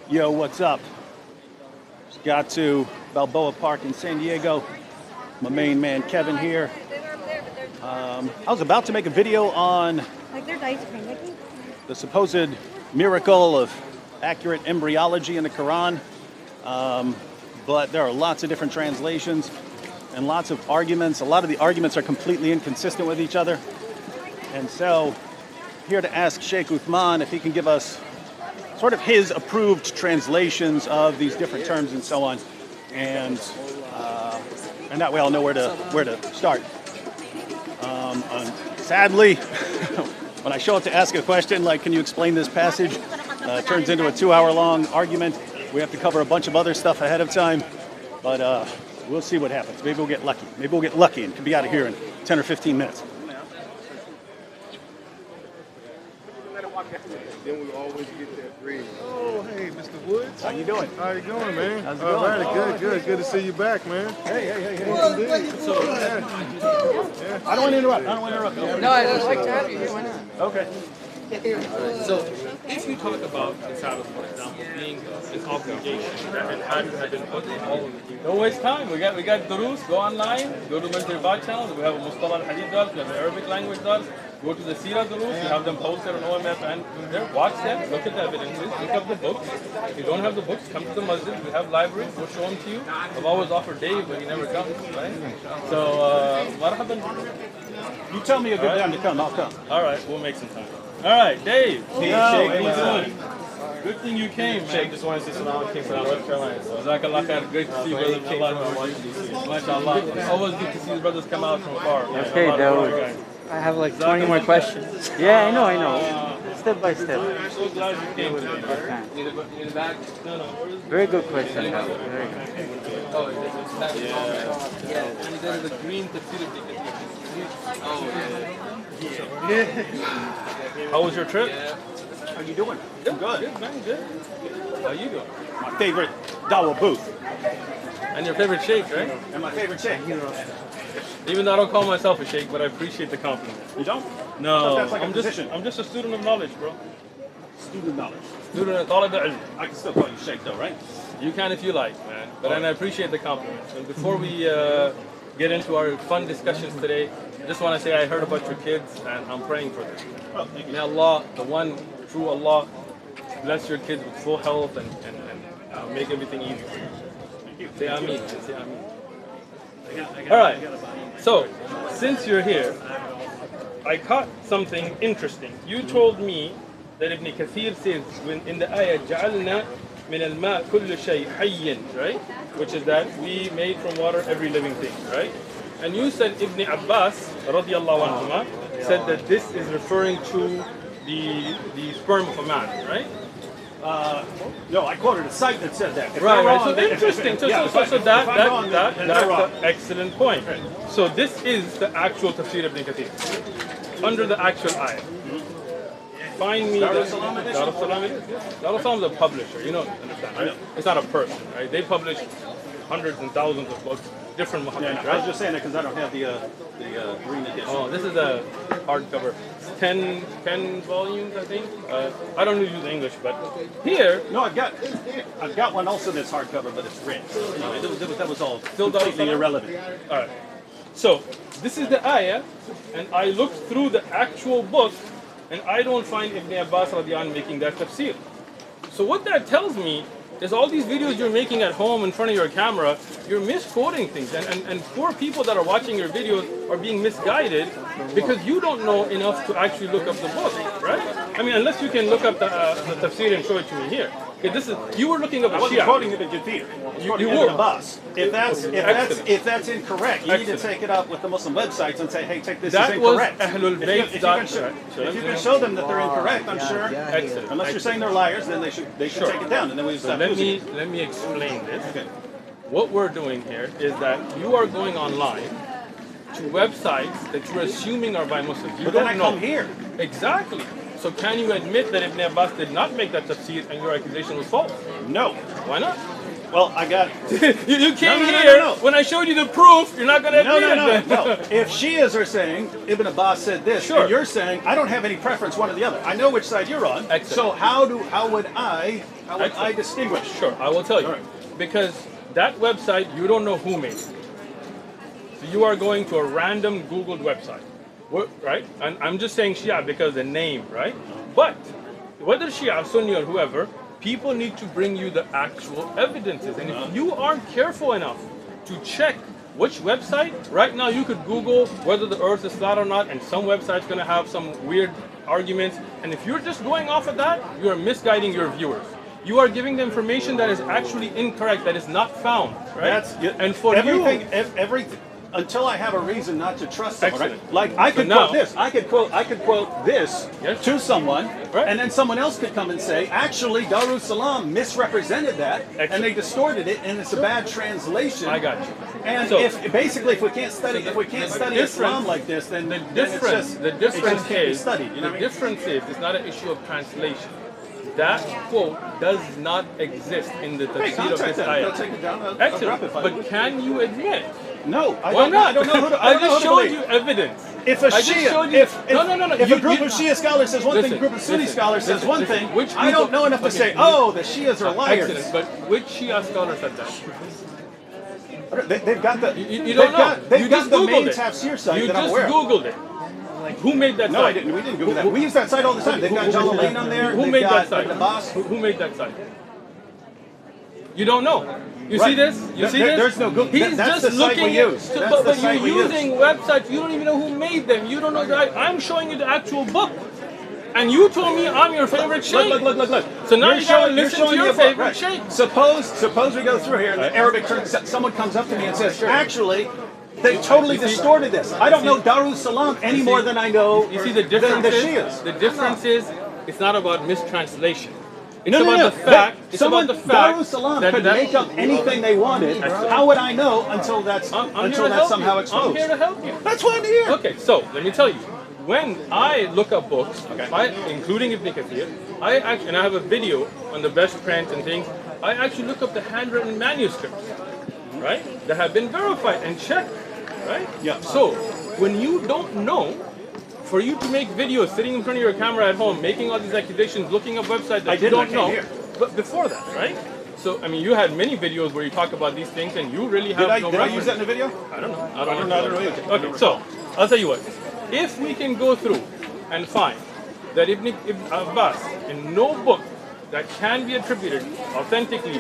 Yo, what's up? Just got to Balboa Park in San Diego. My main man Kevin here. I was about to make a video on the supposed miracle of accurate embryology in the Quran, but there are lots of different translations and lots of arguments. A lot of the arguments are completely inconsistent with each other. And so, here to ask Sheikh Uthman if he can give us sort of his approved translations of these different terms and so on, and that way I'll know where to start. Sadly, when I show up to ask a question like, "Can you explain this passage?" It turns into a 2-hour-long argument. We have to cover a bunch of other stuff ahead of time, but we'll see what happens. Maybe we'll get lucky. Maybe we'll get lucky and can be out of here in 10 or 15 minutes. Then we always get that bread. Oh, hey, Mr. Woods. How you doing? How you going, man? How's it going? All right, good to see you back, man. Hey. So, I don't want to interrupt. No, I just like to have you here. Why not? Okay. So, if you talk about the Sabbath, for example, being an obligation that had been put on all of the people. Don't waste time. We got durus. Go online. Go to Mentor Bad channel. We have a Mustalah al-Hadith dars. We have the Arabic language dars. Go to the Sira durus. We have them posted on OMF and there. Watch them. Look at the evidences. Look up the books. If you don't have the books, come to the masjid. We have libraries. We'll show them to you. I've always offered Dave, but he never comes, right? So, what happened? You tell me a good time to come. I'll come. All right, we'll make some time. All right, Dave. Hey, Sheikh, Sheikh, what's what's doing? Good thing you came, man. Sheikh, just wanted to say salam. I came from North Carolina. So Jazakallah khair. Great to see you, brother. MashaAllah. It's always good to see the brothers come out from far. Okay, Dawood. I have like 20 more questions. Yeah, I know. Step by step. I'm so glad you came today. in the back. No. Very good question, Dawood. Very good. Oh, yeah. And then the green tafsir. Oh, yeah. How was your trip? How you doing? I'm good. Good, man. Good. How you doing? My favorite Dawa booth And your favorite Sheikh, right? and my favorite Sheikh. Even though I don't call myself a Sheikh, but I appreciate the compliment. You don't? No, That's like a I'm position. just a student of knowledge, bro. Student knowledge. Student of talib al-ilm. I can still call you Sheikh though, right? You can if you like, man. But and I appreciate the compliments. And before we get into our fun discussions today, I just want to say I heard about your kids and I'm praying for them. Oh, thank you. May Allah, the one true Allah, bless your kids with full health and make everything easy for you. Thank you. Say Ameen. Say Ameen. All right. So, since you're here, I caught something interesting. You told me that Ibn Kathir says when in the ayah جعلنا من الماء كل شيء حي, right? Which is that we made from water every living thing, right? And you said Ibn Abbas radiallahu anhuma said that this is referring to the sperm of a man, right? No, I quoted a site that said that. If Right. they're wrong, So then- interesting. So yeah, that's if I'm wrong, then they're that's wrong. an excellent point. So this is the actual tafsir of Ibn Kathir under the actual ayah. Find me Dar the es Salaam edition? Dar es Salaam it is. Yes. Dar es Salaam is a publisher. You know, understand? Right? It's not a person, right? They publish hundreds and thousands of books, different Yeah, Muhammad, no, I was right? just saying that because I don't have the green edition. Oh, this is a hardcover. 10 volumes, I think. I don't use English, but here, No, I've got one also that's hardcover, but it's red. So, anyway, that was all Still Dar es completely Salaam? irrelevant. all right. So this is the ayah, and I looked through the actual book, and I don't find Ibn Abbas radiallahu anhu making that tafsir. So what that tells me is all these videos you're making at home in front of your camera, you're misquoting things, and poor people that are watching your videos are being misguided because you don't know enough to actually look up the book, right? I mean, unless you can look up the tafsir and show it to me here. Okay, you were looking up I a wasn't Shia. quoting Ibn Kathir. I was quoting you Ibn were. Abbas. If that's incorrect, you need to Excellent. take it up with the Muslim websites and say, hey, take this That is was incorrect. Ahlul If Bayt you dot- if you can show them that they're incorrect, I'm sure. Excellent. Unless you're saying they're liars, then they should Sure. take it down, and then we So stop let using it. me explain this. Okay. What we're doing here is that you are going online to websites that you're assuming are by Muslims. You But then don't I know. come here. Exactly. So can you admit that Ibn Abbas did not make that tafsir and your accusation was false? No. Why not? Well, I got. You came No, no, no, here no, no. when I showed you the proof. You're not going to No, admit no, it. no, no. If Shias are saying Ibn Abbas said this, Sure. and you're saying I don't have any preference one or the other. I know which side you're on. Excellent. So how would I Excellent. distinguish? Sure, I will tell you. All right. Because that website, you don't know who made it. So you are going to a random Googled website, right? And I'm just saying Shia because the name, right? But whether Shia, Sunni, or whoever, people need to bring you the actual evidences. And if you aren't careful enough to check which website, right now you could Google whether the earth is flat or not, and some website's going to have some weird arguments. And if you're just going off of that, you are misguiding your viewers. You are giving them information that is actually incorrect, that is not found, right? And for everything, everything. Until I have a reason not to trust someone, right? Excellent. Like I could now- quote this, I could quote this Yes. to someone, Right. and then someone else could come and say, actually, Darussalam misrepresented that, and Excellent. they distorted it, and it's a bad translation. I got you. And So- if we can't study Islam like this, then The then it's difference, just, the it difference just can't be is, studied. You know the what I mean? difference is, it's not an issue of translation. That quote does not exist in the Hey, tafsir of contact this them. They'll ayah. take it down. I'll drop Excellent. it if I But would. can you admit? No, I Why don't. not? I don't know who to. I don't know just who to showed believe. you evidence. If a I just Shia, showed you. if No. If You- a group you- of Shia scholars says one thing, Listen, a group of Sunni listen, scholars says listen, one listen. thing, Which I don't people- know enough to okay, say, oh, the Shias are liars. Excellent. But which Shia scholar said that? They've got the. You don't know. They've You got just the Googled main it. tafsir site You that I'm just aware of. Googled it. Who made that No, site? I didn't. We didn't Google that. We use that site all the time. They've got Jalalain on there. Who They've made got that site? Ibn Abbas. Who made that site? You don't know. You Right. see this? You see this? There's no Google. He's That's just the site we looking use. at. That's But, the but site you're we use. using websites. You don't even know who made them. You don't know that. I'm showing you the actual book, and you told me I'm your favorite sheikh. Look. So now You're you gotta showing- you're listen showing to me your a book, favorite right. sheikh. Suppose we go through here and the Arabic someone comes up to me and says, actually, they totally distorted this. I don't know Darussalam any more than I know You see the difference than the is, Shias. the difference is it's not about mistranslation. It's No, about no. the fact. It's Someone, about the fact Darussalam that could make up anything they wanted. How would I know until that's I'm here until to that's help somehow you. exposed? I'm here to help you. That's why I'm here. Okay, so let me tell you. When I look up books, including Ibn Kathir, and I have a video on the best print and things, I actually look up the handwritten manuscripts, right? That have been verified and checked, right? Yeah. So when you don't know, for you to make videos sitting in front of your camera at home, making all these accusations, looking up websites that I you didn't, I don't came know, here. but before that, right? So I mean, you had many videos where you talk about these things, and you really have Did no I reference. use that in the video? I don't know. I don't know either. Okay, so I'll tell you what. If we can go through and find that Ibn Abbas in no book that can be attributed authentically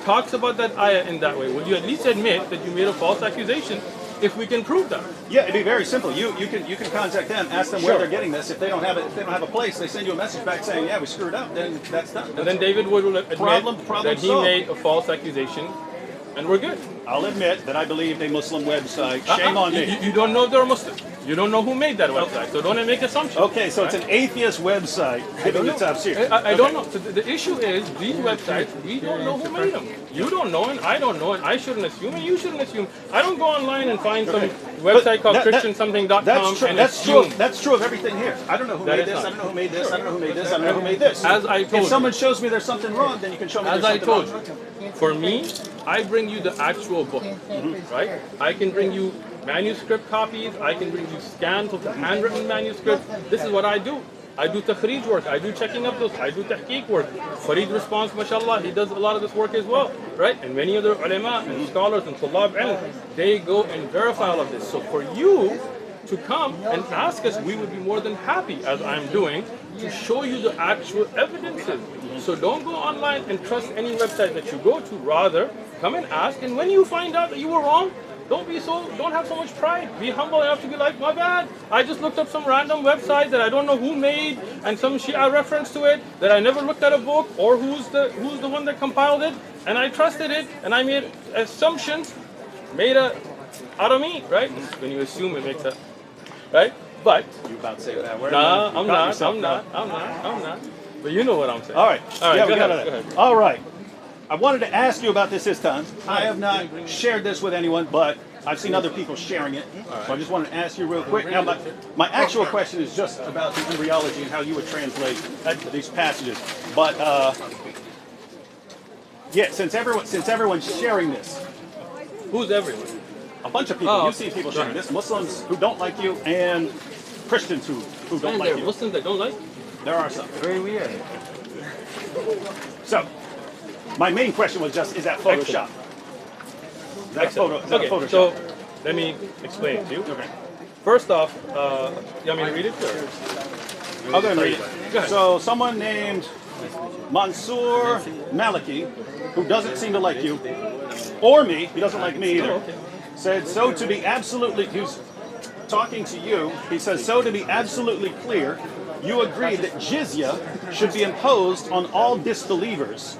talks about that ayah in that way, will you at least admit that you made a false accusation if we can prove that? Yeah, it'd be very simple. You can contact them, ask them where they're getting this. If they don't have it, if they don't have a place, they send you a message back saying, yeah, we screwed up. Then that's done. And then David Wood will admit Problem that he solved. made a false accusation, and we're good. I'll admit that I believed a Muslim website. Shame on me. You don't know they're Muslim. You don't know who made that website, so don't make assumptions. Okay, so it's an atheist website giving the tafsir. I don't know. So the issue is these websites, we don't know who made them. You don't know, and I don't know, and I shouldn't assume, and you shouldn't assume. I don't go online and find some website called ChristianSomething.com That's true. and That's true. assume. That's true of everything here. I don't know who That made is this. not. I don't know who made this. I don't know who made this. I don't know who made this. As I told if you. someone shows me there's something wrong, then you can show me As there's I something told wrong. you, for me, I bring you the actual book, right? I can bring you manuscript copies. I can bring you scans of the handwritten manuscripts. This is what I do. I do takhrij work. I do checking up those. I do tahqiq work. Farid Response, mashallah, he does a lot of this work as well, right? And many other ulama and scholars and tulab ilm, they go and verify all of this. So for you to come and ask us, we would be more than happy, as I'm doing, to show you the actual evidences. So don't go online and trust any website that you go to. Rather, come and ask, and when you find out that you were wrong, don't have so much pride. Be humble enough to be like, my bad. I just looked up some random website that I don't know who made, and some Shia reference to it that I never looked at a book or who's the one that compiled it, and I trusted it, and I made assumptions, out of me, right? When you assume, it makes a right. But You about to say that word? nah, I'm You caught not. yourself, I'm huh? not. But you know what I'm saying. All right. All right. Yeah, go we got ahead. it. Go ahead. All right. I wanted to ask you about this time. I have not shared this with anyone, but I've seen other people sharing it. So I just wanted to ask you real quick. Now, my actual question is just about the embryology and how you would translate these passages. But Yeah, since everyone's sharing this, Who's everyone? a bunch of people. Oh, You see people sharing this. Muslims who don't like you and Christians who don't And like there are you. Muslims that don't like. There are some. Very weird. So, my main question was just: is that Photoshop? Is that Excellent. Is that Okay, Photoshop? so let me explain it to you. Okay. First off, you want me to read it? Or? I'll go ahead and read Go it. ahead. So, someone named Mansour Maliki, who doesn't seem to like you, or me, he doesn't like me either, Oh, okay. said, so to be absolutely, he's talking to you, he says, so to be absolutely clear, you agree that jizya should be imposed on all disbelievers,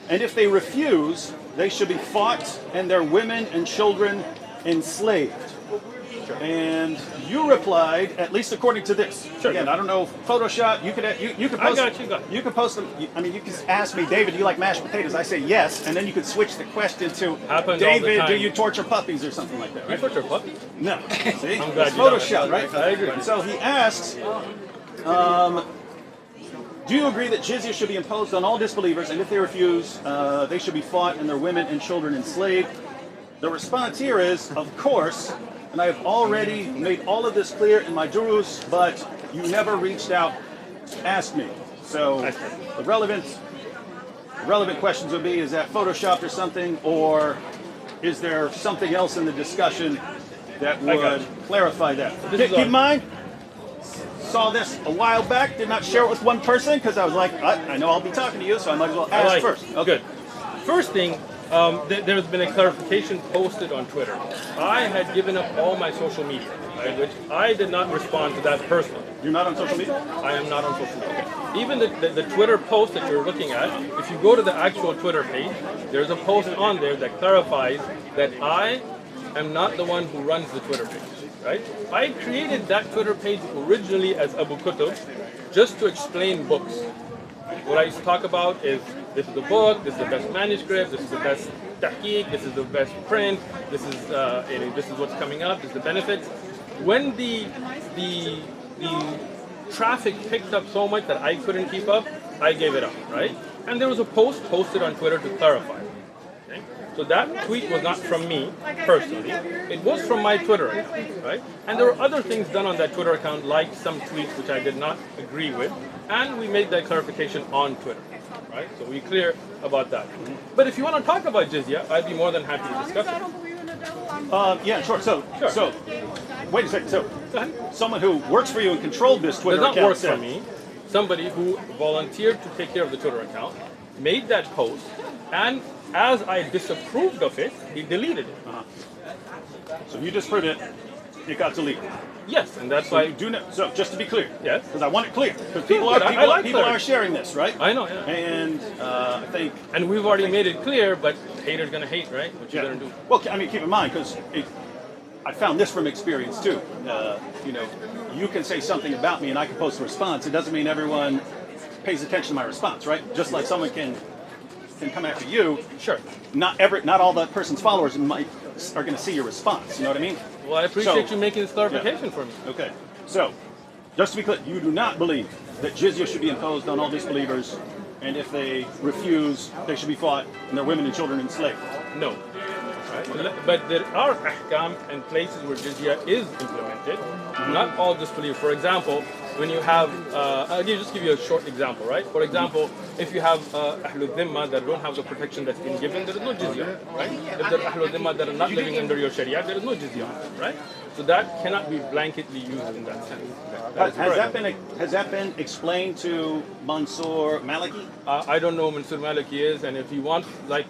and if they refuse, they should be fought and their women and children enslaved. And you replied, at least according to this. Sure. Again, I don't know, Photoshop. You could post. I got you. You could post them. I mean, you could ask me, David, do you like mashed potatoes? I say yes, and then you could switch the question to, Happens all the David, time. do you torture puppies or something like that? You Right? put your puppy. No. See, I'm glad it's you don't. Photoshop, right? I agree. And so he asks, do you agree that jizya should be imposed on all disbelievers, and if they refuse, they should be fought and their women and children enslaved? The response here is, of course, and I have already made all of this clear in my durus, but you never reached out to ask me. So the relevant questions would be, is that Photoshopped or something, or is there something else in the discussion that would clarify that? This is Keep in on- mind, saw this a while back, did not share it with one person because I was like, I know I'll be talking to you, so I might as well I ask like first. it. Good. First thing, there's been a clarification posted on Twitter. I had given up all my social media, right, which I did not respond to that personally. You're not on social media? I am not on social media. Even the Twitter post that you're looking at, if you go to the actual Twitter page, there's a post on there that clarifies that I am not the one who runs the Twitter page, right? I created that Twitter page originally as Abu Kutub just to explain books. What I used to talk about is, this is the book, this is the best manuscript, this is the best tahqiq, this is the best print, this is what's coming up, this is the benefits. When the traffic picked up so much that I couldn't keep up, I gave it up, right? And there was a post posted on Twitter to clarify. Okay? So that tweet was not from me personally, it was from my Twitter account, right? And there were other things done on that Twitter account, like some tweets which I did not agree with, and we made that clarification on Twitter, right? So we're clear about that. But if you want to talk about jizya, I'd be more than happy to discuss it. Yeah, sure. So, wait a second. So, Go ahead. someone who works for you and controlled this Twitter Does not account work said, for me. Somebody who volunteered to take care of the Twitter account made that post, and as I disapproved of it, he deleted it. So you disproved it, it got deleted. Yes, and that's So why. you do know. So just to be clear, Yes. because I want it clear, because people Good, are I like people clarity. are sharing this, right? I know, yeah. And I think And we've already made it clear, but haters gonna hate, right? What you yeah. gonna do? Well, I mean, keep in mind because I found this from experience too. You know, you can say something about me and I can post a response. It doesn't mean everyone pays attention to my response, right? Just like someone can come after you. Sure. Not all that person's followers are going to see your response. You know what I mean? Well, I appreciate So- you making this clarification for me. Okay. So, just to be clear, you do not believe that jizya should be imposed on all disbelievers, and if they refuse, they should be fought and their women and children enslaved. No. Right? But there are ahkam and places where jizya is implemented. Not all disbelievers. For example, when you have, I'll just give you a short example, right? For example, if you have Ahlul Dhimma that don't have the protection that's been given, there is no jizya, right? If there are Ahlul Dhimma that are not living under your Sharia, there is no jizya, right? So that cannot be blanketly used in that sense. That is correct. Has that been explained to Mansour Maliki? I don't know who Mansur Maliki is, and if he wants, like,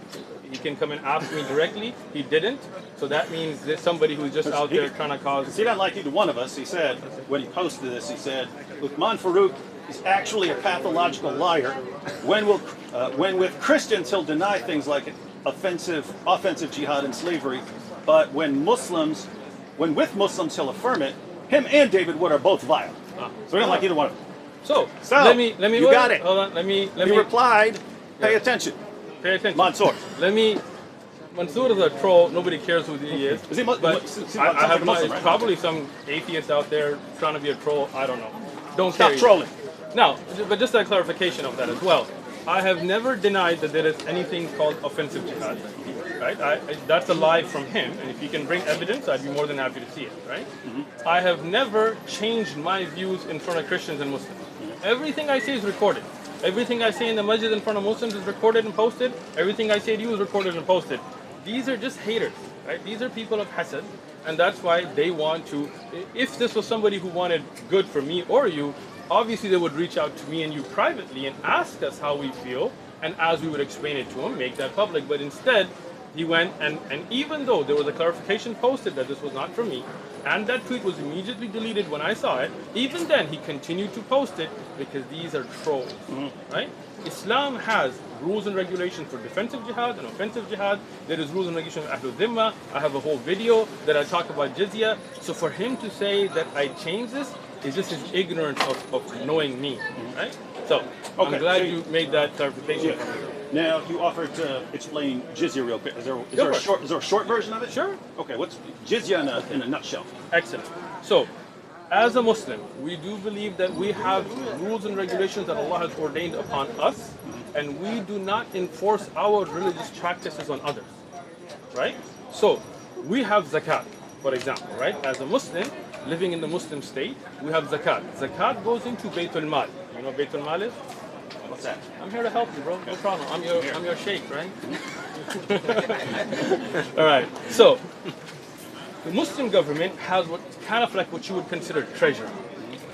he can come and ask me directly. He didn't, so that means there's somebody who's just out there trying to cause. He didn't like either one of us. He said, when he posted this, he said, Uthman Farooq is actually a pathological liar. When with Christians, he'll deny things like offensive jihad and slavery, but when with Muslims, he'll affirm it. Him and David Wood are both vile. So we don't like either one of them. So, So, let me. you got it. Hold on. Let me. He replied, pay Yeah. attention. Pay attention. Mansour. Mansour is a troll. Nobody cares who he is. Is he but sounds I like have a my, Muslim, right? probably some atheist out there trying to be a troll. I don't know. Don't Stop care. trolling. Now, but just a clarification of that as well. I have never denied that there is anything called offensive jihad. Right? That's a lie from him, and if you can bring evidence, I'd be more than happy to see it. Right? I have never changed my views in front of Christians and Muslims. Everything I say is recorded. Everything I say in the masjid in front of Muslims is recorded and posted. Everything I say to you is recorded and posted. These are just haters, right? These are people of hasad, and that's why they want to. If this was somebody who wanted good for me or you, obviously they would reach out to me and you privately and ask us how we feel, and as we would explain it to him, make that public. But instead, he went and even though there was a clarification posted that this was not from me, and that tweet was immediately deleted when I saw it, even then he continued to post it because these are trolls, right? Islam has rules and regulations for defensive jihad and offensive jihad. There is rules and regulations for Ahlul Dhimma. I have a whole video that I talk about jizya. So for him to say that I changed this is just his ignorance of knowing me, right? So I'm glad you made that clarification. Now, you offered to explain jizya real quick. Is there a short version of it? Sure. Okay, what's jizya in a nutshell? Excellent. So, as a Muslim, we do believe that we have rules and regulations that Allah has ordained upon us, and we do not enforce our religious practices on others, right? So, we have zakat, for example, right? As a Muslim, living in the Muslim state, we have zakat. Zakat goes into Baytul Mal. You know what Baytul Mal is? What's that? I'm here to help you, bro. No problem. I'm your sheikh, right? All right. So, the Muslim government has what kind of like what you would consider treasury,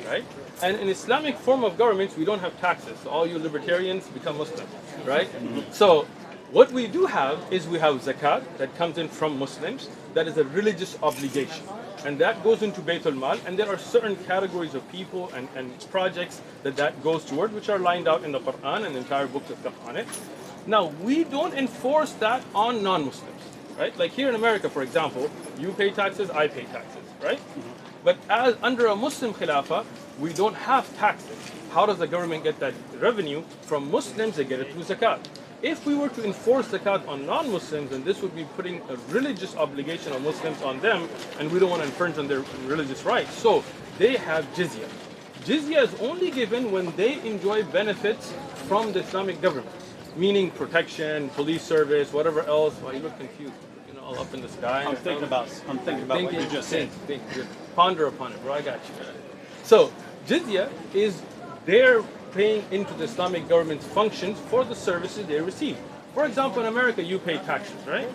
right? And in Islamic form of governments, we don't have taxes. So all you libertarians become Muslim, right? So, what we do have is we have zakat that comes in from Muslims. That is a religious obligation. And that goes into Baytul Mal, and there are certain categories of people and projects that goes toward, which are lined out in the Quran and the entire book of stuff on it. Now, we don't enforce that on non-Muslims, right? Like here in America, for example, you pay taxes, I pay taxes, right? But as under a Muslim Khilafah, we don't have taxes. How does the government get that revenue? From Muslims, they get it through zakat. If we were to enforce zakat on non-Muslims, then this would be putting a religious obligation of Muslims on them, and we don't want to infringe on their religious rights. So they have jizya. Jizya is only given when they enjoy benefits from the Islamic government, meaning protection, police service, whatever else. Well, you look confused, you know, all up in the sky. I'm thinking about what you just said. Ponder upon it, bro. I got you. So jizya is their paying into the Islamic government's functions for the services they receive. For example, in America, you pay taxes, right?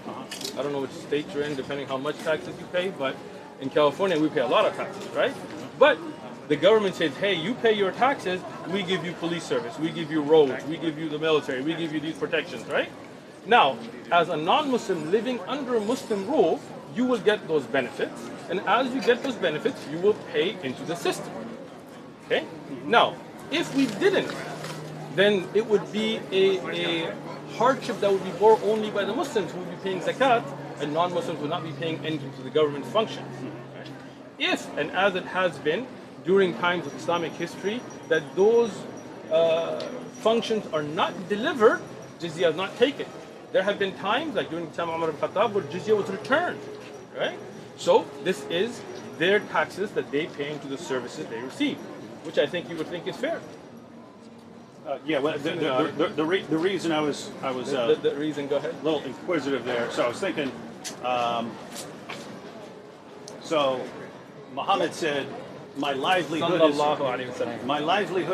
I don't know which state you're in, depending how much taxes you pay, but in California, we pay a lot of taxes, right? But the government says, hey, you pay your taxes, we give you police service, we give you roads, we give you the military, we give you these protections, right? Now, as a non-Muslim living under Muslim rule, you will get those benefits, and as you get those benefits, you will pay into the system, okay? Now, if we didn't, then it would be a hardship that would be borne only by the Muslims who would be paying zakat, and non-Muslims would not be paying anything to the government's functions. Right? If, and as it has been during times of Islamic history, that those functions are not delivered, jizya is not taken. There have been times, like during the time of Umar ibn Khattab, where jizya was returned. Right? So this is their taxes that they pay into the services they receive, which I think you would think is fair. Yeah, well, the reason I was the reason. Go ahead. A little inquisitive there. So I was thinking. So Muhammad said, "My livelihood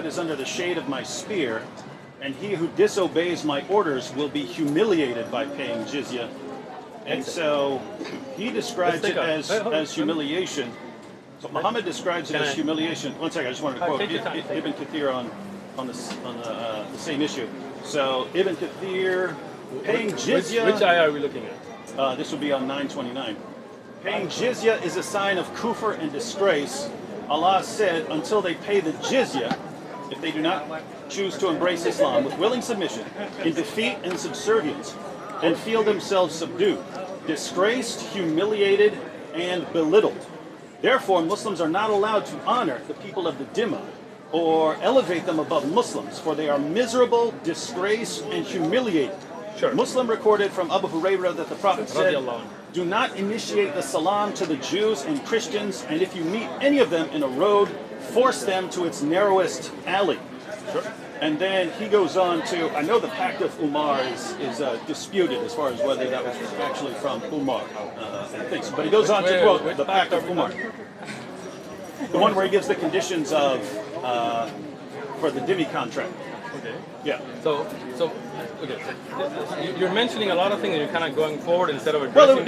is under the shade of my spear, and he who disobeys my orders will be humiliated by paying jizya." And so he describes it as humiliation. So Muhammad describes it as humiliation. One second, I just wanted to quote Ibn Kathir on the same issue. So Ibn Kathir, paying jizya. Which ayah are we looking at? This would be on 929. Paying jizya is a sign of kufr and disgrace. Allah said, until they pay the jizya, if they do not choose to embrace Islam with willing submission, in defeat and subservience, and feel themselves subdued, disgraced, humiliated, and belittled. Therefore, Muslims are not allowed to honor the people of the Dhimma or elevate them above Muslims, for they are miserable, disgraced, and humiliated. Sure. Muslim recorded from Abu Hurairah that the Prophet said, do not initiate the salam to the Jews and Christians, and if you meet any of them in a road, force them to its narrowest alley. Sure. And then he goes on to, I know the Pact of Umar is disputed as far as whether that was actually from Umar. I think so. But he goes on to quote the Pact of Umar. The one where he gives the conditions of for the Dhimmi contract. Okay. Yeah. So okay. You're mentioning a lot of things and you're kind of going forward instead of Well, addressing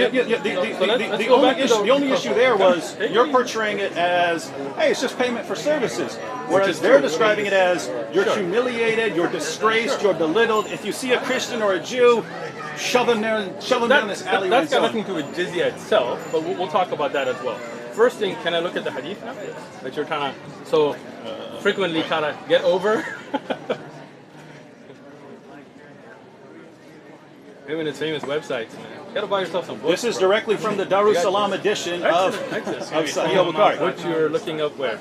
the only issue there was you're portraying it as, hey, it's just payment for services. Whereas they're describing it as you're humiliated, you're disgraced, you're belittled. If you see a Christian or a Jew, shove them down this alleyway. That's got nothing to do with jizya itself, but we'll talk about that as well. First thing, can I look at the hadith now that you're trying to so frequently trying to get over? Even his famous websites, man. You gotta buy yourself some books. This is directly from the Darussalam edition of Sahih al-Bukhari. What you're looking up where?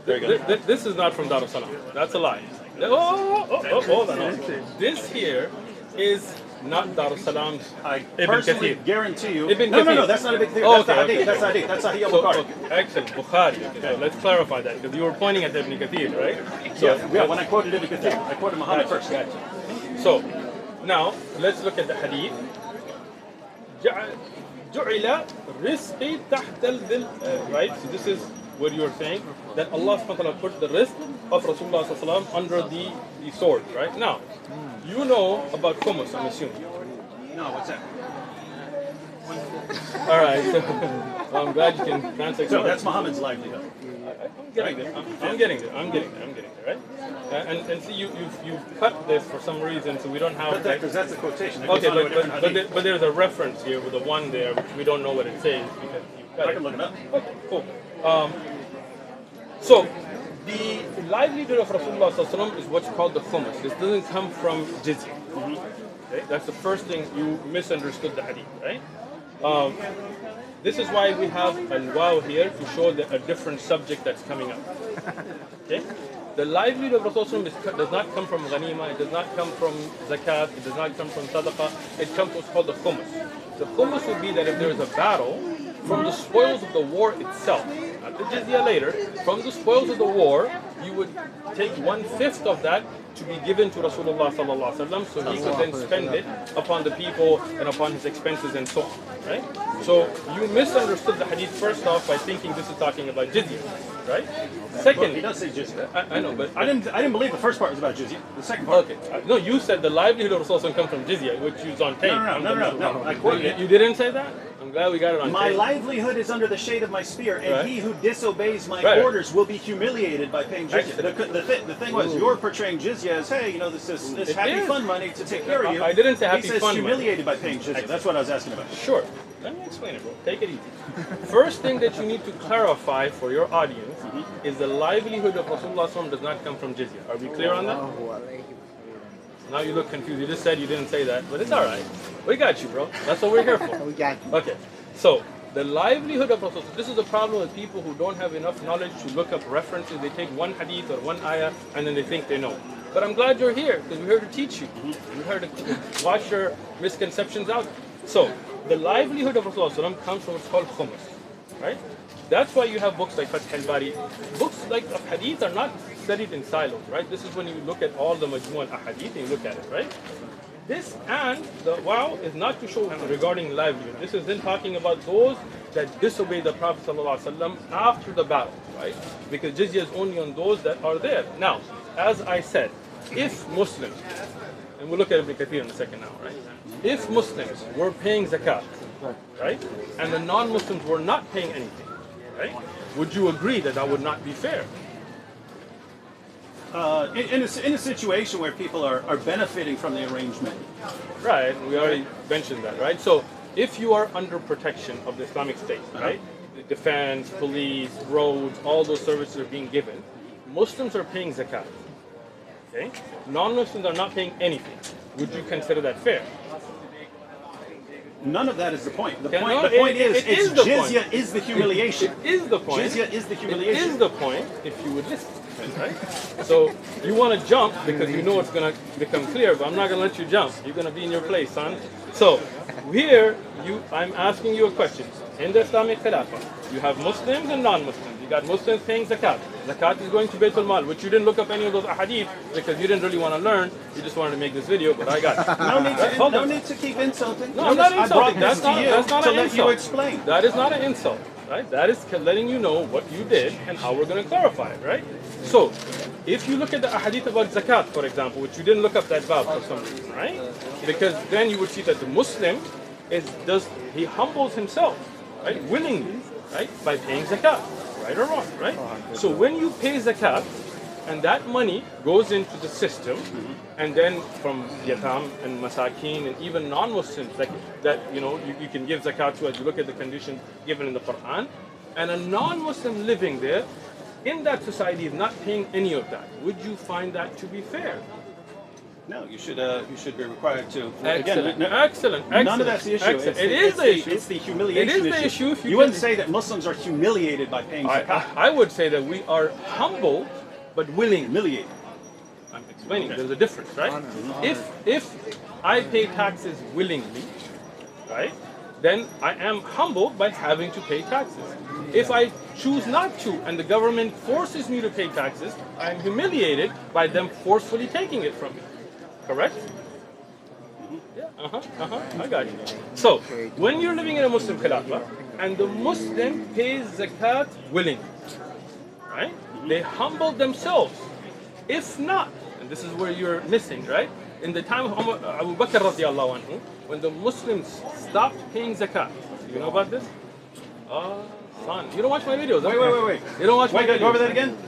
This is not from Darussalam. That's a lie. Hold on. This here is not Darussalam's I Ibn personally Kathir. guarantee you. Ibn No, Kathir. that's not Ibn Kathir. Oh, That's the okay, hadith. That's hadith. That's Sahih al-Bukhari. Excellent. Bukhari. Okay, so let's clarify that because you were pointing at Ibn Kathir, right? So, Yeah, when I quoted Ibn Kathir, I quoted Muhammad first. Gotcha. So, now let's look at the hadith. جعل رزقي تحت الظل. Right? So this is what you are saying, that Allah subhanahu wa ta'ala put the rizq of Rasulullah sallallahu alaihi wasallam under the sword, right? Now, you know about khumus, I'm assuming. No, what's that? All right, so well, I'm glad you can translate. So that's Muhammad's livelihood. I'm getting there. I'm getting there, right? And see, you've cut this for some reason, so we don't have. Because that's a quotation. Okay, but there's a reference here with a one there, which we don't know what it says because you cut I can look it up. Okay, cool. So the livelihood of Rasulullah sallallahu alaihi wasallam is what's called the khumus. This doesn't come from jizya. Okay? That's the first thing you misunderstood the hadith, right? This is why we have al-waw here to show a different subject that's coming up. Okay? The livelihood of Rasulullah does not come from ghanima, it does not come from zakat, it does not come from sadaqah, it comes to what's called the khumus. The khumus would be that if there is a battle, from the spoils of the war itself, not the jizya later, from the spoils of the war, you would take 1/5 of that to be given to Rasulullah sallallahu alaihi wasallam, so he could then spend it upon the people and upon his expenses and so on. Right? So you misunderstood the hadith first off by thinking this is talking about jizya, right? Second, He does say jizya. I know, but I didn't believe the first part was about jizya. The second part. okay. No, you said the livelihood of Rasulullah comes from jizya, which is on tape. No. I quoted it. You didn't say that? I'm glad we got it on My tape. livelihood is under the shade of my spear, and Right. he who disobeys my Right. orders will be humiliated by paying jizya. The thing was, you're portraying jizya as, hey, this It happy is. fun money to take care of you. I didn't say happy He says fun money. humiliated by paying jizya. That's what I was asking about. Sure. Let me explain it, bro. Take it easy. First thing that you need to clarify for your audience is the livelihood of Rasulullah SAW does not come from jizya. Are we clear on that? Now you look confused. You just said you didn't say that, but it's all right. We got you, bro. That's what we're here for. We got you. Okay. So the livelihood of Rasulullah. This is the problem with people who don't have enough knowledge to look up references. They take one hadith or one ayah and then they think they know. But I'm glad you're here because we're here to teach you. We're here to wash your misconceptions out. So the livelihood of Rasulullah comes from what's called khumus, right? That's why you have books like Fath al-Bari. Books like of hadith are not studied in silos, right? This is when you look at all the majmu' al-ahadith and you look at it, right? This and the wow is not to show regarding livelihood. This is then talking about those that disobey the Prophet ﷺ after the battle, right? Because jizya is only on those that are there. Now, as I said, if Muslims, and we'll look at Ibn Kathir in a second now, right? If Muslims were paying zakat, right, and the non-Muslims were not paying anything, right, would you agree that that would not be fair? In a situation where people are benefiting from the arrangement. Right, we already mentioned that, right? So if you are under protection of the Islamic State, right, the defense, police, roads, all those services are being given, Muslims are paying zakat, okay? Non-Muslims are not paying anything. Would you consider that fair? None of that is the point. The Okay, point, no, the point it is, is the jizya point. is the humiliation. It is the point. Jizya is the humiliation. It is the point if you would listen, right? So you want to jump because you know it's going to become clear, but I'm not going to let you jump. You're going to be in your place, son. So here, I'm asking you a question. In the Islamic Khilafah, you have Muslims and non-Muslims. You got Muslims paying zakat. Zakat is going to Bayt al-Mal, which you didn't look up any of those ahadith because you didn't really want to learn. You just wanted to make this video, but I got it. No need to keep insulting. No, I'm not insulting. That's not an let insult. you explain. That is not an insult, right? That is letting you know what you did and how we're going to clarify it, right? So, if you look at the ahadith about zakat, for example, which you didn't look up that bab for some reason, right? Because then you would see that the Muslim he humbles himself, right, willingly, right, by paying zakat, right or wrong, right? So when you pay zakat, and that money goes into the system, and then from yatam and masakin and even non-Muslims that you can give zakat to, as you look at the conditions given in the Quran, and a non-Muslim living there in that society is not paying any of that. Would you find that to be fair? No, you should be required to. Excellent. None of that's the issue. It is the issue. It's the humiliation It is the issue. If you wouldn't say that Muslims are humiliated by paying zakat. I would say that we are humble but willing. Humiliated. I'm explaining. There's a difference, right? If I pay taxes willingly, right, then I am humbled by having to pay taxes. If I choose not to and the government forces me to pay taxes, I am humiliated by them forcefully taking it from me. Correct? Yeah, I got you. So, when you're living in a Muslim khilafah and the Muslim pays zakat willingly, right? They humble themselves. If not, and this is where you're missing, right? In the time of Abu Bakr radiallahu anhu, when the Muslims stopped paying zakat, you know about this? Son, you don't watch my videos. Wait. You don't watch my videos. Go over that again.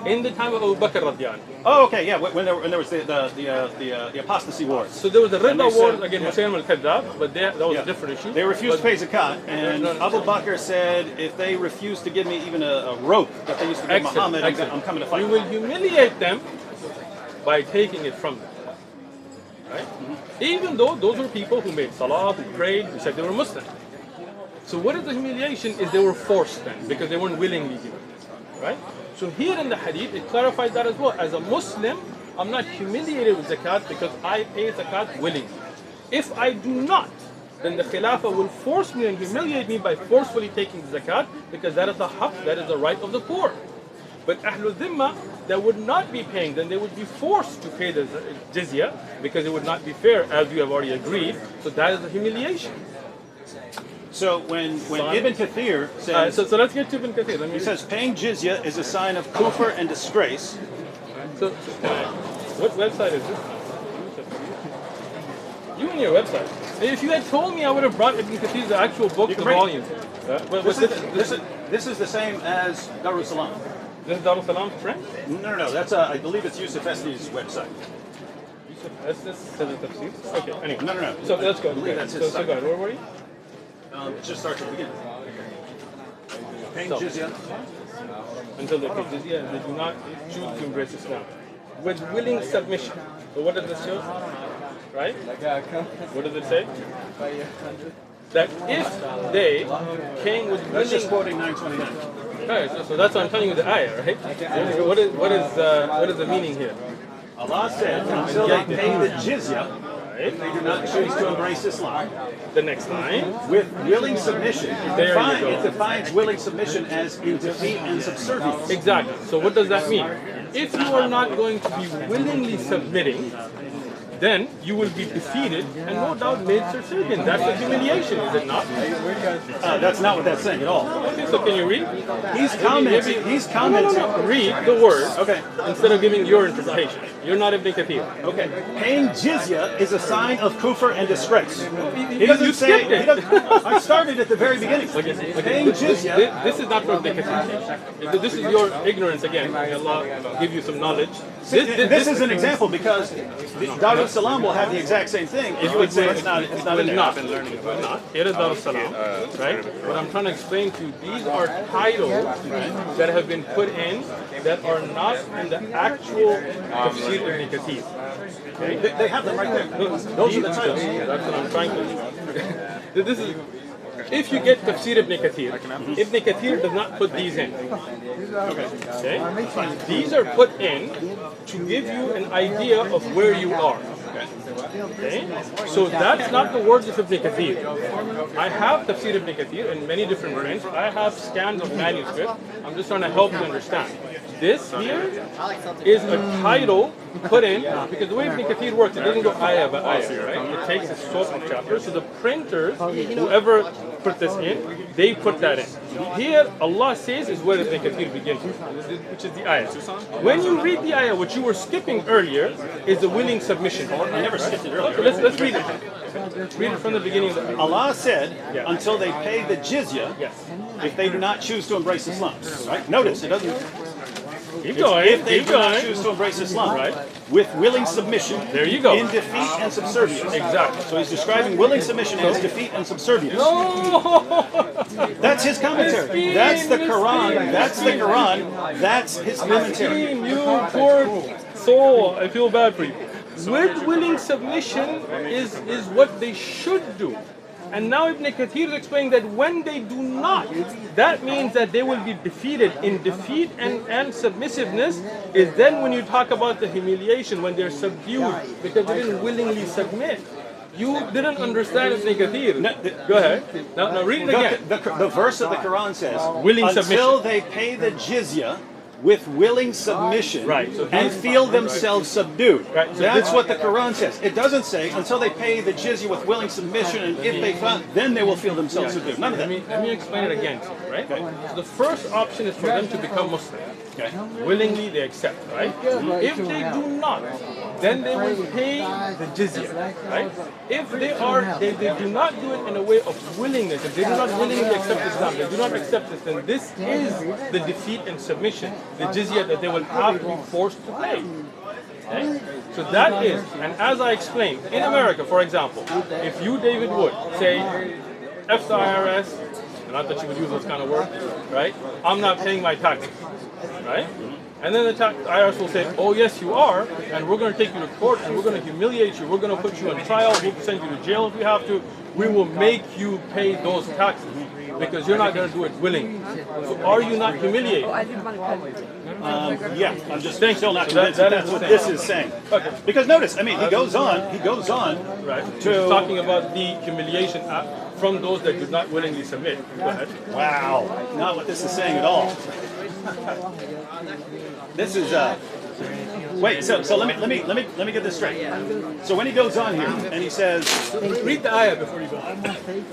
In the time of Abu Bakr radiallahu anhu. Oh, okay, yeah. When there was the apostasy wars. So there was the Ridda wars against Hussein al-Kadhab, but that was a different issue. They refused to pay zakat, and Abu Bakr said, if they refuse to give me even a rope that they used to give Muhammad, I'm coming to fight. You will humiliate them by taking it from them. Right? Even though those were people who made salah, who prayed, who said they were Muslim. So what is the humiliation is they were forced then, because they weren't willingly given it. Right? So here in the hadith, it clarifies that as well. As a Muslim, I'm not humiliated with zakat because I pay zakat willingly. If I do not, then the Khilafah will force me and humiliate me by forcefully taking the zakat, because that is the haqq, that is the right of the poor. But Ahlul Dhimma, that would not be paying, then they would be forced to pay the jizya, because it would not be fair, as you have already agreed. So that is the humiliation. So when Ibn Kathir says, so let's get to Ibn Kathir. He says paying jizya is a sign of kufr and disgrace. So what website is this? You and your website. If you had told me, I would have brought Ibn Kathir's actual book, the volume. This is the same as Darul Salam. This is Darul Salam's print? No. That's I believe it's Yusuf Esti's website. Yusuf Esti? Okay. Anyway. No. So let's go. I believe that's his so site. go ahead. Where were you? It just starts at the beginning. Paying jizya. Until they pay jizya and they do not choose to embrace Islam. With willing submission. So what does this show? Right? What does it say? That if they came with willing... That's just quoting 929. Right, so that's what I'm telling you the ayah, right? What is the meaning here? Allah said, until they pay the jizya, if they do not choose to embrace Islam, the next line, with willing submission, There you it defines willing submission as in defeat and subservience. Exactly. So what does that mean? If you are not going to be willingly submitting, then you will be defeated and no doubt made subservient. That's a humiliation, is it not? That's not what that's saying at all. Okay, so can you read? He's commenting. No. Read the word Okay. instead of giving your interpretation. You're not Ibn Kathir. Okay. Paying jizya is a sign of kufr and disgrace. He You doesn't say. skipped it. I started at the very beginning. Paying jizya. This is not from Ibn Kathir. This is your ignorance again. May Allah give you some knowledge. This is an example because Darul Salam will have the exact same thing. If you would say it's not in there. Not. Here is Darul Salam, right? What I'm trying to explain to you, these are titles that have been put in that are not in the actual Tafsir Ibn Kathir. Okay? They have them right there. Those are the titles. That's what I'm trying to. This is. If you get Tafsir Ibn Kathir, Ibn Kathir does not put these in. Okay? These are put in to give you an idea of where you are. Okay? So that's not the words of Ibn Kathir. I have Tafsir Ibn Kathir in many different prints. I have scans of manuscript. I'm just trying to help you understand. this here is a title put in, because the way Ibn Kathir works, it doesn't go ayah by ayah, right? It takes a sort of chapter. So the printers, whoever put this in, they put that in. Here, Allah says is where Ibn Kathir begins, which is the ayah. When you read the ayah, what you were skipping earlier is the willing submission. I never skipped it earlier. Okay, let's read it. Read it from the beginning of the ayah. Allah said, until they pay the jizya, if they do not choose to embrace Islam. Right? Notice, it doesn't... Keep going. If they keep do not going. choose to embrace Islam, Right. with willing submission, There you go. in defeat and subservience. Exactly. So he's describing willing submission as defeat and subservience. No! That's his commentary. That's the Quran. That's the Quran. That's his commentary. Miskin, you poor soul. I feel bad for you. With willing submission is what they should do. And now Ibn Kathir is explaining that when they do not, that means that they will be defeated. In defeat and submissiveness is then when you talk about the humiliation, when they're subdued, because they didn't willingly submit. You didn't understand Ibn Kathir. Go ahead. Now read it again. The verse of the Quran says, Willing until submission. they pay the jizya with willing submission Right, so and feel themselves subdued. Right, so That's what the Quran says. It doesn't say until they pay the jizya with willing submission and if they find, then they will feel themselves subdued. None of that. Let me explain it again, right? So the first option is for them to become Muslim. Okay. Willingly they accept, right? If they do not, then they will pay the jizya, right? If they do not do it in a way of willingness, if they do not willingly accept Islam, they do not accept this, then this is the defeat and submission, the jizya that they will have to be forced to pay. Okay? So that is, and as I explained, in America, for example, if you, David Wood, say, F the IRS, not that you would use those kind of words, right? I'm not paying my taxes, right? And then the IRS will say, oh yes you are, and we're going to take you to court, and we're going to humiliate you, we're going to put you on trial, we'll send you to jail if we have to, we will make you pay those taxes, because you're not going to do it willingly. So are you not humiliated? Yeah, I'm just still not So convinced that that's is what the this thing. is saying. Okay. Because notice, I mean, he goes on Right. to... He's talking about the humiliation from those that do not willingly submit. Go ahead. Wow, not what this is saying at all. This is wait. So let me get this straight. So when he goes on here and he says, Read the ayah before you go.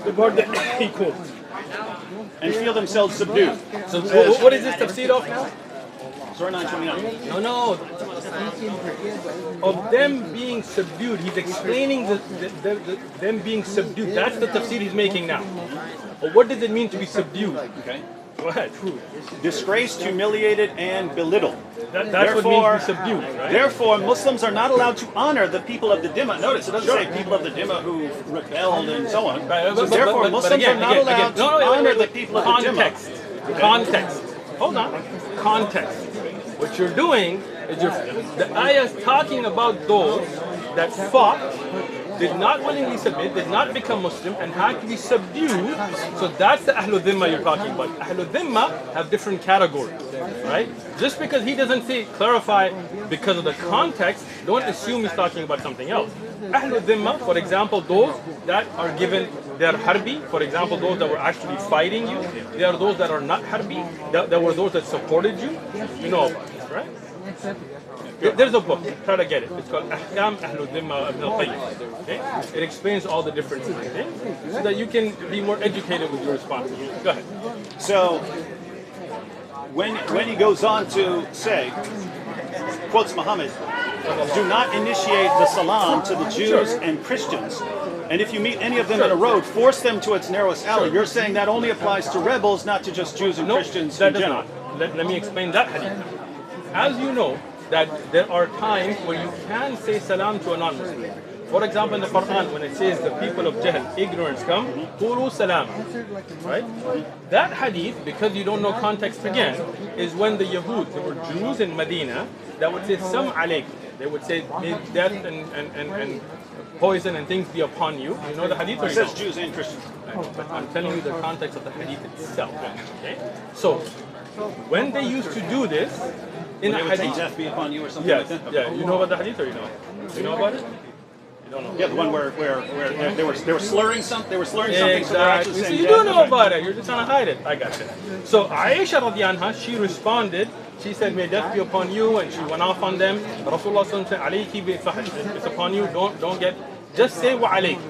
The part that he quotes. and feel themselves subdued. So what is this tafsir of now? Surah 929. No. Of them being subdued. He's explaining them being subdued. That's the tafsir he's making now. But what does it mean to be subdued? Okay. Go ahead. Disgraced, humiliated, and belittled. That's what means to be subdued, right? Therefore, Muslims are not allowed to honor the people of the Dhimma. Notice, it doesn't say people of the Dhimma who rebelled and so on. Right, So therefore, Muslims are not allowed to honor the people of the Dhimma. Context. Hold on. Context. What you're doing is the ayah is talking about those that fought, did not willingly submit, did not become Muslim, and had to be subdued. So that's the Ahlul Dhimma you're talking about. Ahlul Dhimma have different categories, right? Just because he doesn't say clarify because of the context, don't assume he's talking about something else. Ahlul Dhimma, for example, those that are given their harbi, for example, those that were actually fighting you. They are those that are not harbi, that were those that supported you. You know about this, right? There's a book, try to get it. It's called Ahkam Ahlul Dhimma Ibn al-Qayyim. Okay? It explains all the differences, okay? So that you can be more educated with your responses. Go ahead. So when he goes on to say, quotes Muhammad, do not initiate the salam to the Jews and Christians. And if you meet any of them in a road, force them to its narrowest alley. You're saying that only applies to rebels, not to just Jews and Christians that in does general. not. Let me explain that hadith. As you know, that there are times where you can say salam to a non-Muslim. For example, in the Quran, when it says the people of Jahl, ignorance come, qulu salam. Right? That hadith, because you don't know context again, is when the Yahud, there were Jews in Medina, that would say sam alaykum. They would say, may death and poison and things be upon you. You know the hadith? It says Jews and Christians. But I'm telling you the context of the hadith itself. Okay? So, when they used to do this, in a They would say hadith. death be upon you or something Yes, like that? yeah. You know about the hadith or you know? You know about it? You don't know. Yeah, the one where they were slurring something. They were slurring something. So they're actually Exactly. So saying you dead. do know about it. You're just trying to hide it. I got you. So Aisha radiallahu anha, she responded. She said, "May death be upon you," and she went off on them. Rasulullah said, "Alayki bi fahish." It's upon you. Don't get. Just say wa alayk.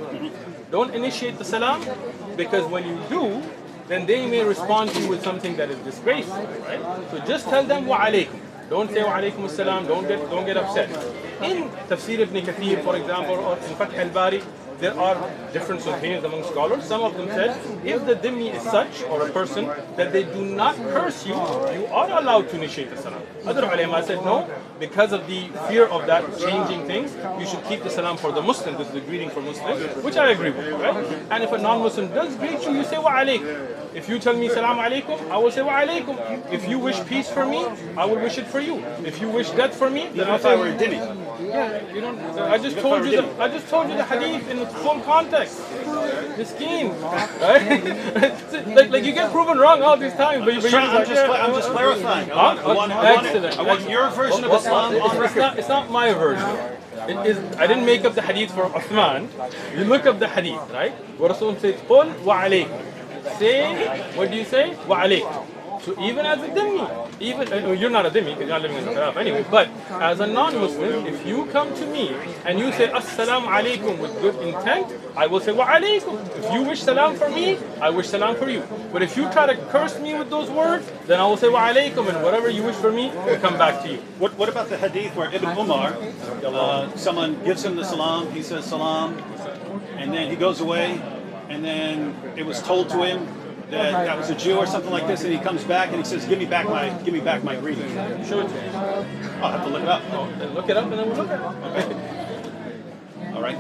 Don't initiate the salam, because when you do, then they may respond to you with something that is disgraceful, right? So just tell them wa alaykum. Don't say wa alaykum as-salam. Don't get upset. In Tafsir ibn Kathir, for example, or in Fath al-Bari, there are different opinions among scholars. Some of them said, if the dhimmi is such, or a person, that they do not curse you, you are allowed to initiate the salam. Other ulama said, no, because of the fear of that changing things, you should keep the salam for the Muslim. This is the greeting for Muslims, which I agree with, right? And if a non-Muslim does greet you, you say wa alaykum. If you tell me salam alaikum, I will say wa alaikum. If you wish peace for me, I will wish it for you. If you wish death for me, then I'll say were dhimmi. yeah, you don't. I just told you the hadith in its full context. The scheme, right? like you get proven wrong all these times, but I'm just clarifying. I want your version of Islam on record. It's not my version. It is. I didn't make up the hadith for Uthman. You look up the hadith, right? Where Rasul says, "Qul wa alaykum." Say, what do you say? Wa alaykum. So even as a dhimmi, you're not a dhimmi because you're not living in the Khilaf anyway, but as a non-Muslim, if you come to me and you say assalamu alaikum with good intent, I will say wa alaikum. If you wish salam for me, I wish salam for you. But if you try to curse me with those words, then I will say wa alaikum, and whatever you wish for me will come back to you. What about the hadith where Ibn Umar, someone gives him the salam, he says salam, and then he goes away, and then it was told to him that was a Jew or something like this, and he comes back and he says, "Give me back my greeting." Show it to me. I'll have to look it up. Then look it up and then we'll look at it. All right.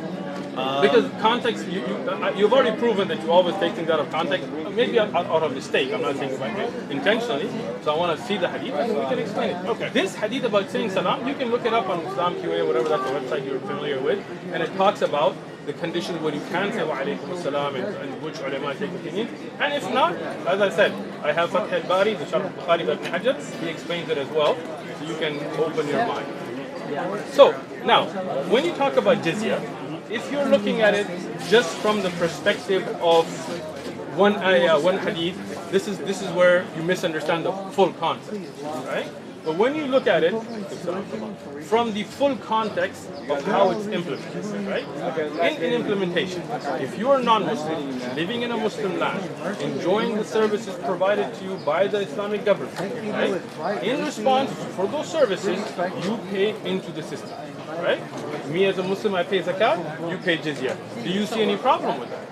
Because context, you've already proven that you always take things out of context, maybe out of mistake. I'm not saying it intentionally. So I want to see the hadith and we can explain it. Okay. This hadith about saying salam, you can look it up on Islam QA, whatever that's the website you're familiar with, and it talks about the conditions where you can say wa alaykum as-salam and which ulama take opinions. And if not, as I said, I have Fath al-Bari, the Sharh al-Bukhari by Ibn Hajar, he explains it as well, so you can open your mind. So, now, when you talk about jizya, if you're looking at it just from the perspective of one ayah, one hadith, this is where you misunderstand the full concept, right? But when you look at it from the full context of how it's implemented, right? In implementation, if you are non-Muslim, living in a Muslim land, enjoying the services provided to you by the Islamic government, right? In response for those services, you pay into the system, right? Me as a Muslim, I pay zakat, you pay jizya. Do you see any problem with that?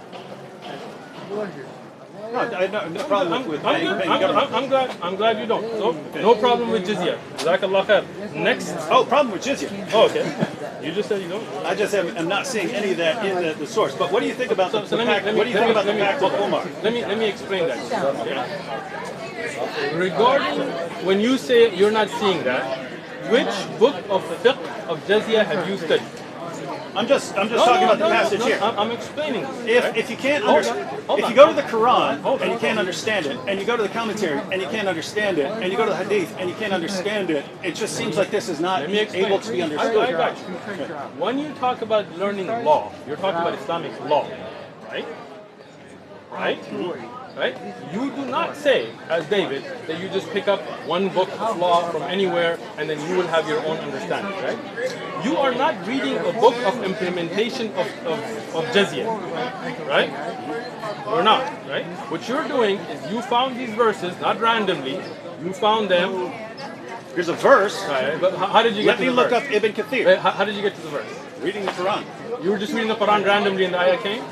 No, I have no problem with paying government. I'm glad you don't. So, no problem with jizya. Jazakallah khair. Next. Oh, problem with jizya. Oh, okay. You just said you don't. I just am not seeing any of that in the source. But what do you think about the What do you think about the pact with Umar? Let me explain that. Regarding when you say you're not seeing that, which book of fiqh of jizya have you studied? I'm just talking about the passage here. I'm explaining. If you can't if you go to the Quran and you can't understand it, and you go to the commentary and you can't understand it, and you go to the Hadith and you can't understand it, it just seems like this is not able to be understood. I got you. When you talk about learning law, you're talking about Islamic law, right? Right? Right? You do not say, as David, that you just pick up one book of law from anywhere and then you will have your own understanding, right? You are not reading a book of implementation of jizya, right? You're not, right? What you're doing is you found these verses, not randomly, you found them. Here's a verse. Right, but how did you get to the verse? Let me look up Ibn Kathir. How did you get to the verse? Reading the Quran. You were just reading the Quran randomly and the ayah came?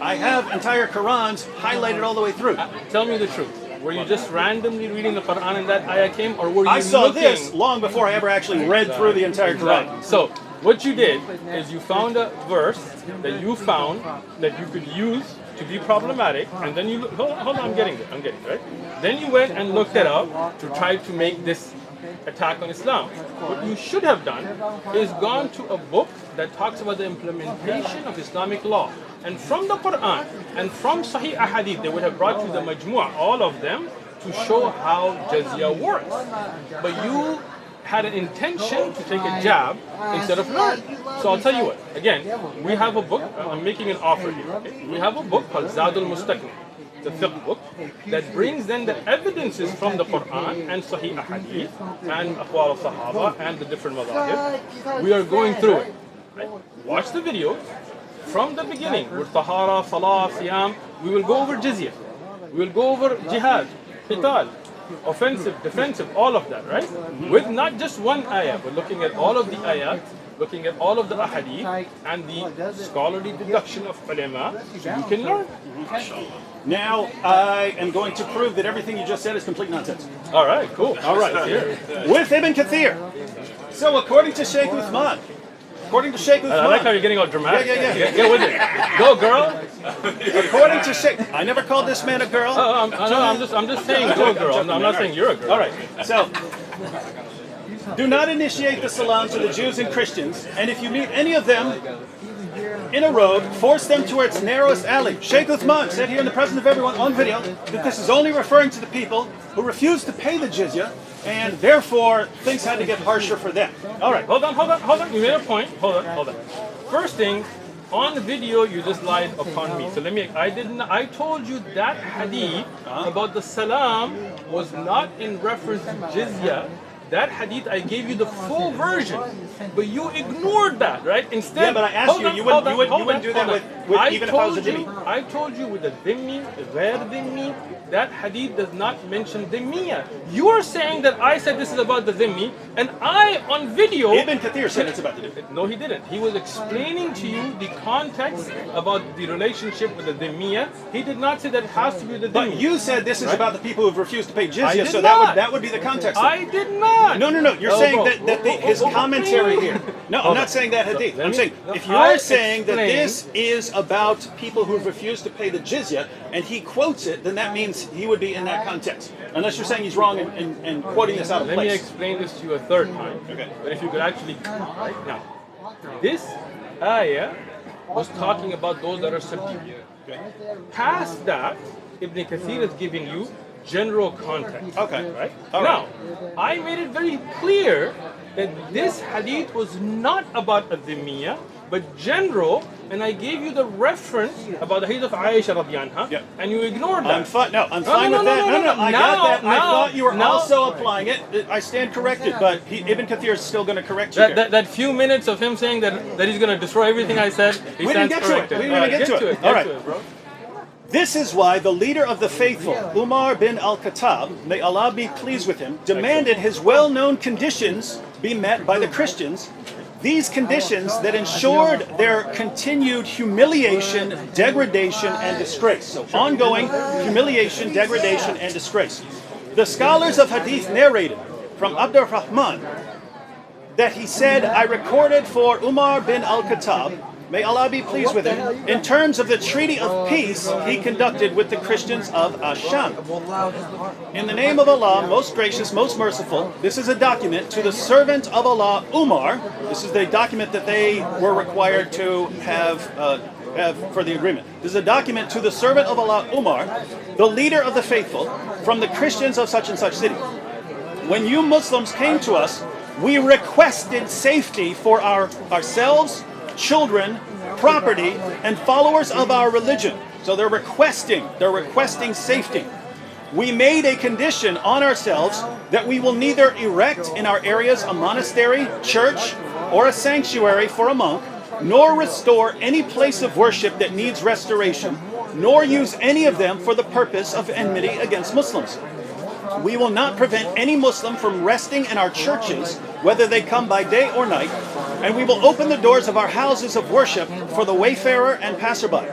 I have entire Qurans highlighted all the way through. Tell me the truth. Were you just randomly reading the Quran and that ayah came, or were you I saw looking? this long before I ever actually read through the entire Quran. So what you did is you found a verse that you found that you could use to be problematic, and then you hold on, I'm getting it, right? Then you went and looked it up to try to make this attack on Islam. What you should have done is gone to a book that talks about the implementation of Islamic law. And from the Quran and from Sahih Ahadith, they would have brought you the majmu'ah, all of them, to show how jizya works. But you had an intention to take a jab instead of learn. So I'll tell you what, again, we have a book, I'm making an offer here. Okay? We have a book called Zadul Mustaqim. It's a fiqh book that brings then the evidences from the Quran and Sahih Hadith and Aqwal of Sahaba and the different madhahib. We are going through it. Right? Watch the video from the beginning with Tahara, Salah, Siyam. We will go over Jizya. We will go over Jihad, Qital, offensive, defensive, all of that, right? With not just one ayah, but looking at all of the ayat, looking at all of the ahadith and the scholarly deduction of ulama, so you can learn. Now, I am going to prove that everything you just said is complete nonsense. All right, cool. All right. With Ibn Kathir. So according to Sheikh Uthman, I like how you're getting all dramatic. Yeah. Get with it. Go, girl. According to Sheikh, I never called this man a girl. I'm just saying go, girl. I'm not saying you're a girl. All right. So, do not initiate the salam to the Jews and Christians, and if you meet any of them in a road, force them to its narrowest alley. Sheikh Uthman said here in the presence of everyone on video that this is only referring to the people who refused to pay the jizya, and therefore things had to get harsher for them. All right. Hold on. You made a point. Hold on. First thing, on the video you just lied upon me. So I told you that hadith about the salam was not in reference to jizya. That hadith, I gave you the full version, but you ignored that, right? Instead, yeah, but I asked you wouldn't do that with even if I was a dhimmi. I told you with the dhimmi, the ghair dhimmi, that hadith does not mention dhimmiya. You are saying that I said this is about the dhimmi, and I, on video... Ibn Kathir said it's about the dhimmi. No, he didn't. He was explaining to you the context about the relationship with the dhimmiya. He did not say that it has to be with the dhimmi. But you said this is about the people who have refused to pay jizya, so not. that would be the context. I did not. No. You're saying that his commentary here. No, I'm not saying that hadith. I'm saying if you're saying that this is about people who have refused to pay the jizya, and he quotes it, then that means he would be in that context. Unless you're saying he's wrong and quoting this out of place. Let me explain this to you a third time. Okay. But if you could actually, right now, this ayah was talking about those that are subdued. Okay. Past that, Ibn Kathir is giving you general context. Okay. Right? All now, I made it very clear that this hadith was not about a dhimmiya, but general, and I gave you the reference about the hadith of Aisha radiyallahu anha, and you ignored that. I'm fine with that. No, I got that. I thought you were also applying it. I stand corrected, but Ibn Kathir is still going to correct you. That few minutes of him saying that he's going to destroy everything I said, he stands corrected. We didn't even get to it. All right. Get to it, bro. This is why the leader of the faithful, Umar bin al-Khattab, may Allah be pleased with him, demanded his well-known conditions be met by the Christians. These conditions that ensured their continued humiliation, degradation, and disgrace. So ongoing humiliation, degradation, and disgrace. The scholars of Hadith narrated from Abdur Rahman that he said, I recorded for Umar bin al-Khattab, may Allah be pleased with him, in terms of the treaty of peace he conducted with the Christians of Asham. In the name of Allah, most gracious, most merciful, this is a document to the servant of Allah, Umar. This is the document that they were required to have for the agreement. This is a document to the servant of Allah, Umar, the leader of the faithful, from the Christians of such and such city. When you Muslims came to us, we requested safety for ourselves, children, property, and followers of our religion. So they're requesting safety. We made a condition on ourselves that we will neither erect in our areas a monastery, church, or a sanctuary for a monk, nor restore any place of worship that needs restoration, nor use any of them for the purpose of enmity against Muslims. We will not prevent any Muslim from resting in our churches, whether they come by day or night, and we will open the doors of our houses of worship for the wayfarer and passerby.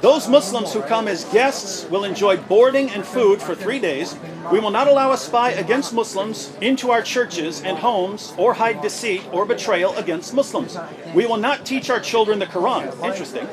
Those Muslims who come as guests will enjoy boarding and food for 3 days. We will not allow a spy against Muslims into our churches and homes, or hide deceit or betrayal against Muslims. We will not teach our children the Quran. Interesting.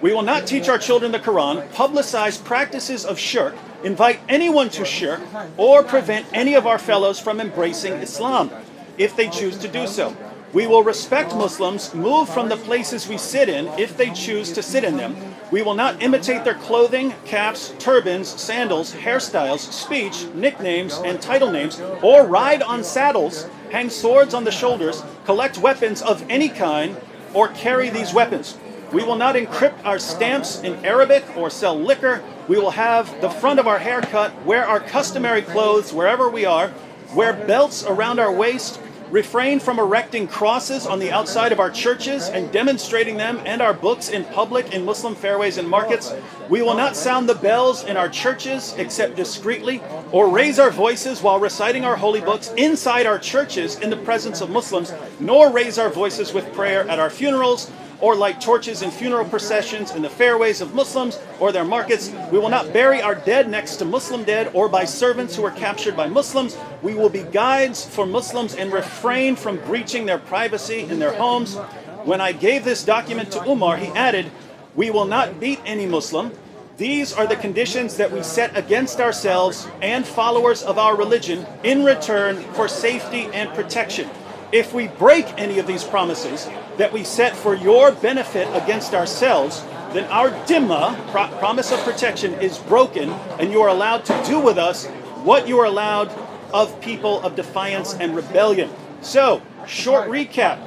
We will not teach our children the Quran, publicize practices of shirk, invite anyone to shirk, or prevent any of our fellows from embracing Islam, if they choose to do so. We will respect Muslims, move from the places we sit in if they choose to sit in them. We will not imitate their clothing, caps, turbans, sandals, hairstyles, speech, nicknames, and title names, or ride on saddles hang swords on the shoulders, collect weapons of any kind, or carry these weapons. We will not encrypt our stamps in Arabic or sell liquor. We will have the front of our hair cut, wear our customary clothes wherever we are, wear belts around our waist, refrain from erecting crosses on the outside of our churches and demonstrating them and our books in public in Muslim fairways and markets. We will not sound the bells in our churches except discreetly, or raise our voices while reciting our holy books inside our churches in the presence of Muslims, nor raise our voices with prayer at our funerals, or light torches in funeral processions in the fairways of Muslims or their markets. We will not bury our dead next to Muslim dead or by servants who were captured by Muslims. We will be guides for Muslims and refrain from breaching their privacy in their homes. When I gave this document to Umar, he added, "We will not beat any Muslim. These are the conditions that we set against ourselves and followers of our religion in return for safety and protection. If we break any of these promises that we set for your benefit against ourselves, then our dhimma, promise of protection, is broken, and you are allowed to do with us what you are allowed of people of defiance and rebellion." So, short recap.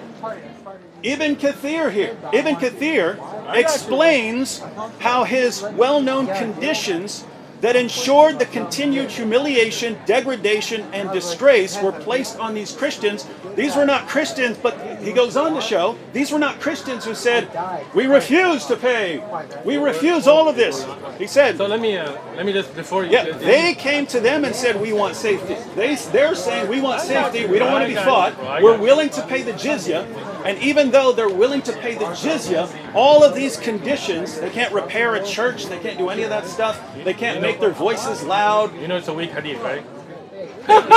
Ibn Kathir here. Ibn Kathir explains how his well-known conditions that ensured the continued humiliation, degradation, and disgrace were placed on these Christians. These were not Christians, but he goes on to show, these were not Christians who said, "We refuse to pay. We refuse all of this." He said, So let me just, before you... yeah, they came to them and said, "We want safety." They're saying, "We want safety. We don't want to be fought. We're willing to pay the jizya." And even though they're willing to pay the jizya, all of these conditions, they can't repair a church, they can't do any of that stuff, they can't make their voices loud. You know it's a weak hadith, right? Ibn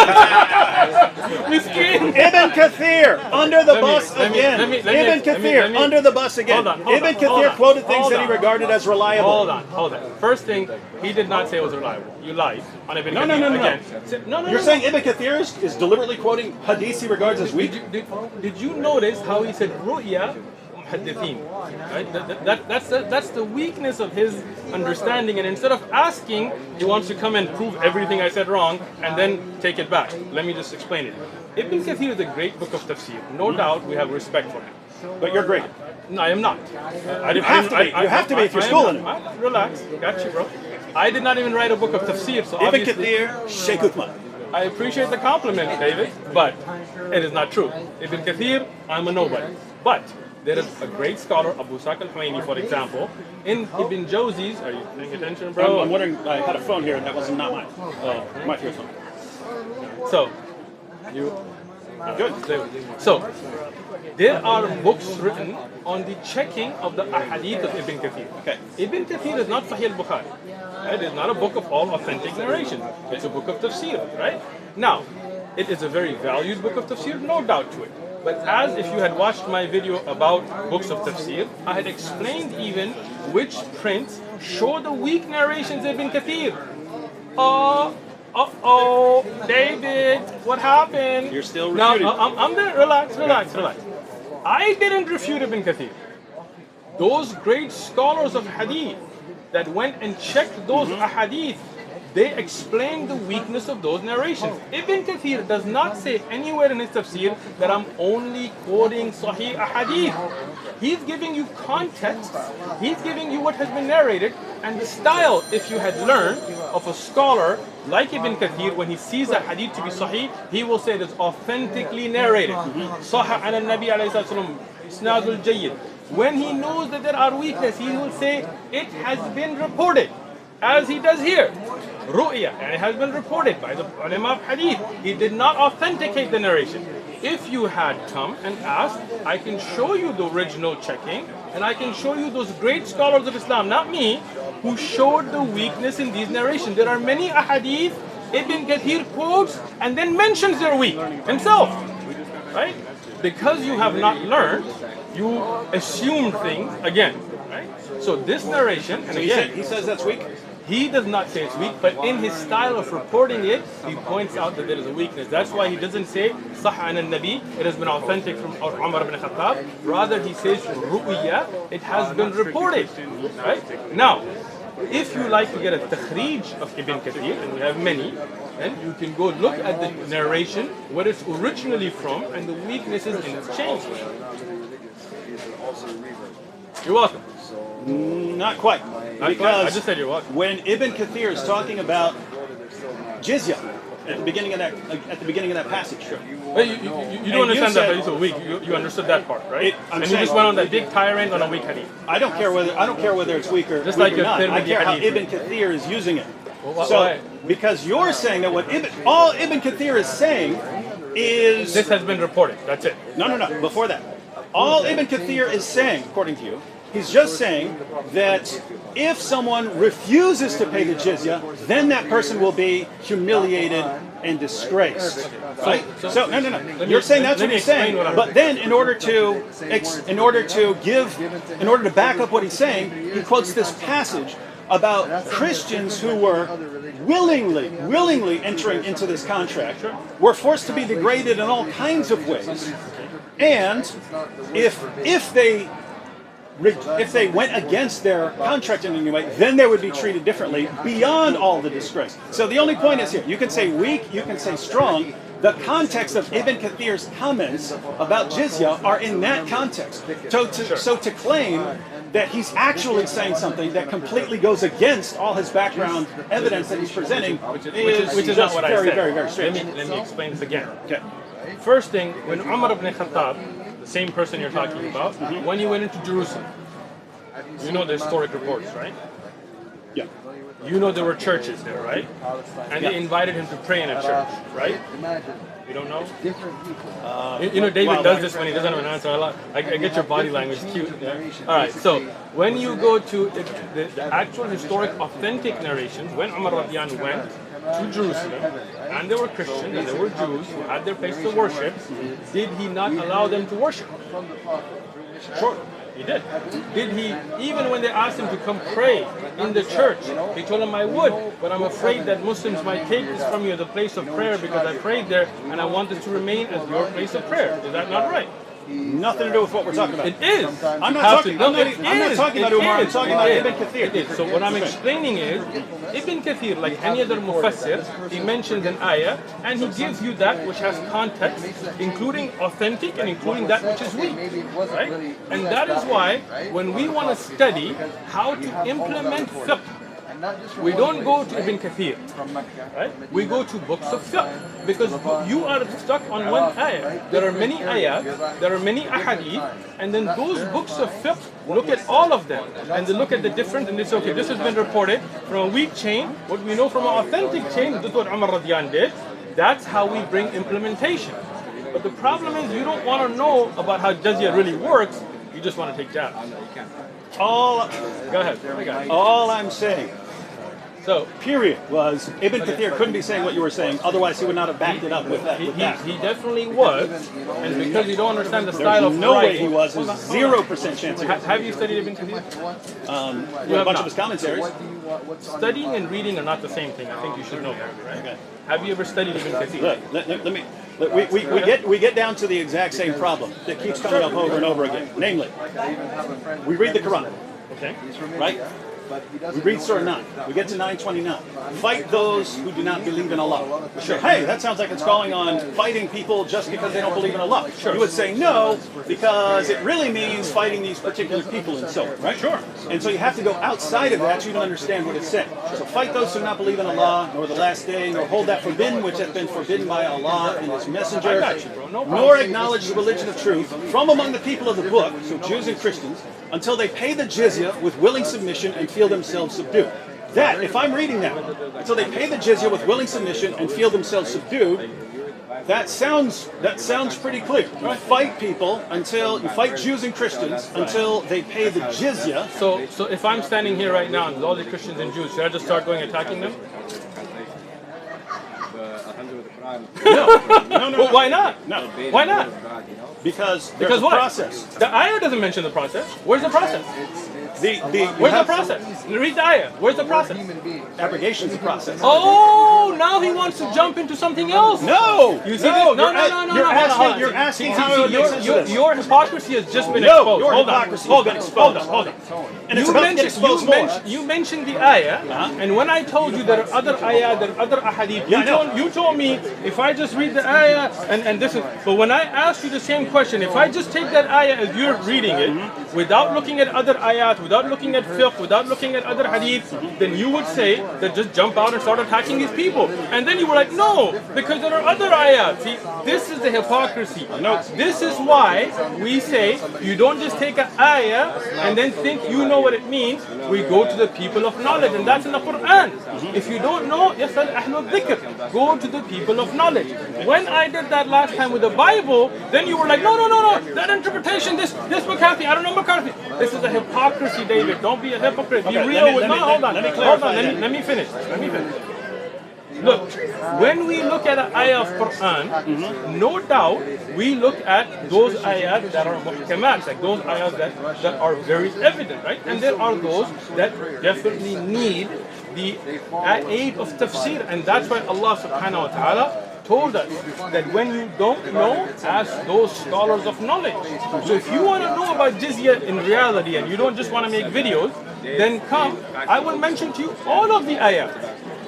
Kathir, under the bus again. Ibn Kathir, under the bus again. Ibn Kathir quoted things that he regarded as reliable. Hold on. First thing, he did not say it was reliable. You lied on Ibn Kathir. No. You're saying Ibn Kathir is deliberately quoting hadiths he regards as weak? Did you notice how he said ru'ya muhaddithin? Right? That's the weakness of his understanding, and instead of asking, he wants to come and prove everything I said wrong and then take it back. Let me just explain it. Ibn Kathir is a great book of tafsir. No doubt we have respect for him. But you're great. No, I am not. You have to be if you're schooling him. Relax. Got you, bro. I did not even write a book of tafsir, so Ibn obviously... Kathir, Sheikh Uthman. I appreciate the compliment, David, but it is not true. Ibn Kathir, I'm a nobody. But there is a great scholar, Abu Saq al-Humayni, for example, in Ibn Jawzi's... Are you paying attention, bro? I'm wondering, I had a phone here, and that was not mine. My phone. So, you... Good. So, there are books written on the checking of the ahadith of Ibn Kathir. Okay. Ibn Kathir is not Sahih al-Bukhari. It is not a book of all authentic narration. It's a book of tafsir, right? Now, it is a very valued book of tafsir, no doubt to it. But as if you had watched my video about books of tafsir, I had explained even which prints show the weak narrations of Ibn Kathir. Uh-oh, David, what happened? You're still refuting. Now, I'm there. Relax. I didn't refute Ibn Kathir. Those great scholars of hadith that went and checked those ahadith, they explained the weakness of those narrations. Ibn Kathir does not say anywhere in his tafsir that I'm only quoting Sahih ahadith. He's giving you context, he's giving you what has been narrated, and the style, if you had learned, of a scholar like Ibn Kathir, when he sees a hadith to be Sahih, he will say it's authentically narrated. Sahih ala Nabi alayhi salam, isnadul jayyid. When he knows that there are weaknesses, he will say, it has been reported, as he does here. Ru'ya, and it has been reported by the ulama of hadith. He did not authenticate the narration. If you had come and asked, I can show you the original checking, and I can show you those great scholars of Islam, not me, who showed the weakness in these narrations. There are many ahadith Ibn Kathir quotes and then mentions they're weak himself, right? Because you have not learned, you assume things again, right? So this narration, and again, he says that's weak? he does not say it's weak, but in his style of reporting it, he points out that there is a weakness. That's why he doesn't say Sahih an al-Nabi, it has been authentic from Umar ibn Khattab. Rather, he says Ru'ya, it has been reported. Right? Now, if you like to get a takhrij of Ibn Kathir, and we have many, then you can go look at the narration, where it's originally from, and the weaknesses in its change. You're welcome. Not quite. Because I just said you're welcome. when Ibn Kathir is talking about jizya at the beginning of that passage, But you don't understand that hadith of weak. You understood that part, right? And you just went on that big tirade on a weak hadith. I don't care whether it's weak or, Just weak like or your not. I Tirmidhi care how hadith. Ibn Kathir is using it. Why? So because you're saying that all Ibn Kathir is saying is This has been reported. That's it. no. Before that, all Ibn Kathir is saying, according to you, he's just saying that if someone refuses to pay the jizya, then that person will be humiliated and disgraced. Right? So no. You're saying that's what he's saying, but then in order to back up what he's saying, he quotes this passage about Christians who were willingly entering into this contract, were forced to be degraded in all kinds of ways, and if they went against their contract in any way, then they would be treated differently beyond all the disgrace. So the only point is here, you can say weak, you can say strong. The context of Ibn Kathir's comments about jizya are in that context. So to claim that he's actually saying something that completely goes against all his background evidence that he's presenting Which is not what very, I said. very, very strange. Let me explain this again. Okay. First thing, when Umar ibn Khattab, the same person you're talking about, when he went into Jerusalem, you know the historic reports, right? Yeah. You know there were churches there, right? And they invited him to pray in a church, right? You don't know? You know David does this when he doesn't have an answer. I get your body language, it's cute. Yeah? All right, so when you go to the actual historic authentic narrations, when Umar radiyan went to Jerusalem, and there were Christians and there were Jews who had their place to worship, did he not allow them to worship? Sure. He did. Did he, even when they asked him to come pray in the church, he told them, I would, but I'm afraid that Muslims might take this from you as a place of prayer because I prayed there and I want this to remain as your place of prayer. Is that not right? Nothing to do with what we're talking about. It is. I'm not talking about Umar, I'm talking about Ibn Kathir. It is. So what I'm explaining is, Ibn Kathir, like any other mufassir, he mentions an ayah and he gives you that which has context, including authentic and including that which is weak. Right? And that is why when we want to study how to implement fiqh, we don't go to Ibn Kathir, right? We go to books of fiqh because you are stuck on one ayah. There are many ayahs, there are many ahadith, and then those books of fiqh look at all of them and they look at the difference and they say, okay, this has been reported from a weak chain. What we know from an authentic chain, this is what Umar radiyan did. That's how we bring implementation. But the problem is you don't want to know about how jizya really works. You just want to take jabs. All Go ahead. All I'm saying, So, period, was Ibn Kathir couldn't be saying what you were saying, otherwise he would not have backed it up with that. he definitely was, and because you don't understand the style There's of no way writing, he was. There's 0% chance he was. Have you studied Ibn Kathir? A bunch of his commentaries. Studying and reading are not the same thing. I think you should know that, right? Okay. Have you ever studied Ibn Kathir? Look, we get down to the exact same problem that keeps coming up over and over again. Namely, we read the Quran, Okay. right? We read Surah 9. We get to 929. Fight those who do not believe in Allah. Sure. Hey, that sounds like it's calling on fighting people just because they don't believe in Allah. Sure. You would say no, because it really means fighting these particular people and so on, right? Sure. And so you have to go outside of that to even understand what it's saying. So fight those who do not believe in Allah, nor the last day, nor hold that forbidden which has been forbidden by Allah and His Messenger, nor acknowledge the religion of truth from among the people of the book, so Jews and Christians, until they pay the jizya with willing submission and feel themselves subdued. That, if I'm reading that, until they pay the jizya with willing submission and feel themselves subdued, that sounds pretty clear. You fight people until you fight Jews and Christians until they pay the jizya. So if I'm standing here right now and there's all the Christians and Jews, should I just start going attacking them? No. Well, why not? No. Why not? Because Because a what? process. The ayah doesn't mention the process. Where's the process? Where's the process? Read the ayah. Where's the process? Abrogation's the process. Oh, now he wants to jump into something else. No! You see no, no, no. You're asking how it makes sense of this. Your hypocrisy has just been No, exposed. your Hold hypocrisy on, has been exposed. hold on. And it's about to get exposed more. You mentioned the ayah, and when I told you there are other ayah, there are other ahadith, you told me if I just read the ayah and this is. But when I asked you the same question, if I just take that ayah as you're reading it, without looking at other ayat, without looking at fiqh, without looking at other hadith, then you would say that just jump out and start attacking these people. And then you were like, no, because there are other ayat. See, this is the hypocrisy. No, this is why we say you don't just take an ayah and then think you know what it means. We go to the people of knowledge, and that's in the Quran. If you don't know, yasal ahlul dhikr. Go to the people of knowledge. When I did that last time with the Bible, then you were like, no, that interpretation, this McCarthy, I don't know McCarthy. This is a hypocrisy, David. Don't be a hypocrite. Be real with me. Hold on. Let me finish. Look, when we look at an ayah of Quran, no doubt we look at those ayahs that are muhkamat, like those ayahs that are very evident, right? And there are those that definitely need the aid of tafsir, and that's why Allah subhanahu wa ta'ala told us that when you don't know, ask those scholars of knowledge. So if you want to know about jizya in reality and you don't just want to make videos, then come, I will mention to you all of the ayah,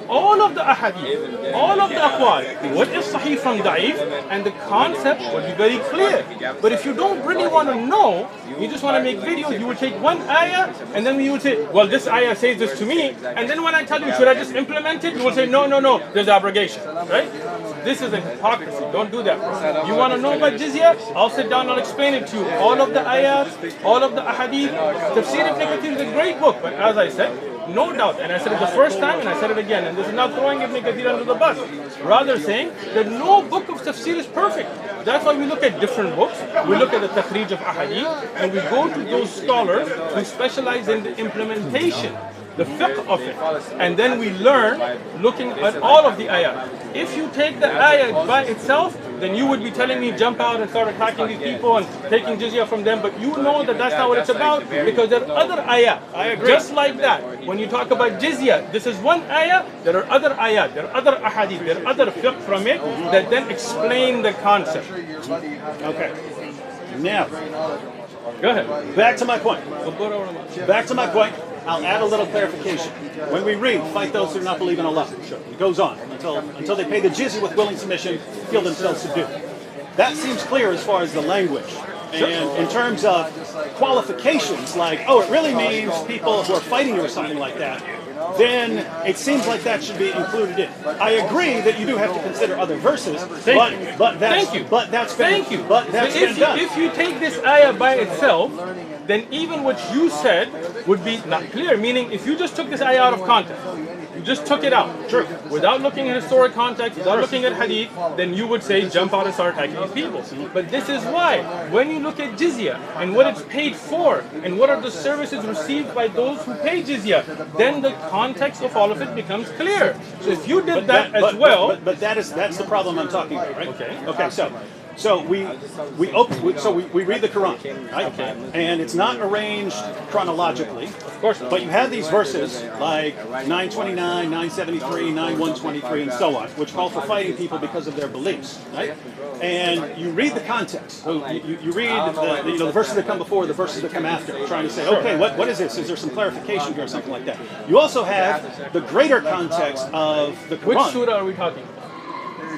all of the ahadith, all of the aqwal, what is sahih from da'if, and the concept will be very clear. But if you don't really want to know, you just want to make videos, you will take one ayah, and then you will say, well, this ayah says this to me, and then when I tell you, should I just implement it, you will say, no, there's abrogation, right? This is a hypocrisy. Don't do that, bro. You want to know about jizya? I'll sit down and I'll explain it to you. All of the ayahs, all of the ahadith. Tafsir ibn Kathir is a great book, but as I said, no doubt, and I said it the first time and I said it again, and this is not throwing Ibn Kathir under the bus, rather saying that no book of tafsir is perfect. That's why we look at different books, we look at the takhrij of ahadith, and we go to those scholars who specialize in the implementation, the fiqh of it, and then we learn looking at all of the ayah. If you take the ayah by itself, then you would be telling me jump out and start attacking these people and taking jizya from them, but you know that that's not what it's about, because there are other ayah. I agree. Just like that, when you talk about jizya, this is one ayah, there are other ayat, there are other ahadith, there are other fiqh from it that then explain the concept. Okay. Now, Go ahead. back to my point. I'll add a little clarification. When we read, fight those who do not believe in Allah, it goes on until they pay the jizya with willing submission, feel themselves subdued. That seems clear as far as the language. And in terms of qualifications, like, oh, it really means people who are fighting you or something like that, then it seems like that should be included in. I agree that you do have to consider other verses, but that's been done. If you take this ayah by itself, then even what you said would be not clear. Meaning, if you just took this ayah out of context, you just took it out, without looking at historic context, without looking at hadith, then you would say jump out and start attacking these people. But this is why, when you look at jizya and what it's paid for, and what are the services received by those who pay jizya, then the context of all of it becomes clear. So if you did that as well, but that's the problem I'm talking about, right? Okay. So we read the Quran, right? Okay. And it's not arranged chronologically, of course not. But you have these verses like 929, 973, 9123, and so on, which call for fighting people because of their beliefs, right? And you read the context. So you read the verses that come before, the verses that come after, trying to say, okay, what is this? Is there some clarification here or something like that? You also have the greater context of the Quran. Which surah are we talking about?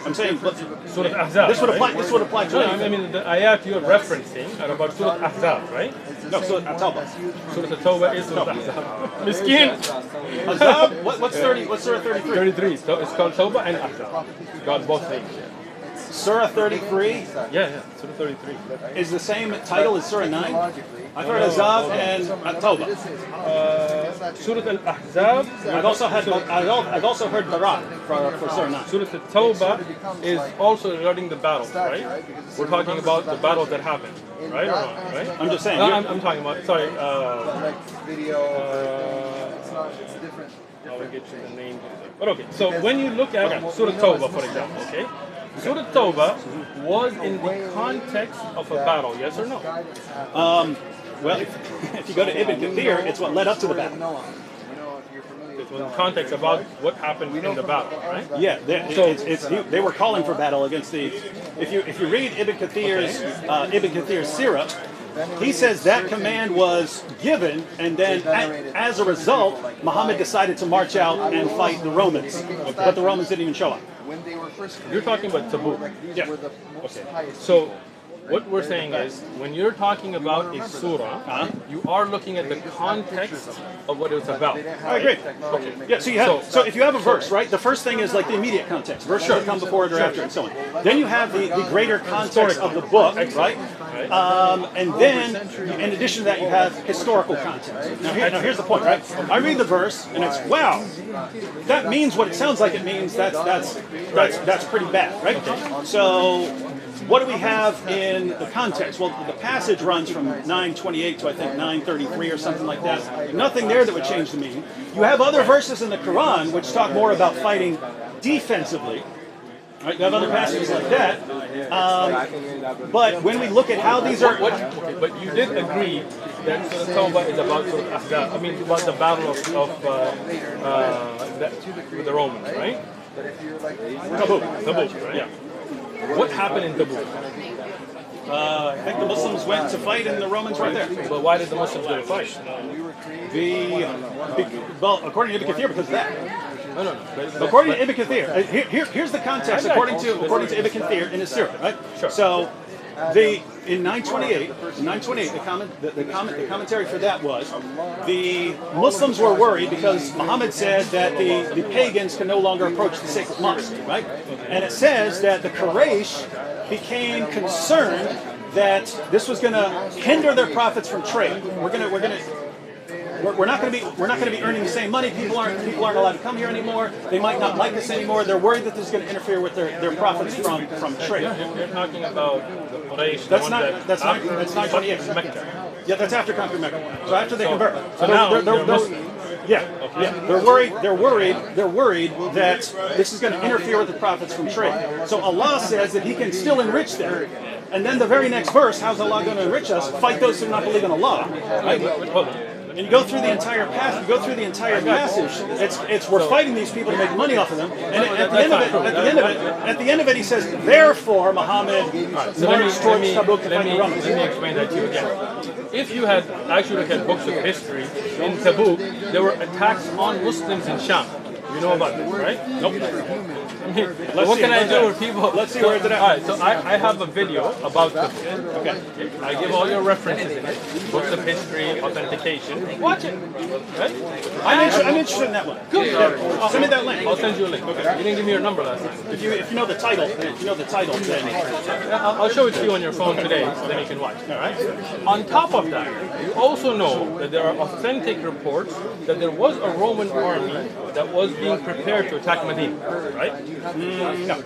I'm saying Surah Ahzab. This would apply to I mean, the ayat you're referencing are about Surah Ahzab, right? No, Surah At-Tawbah. Surah At-Tawbah is Surah Ahzab. Miskin. Ahzab? What's Surah 33? 33. So it's called Tawbah and Ahzab. Got both things. Surah 33? Yeah, Surah 33. Is the same title as Surah 9? I've heard Ahzab and At-Tawbah. Surah Al-Ahzab. I've also heard Barak for Surah 9. Surah At-Tawbah is also regarding the battles, right? We're talking about the battles that happened, right or not, right? I'm just saying. I'm talking about, sorry. I'll get you the name. But okay, so when you look at Surah Tawbah, for example, okay? Surah Tawbah was in the context of a battle, yes or no? Well, if you go to Ibn Kathir, it's what led up to the battle. It was in context about what happened in the battle, right? Yeah, they were calling for battle against the. If you read Ibn Kathir's Sirah, he says that command was given, and then as a result, Muhammad decided to march out and fight the Romans, but the Romans didn't even show up. You're talking about Tabuk. Yeah. Okay. So what we're saying is, when you're talking about a surah, you are looking at the context of what it's about. I agree. Okay. Yeah. So if you have a verse, right? The first thing is like the immediate context. Verse should come before it or after, and so on. Then you have the greater context of the book, right? And then, in addition to that, you have historical context. Now here's the point, right? I read the verse, and it's wow. That means what it sounds like it means. That's pretty bad, right? So what do we have in the context? Well, the passage runs from 9:28 to I think 9:33 or something like that. Nothing there that would change the meaning. You have other verses in the Quran which talk more about fighting defensively. Right? You have other passages like that. But when we look at how these are... But you did agree that Surah Tawbah is about about the battle of with the Romans, right? Tabuk, right? Yeah. What happened in Tabuk? I think the Muslims went to fight and the Romans were there. But why did the Muslims go to fight? Well, according to Ibn Kathir, because of that. No. According to Ibn Kathir, here's the context according to Ibn Kathir in his Sirah, right? Sure. So, in 928, the commentary for that was the Muslims were worried because Muhammad said that the pagans can no longer approach the sacred mosque, right? And it says that the Quraysh became concerned that this was going to hinder their profits from trade. We're not going to be earning the same money. People aren't allowed to come here anymore. They might not like us anymore. They're worried that this is going to interfere with their profits from trade. You're talking about the Quraysh. That's 928. Mecca. Yeah, that's after conquering Mecca. So after they convert. So now they're They're worried that this is going to interfere with the profits from trade. So Allah says that He can still enrich them. And then the very next verse, how's Allah going to enrich us? Fight those who do not believe in Allah. Right? And you go through the entire passage. It's we're fighting these people to make money off of them. And at the end of it, he says, therefore, Muhammad marched towards Tabuk to fight the Romans. Let me explain that to you again. If you had actually looked at books of history in Tabuk, there were attacks on Muslims in Sham. You know about this, right? Nope. What can I do with people? Let's see where it's at. All right, so I have a video about Tabuk. Okay. I give all your references in it, books of history, authentication. Watch it. Right? I'm interested in that one. Good. Send me that link. I'll send you a link. Okay. You didn't give me your number last time. If you know the title, then I'll show it to you on your phone today, so then you can watch. All right. On top of that, you also know that there are authentic reports that there was a Roman army that was being prepared to attack Medina. Right? No.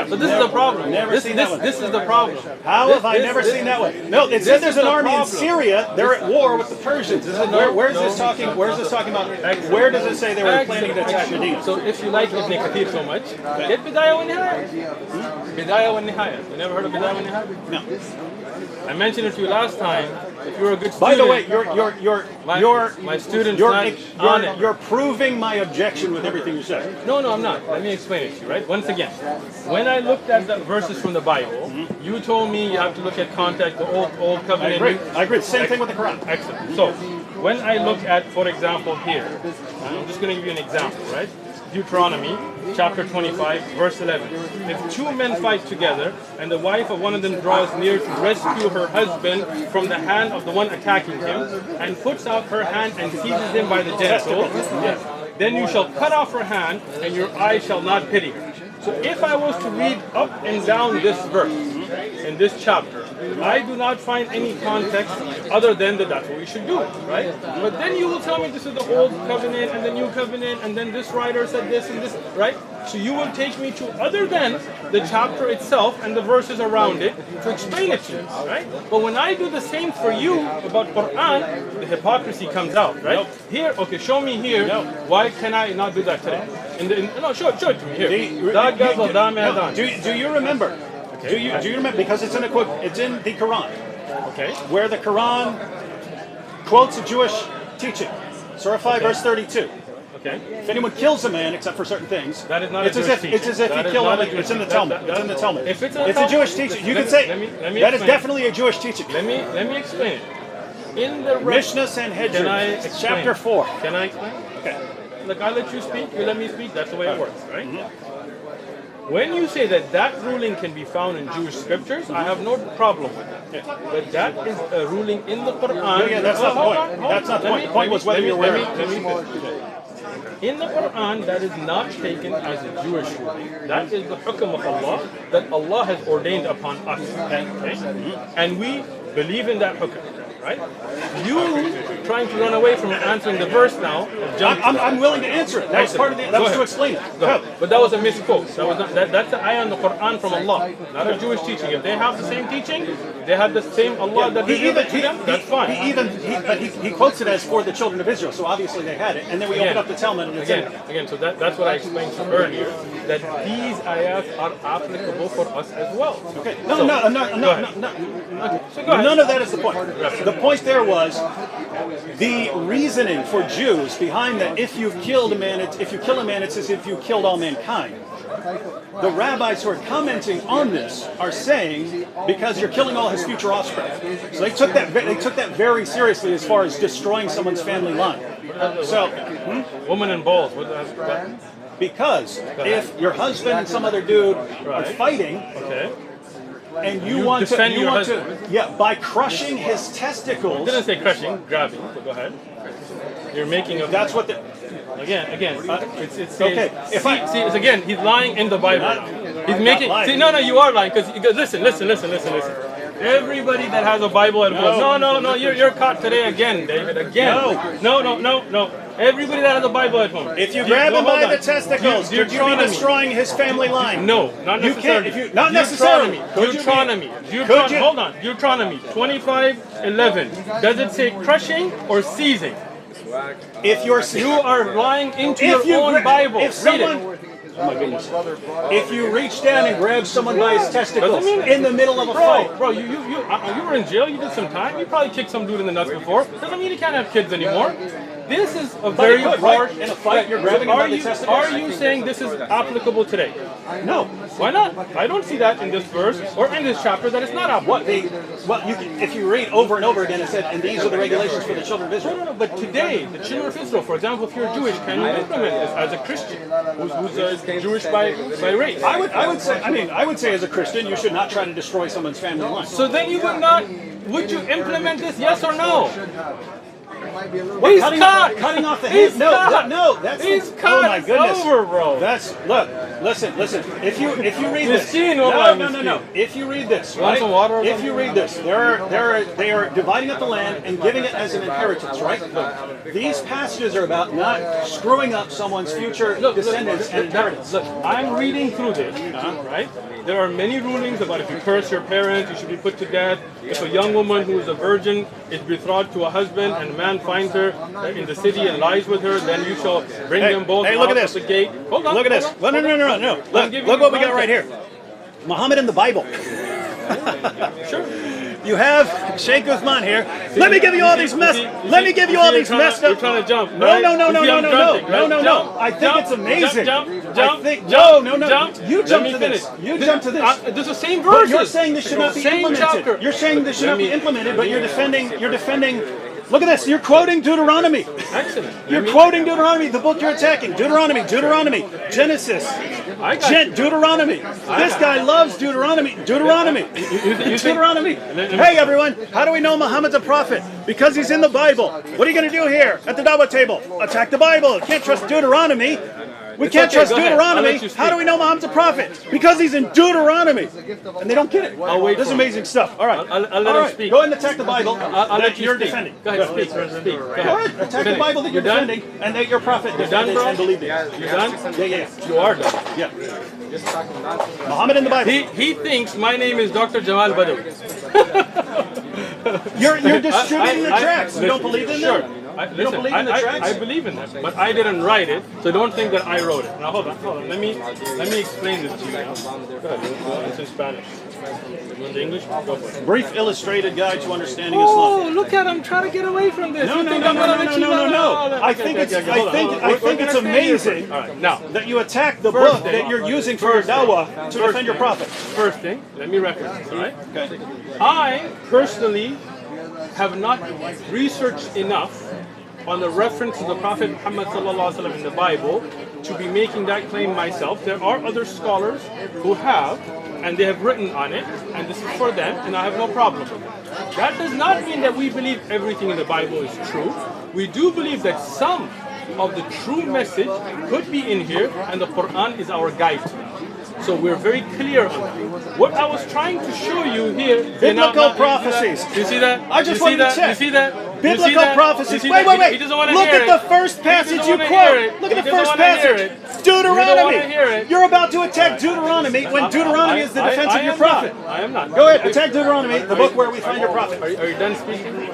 So this is the problem. Never seen that one. This is the problem. How have I never seen that one? No, it said there's an army in Syria. They're at war with the Persians. Where is this talking about? Where does it say they were planning to attack Medina? So if you like Ibn Kathir so much, get Bidayah wa Nihaya. Bidayah wa Nihaya. You never heard of Bidayah wa Nihaya? No. I mentioned it to you last time. If you're a good student. By the way, my students you're proving my objection with everything you said. No, I'm not. Let me explain it to you, right? Once again, when I looked at the verses from the Bible, you told me you have to look at context, the old covenant. I agree. Same thing with the Quran. Excellent. So, when I look at, for example, here, I'm just going to give you an example, right? Deuteronomy, chapter 25, verse 11. If two men fight together, and the wife of one of them draws near to rescue her husband from the hand of the one attacking him, and puts out her hand and seizes him by the genitals, then you shall cut off her hand, and your eye shall not pity her. So if I was to read up and down this verse, in this chapter, I do not find any context other than that that's what we should do, right? But then you will tell me this is the old covenant and the new covenant, and then this writer said this and this, right? So you will take me to other than the chapter itself and the verses around it to explain it to you, right? But when I do the same for you about Quran, the hypocrisy comes out, right? Here, okay, show me here. Why can I not do that today? No, show it to me here. Do you remember? Do you remember? Because it's in the Quran. Okay. where the Quran quotes a Jewish teaching. Surah 5, verse 32. Okay. If anyone kills a man, except for certain things, That is not it's a as Jewish if teaching. it's as if That you is kill not him. a Jewish It's in the teaching. Talmud. It's in the Talmud. If it's in the It's a Talmud, Jewish teaching. You can say let me that is explain. definitely a Jewish teaching. Let me explain it. In the Mishnah Sanhedrin, Can I explain? chapter 4. Can I explain? Okay. Look, I let you speak, you let me speak, that's the way it works, right? When you say that that ruling can be found in Jewish scriptures, I have no problem with it. But that is a ruling in the Quran. Yeah, that's not the Hold point. on, hold That's on. not the point. The point was whether you're aware. Let me finish. In the Quran, that is not taken as a Jewish ruling. That is the hukm of Allah that Allah has ordained upon us. Okay? And we believe in that hukm. Right? You trying to run away from answering the verse now. I'm willing to answer it. That was part of the. That was to explain it. Go. But that was a misquote. That was not, that's the ayah in the Quran from Allah, not a Jewish teaching. If they have the same teaching, they have the same Allah that revealed it to them. That's fine. He quotes it as for the children of Israel. So obviously they had it, and then we open up the Talmud and it's in it. Again. So that's what I explained to you earlier. That these ayahs are applicable for us as well. Okay. No. So go ahead. None of that is the point. The point there was the reasoning for Jews behind that. If you kill a man, it's as if you killed all mankind. The rabbis who are commenting on this are saying because you're killing all his future offspring. So they took that very seriously as far as destroying someone's family line. So, Woman and balls. What because if your husband and some other dude are fighting. Okay. And You defend your to, husband. yeah, by crushing his testicles. Didn't say crushing, grabbing. So go ahead. You're making a. That's what the. Again. It's Okay, see, it's again. He's lying in the Bible now. He's making. lying. See, no, you are lying because listen. Everybody that has a Bible at home. No. You're caught today again, David. Again. No. Everybody that has a Bible at home. If you grab him by the testicles, you're destroying his family line. No, not necessarily. Not necessarily. Deuteronomy. Hold on. Deuteronomy 25:11. Does it say crushing or seizing? If You are lying into your own Bible. Read it. Oh my goodness. If you reach down and grab someone by his testicles in the middle of a fight. Bro, you were in jail, you did some time, you probably kicked some dude in the nuts before. Doesn't mean you can't have kids anymore. This is a very harsh. In a fight, you're grabbing him by the testicles. Are you saying this is applicable today? No. Why not? I don't see that in this verse or in this chapter that it's not applicable. If you read over and over again, it said, and these are the regulations for the children of Israel. No, but today, the children of Israel, for example, if you're Jewish, can you implement this as a Christian who's Jewish by race? I would say as a Christian, you should not try to destroy someone's family line. So then you would you implement this, yes or no? He's cutting off the head. No, that's he's oh cut. my goodness. Over, bro. Listen. If you read this, no. If you read this, right? Some water or if you read this, they are dividing up the land and giving it as an inheritance, right? These passages are about not screwing up someone's future descendants and inheritance. Look, I'm reading through this, right? There are many rulings about if you curse your parents, you should be put to death. If a young woman who is a virgin is betrothed to a husband and a man finds her in the city and lies with her, then you shall bring them both out of the gate. Hold on. Look at this. No. Look what we got right here. Muhammad in the Bible. Sure. You have Sheikh Uthman here. Let me give you all these messed up. You're trying to jump. No. I think it's amazing. Jump. No. You Let jump me to this. finish. You jump to this. This is the same But verses. you're saying this should not be Same implemented. chapter. You're saying this should not be implemented, but you're defending. Look at this. You're quoting Deuteronomy. Excellent. You're quoting Deuteronomy, the book you're attacking. Deuteronomy, Genesis, Deuteronomy. This guy loves Deuteronomy. Deuteronomy. Hey everyone, how do we know Muhammad's a prophet? Because he's in the Bible. What are you going to do here at the Dawah table? Attack the Bible. You can't trust Deuteronomy. We can't trust Deuteronomy. How do we know Muhammad's a prophet? Because he's in Deuteronomy. And they don't get it. This is amazing stuff. All right. I'll let him speak. Go ahead and attack the Bible I'll let you're speak. defending. Go ahead, speak. Go ahead. Attack the Bible that you're defending and that your prophet defended and believed in. You done? Yeah. You are done. Yeah. Muhammad in the Bible. He thinks my name is Dr. Jamal Badawi. You're distributing the tracts. You don't believe in them? You don't believe in the tracts? I believe in them, but I didn't write it, so don't think that I wrote it. Now hold on. Let me explain this to you now. Go ahead. It's in Spanish. You want the English? Go for it. Brief illustrated guide to understanding Oh, Islam. look at him trying to get away from this. No, You no, think no, I'm no, gonna no, let no, you no, no, know? no. I think it's amazing Alright, now, that you attack the First book thing- that you're using for your dawah to defend your prophet. first thing, let me reference, alright? Okay. I personally have not researched enough on the reference to the Prophet Muhammad sallallahu alaihi wasallam in the Bible to be making that claim myself. There are other scholars who have, and they have written on it, and this is for them, and I have no problem with it. That does not mean that we believe everything in the Bible is true. We do believe that some of the true message could be in here, and the Quran is our guide. So we're very clear on that. What I was trying to show you here, Biblical prophecies. You see that? I just you see wanted to that? check. You see that? Biblical You see that? prophecies. You see Wait, that? wait, wait. He doesn't want to Look hear at it. the first passage doesn't you wanna hear quote. it. Look at He the doesn't first wanna hear passage. it. He doesn't Deuteronomy. wanna hear it. You're about to attack Deuteronomy when Deuteronomy is the defense of your am prophet. not. I am not. Go ahead, attack Deuteronomy, the book where we find your prophet. Are you done speaking?